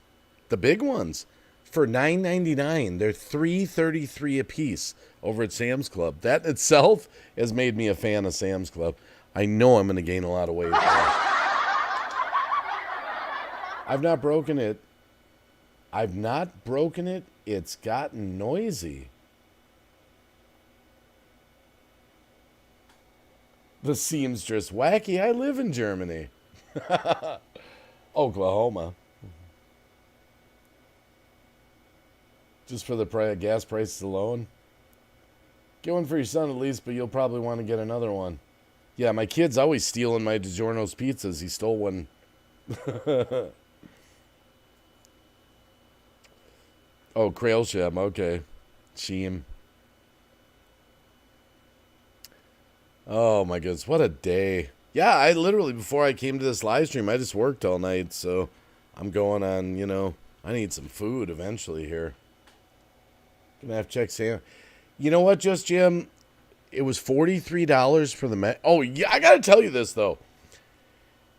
Speaker 1: the big ones, for $9.99. They're $3.33 a piece over at Sam's Club. That itself has made me a fan of Sam's Club. I know I'm going to gain a lot of weight. I've not broken it. It's gotten noisy. The seamstress wacky. I live in Germany. Oklahoma. Just for the gas prices alone. Get one for your son at least, but you'll probably want to get another one. Yeah, my kid's always stealing my DiGiorno's pizzas. He stole one. Oh, Krailshem. Okay. Sheem. Oh, my goodness. What a day. Yeah, I literally, before I came to this live stream, I just worked all night, so I'm going on, I need some food eventually here. Gonna have to check Sam. You know what, Just Jim? It was $43 for the Oh, yeah, I gotta tell you this, though.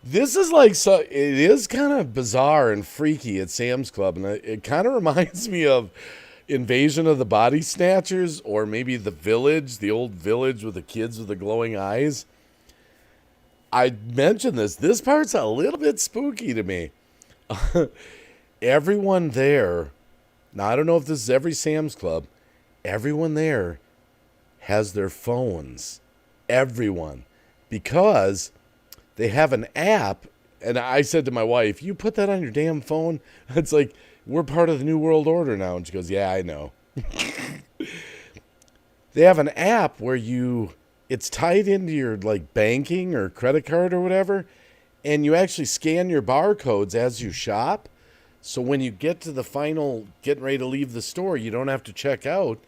Speaker 1: This is it is kind of bizarre and freaky at Sam's Club, and it kind of reminds me of Invasion of the Body Snatchers, or maybe The Village, the old village with the kids with the glowing eyes. I mentioned this. This part's a little bit spooky to me. everyone there, now I don't know if this is every Sam's Club, everyone there has their phones. Everyone. Because they have an app, and I said to my wife, you put that on your damn phone? It's like, we're part of the New World Order now. And she goes, yeah, I know. They have an app where it's tied into your like banking or credit card or whatever, and you actually scan your barcodes as you shop. So when you get to the final, getting ready to leave the store, you don't have to check out.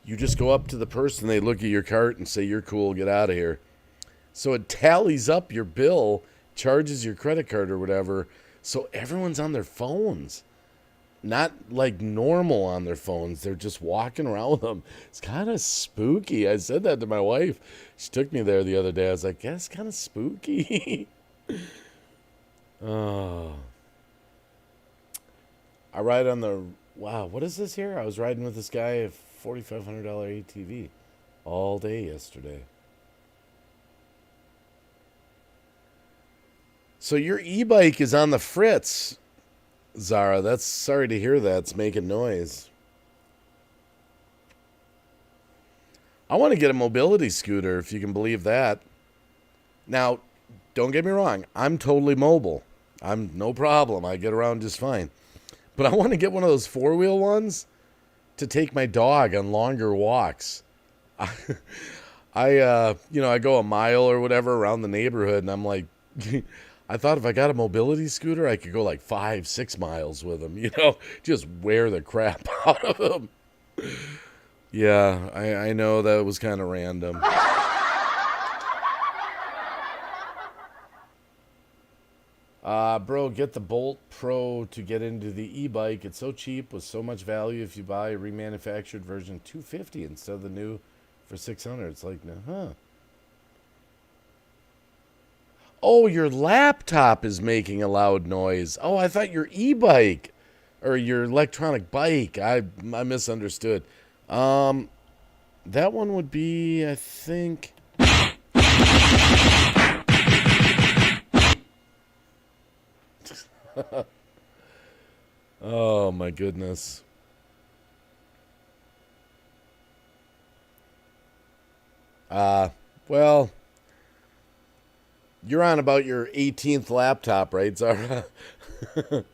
Speaker 1: You just go up to the person, they look at your cart and say, you're cool, get out of here. So it tallies up your bill, charges your credit card or whatever. So everyone's on their phones. Not like normal on their phones. They're just walking around with them. It's kind of spooky. I said that to my wife. She took me there the other day. I was like, yeah, it's kind of spooky. Oh. I ride on the... Wow, what is this here? I was riding with this guy at $4,500 ATV all day yesterday. So your e-bike is on the fritz, Zara. That's sorry to hear that. It's making noise. I want to get a mobility scooter, if you can believe that. Now, don't get me wrong. I'm totally mobile. I'm no problem. I get around just fine. But I want to get one of those four-wheel ones to take my dog on longer walks. I go a mile or whatever around the neighborhood, and I'm like, I thought if I got a mobility scooter, I could go like 5-6 miles with them, just wear the crap out of them. Yeah, I know that was kind of random. Bro, get the Bolt Pro to get into the e-bike. It's so cheap with so much value. If you buy a remanufactured version, $250 instead of the new for $600. It's like, huh? Oh, your laptop is making a loud noise. Oh, I thought your e-bike or your electronic bike. I misunderstood. That one would be, I think. Oh my goodness. Well, you're on about your 18th laptop, right, Zara? Got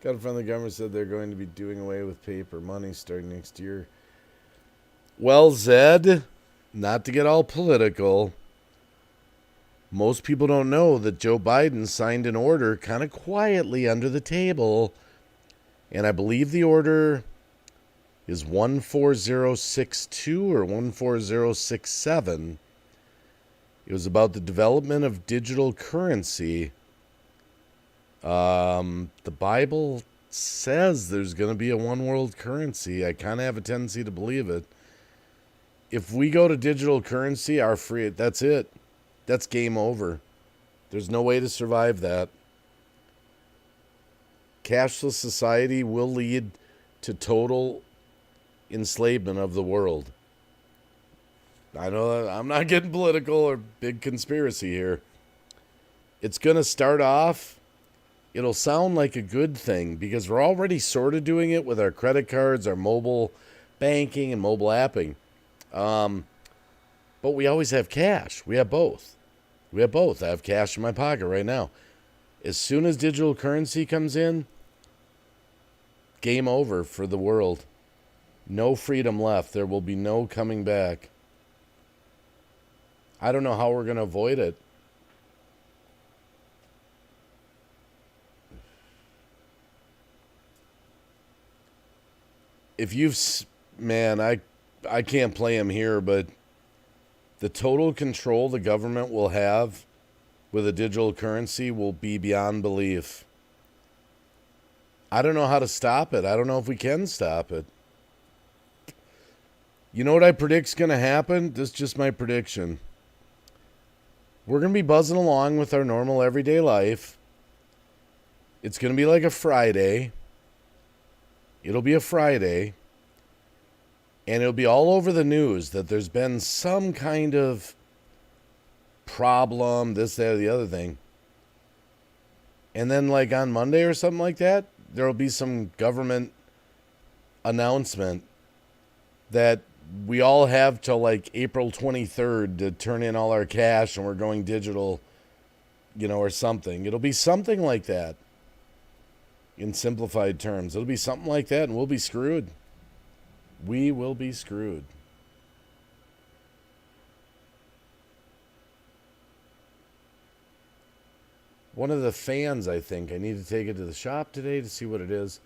Speaker 1: it from the government said they're going to be doing away with paper money starting next year. Well, Zed, not to get all political, most people don't know that Joe Biden signed an order kind of quietly under the table, and I believe the order is 14062 or 14067. It was about the development of digital currency. The Bible says there's going to be a one world currency. I kind of have a tendency to believe it. If we go to digital currency, that's it. That's game over. There's no way to survive that. Cashless society will lead to total enslavement of the world. I know that I'm not getting political or big conspiracy here. It's going to start off, it'll sound like a good thing because we're already sort of doing it with our credit cards, our mobile banking, and mobile apping. But we always have cash. We have both. I have cash in my pocket right now. As soon as digital currency comes in, game over for the world. No freedom left. There will be no coming back. I don't know how we're going to avoid it. If I can't play him here, but the total control the government will have with a digital currency will be beyond belief. I don't know how to stop it. I don't know if we can stop it. You know what I predict's going to happen? This is just my prediction. We're going to be buzzing along with our normal everyday life. It's going to be like a Friday. It'll be a Friday. And it'll be all over the news that there's been some kind of problem, this, that, or the other thing. And then like on Monday or something like that, there'll be some government announcement that we all have till like April 23rd to turn in all our cash and we're going digital, or something. It'll be something like that in simplified terms. It'll be something like that and we'll be screwed. We will be screwed. One of the fans, I think. I need to take it to the shop today to see what it is.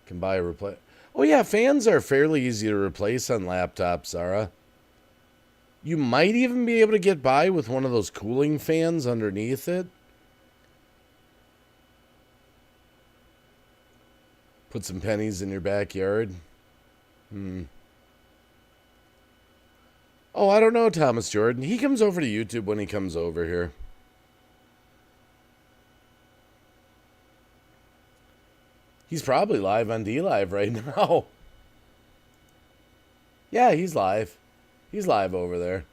Speaker 1: Can buy a replace. Oh, yeah, fans are fairly easy to replace on laptops, Zara. You might even be able to get by with one of those cooling fans underneath it. Put some pennies in your backyard. Oh, I don't know, Thomas Jordan. He comes over to YouTube when he comes over here. He's probably live on DLive right now. Yeah, he's live. He's live over there.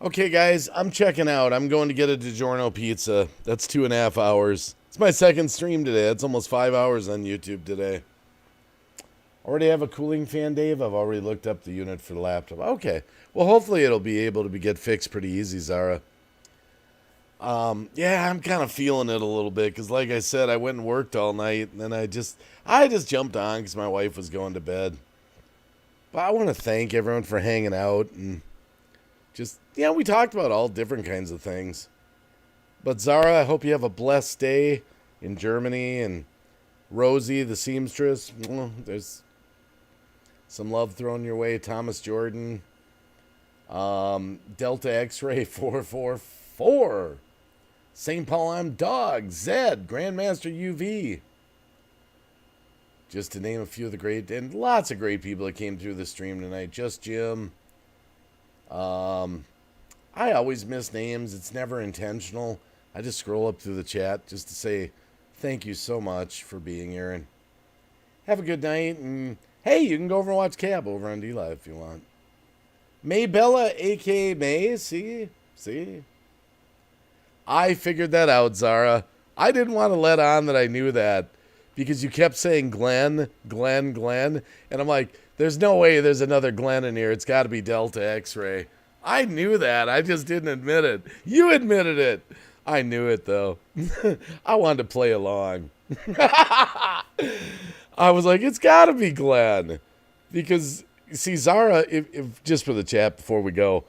Speaker 1: Okay, guys, I'm checking out. I'm going to get a DiGiorno pizza. That's 2.5 hours. It's my second stream today. It's almost 5 hours on YouTube today. Already have a cooling fan, Dave? I've already looked up the unit for the laptop. Okay. Well, hopefully it'll be able to get fixed pretty easy, Zara. Yeah, I'm kind of feeling it a little bit because, like I said, I went and worked all night, and then I just jumped on because my wife was going to bed. But I want to thank everyone for hanging out and just, we talked about all different kinds of things. But Zara, I hope you have a blessed day in Germany, and Rosie, the seamstress, there's some love thrown your way. Thomas Jordan, Delta X-Ray 444. St. Paul, I'm Dog, Zed, Grandmaster UV. Just to name a few of the great, and lots of great people that came through the stream tonight. Just Jim. I always miss names. It's never intentional. I just scroll up through the chat just to say thank you so much for being here. And have a good night. And hey, you can go over and watch Cab over on DLive if you want. Maybella, a.k.a. May. See? I figured that out, Zara. I didn't want to let on that I knew that because you kept saying Glenn. And I'm like, there's no way there's another Glenn in here. It's got to be Delta X-Ray. I knew that. I just didn't admit it. You admitted it. I knew it, though. I wanted to play along. I was like, it's got to be Glenn. Because, see, Zara, if just for the chat before we go,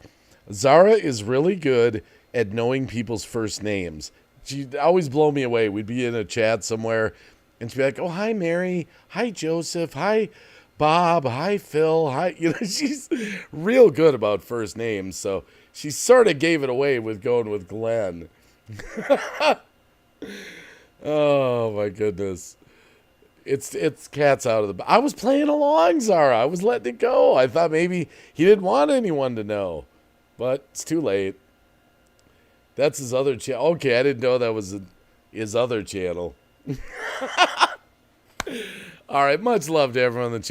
Speaker 1: Zara is really good at knowing people's first names. She'd always blow me away. We'd be in a chat somewhere, and she'd be like, oh, hi, Mary. Hi, Joseph. Hi, Bob. Hi, Phil. Hi. She's real good about first names, so she sort of gave it away with going with Glenn. Oh, my goodness. It's cats out of the... I was playing along, Zara. I was letting it go. I thought maybe he didn't want anyone to know, but it's too late. That's his other channel. Okay, I didn't know that was his other channel. All right, much love to everyone in the channel.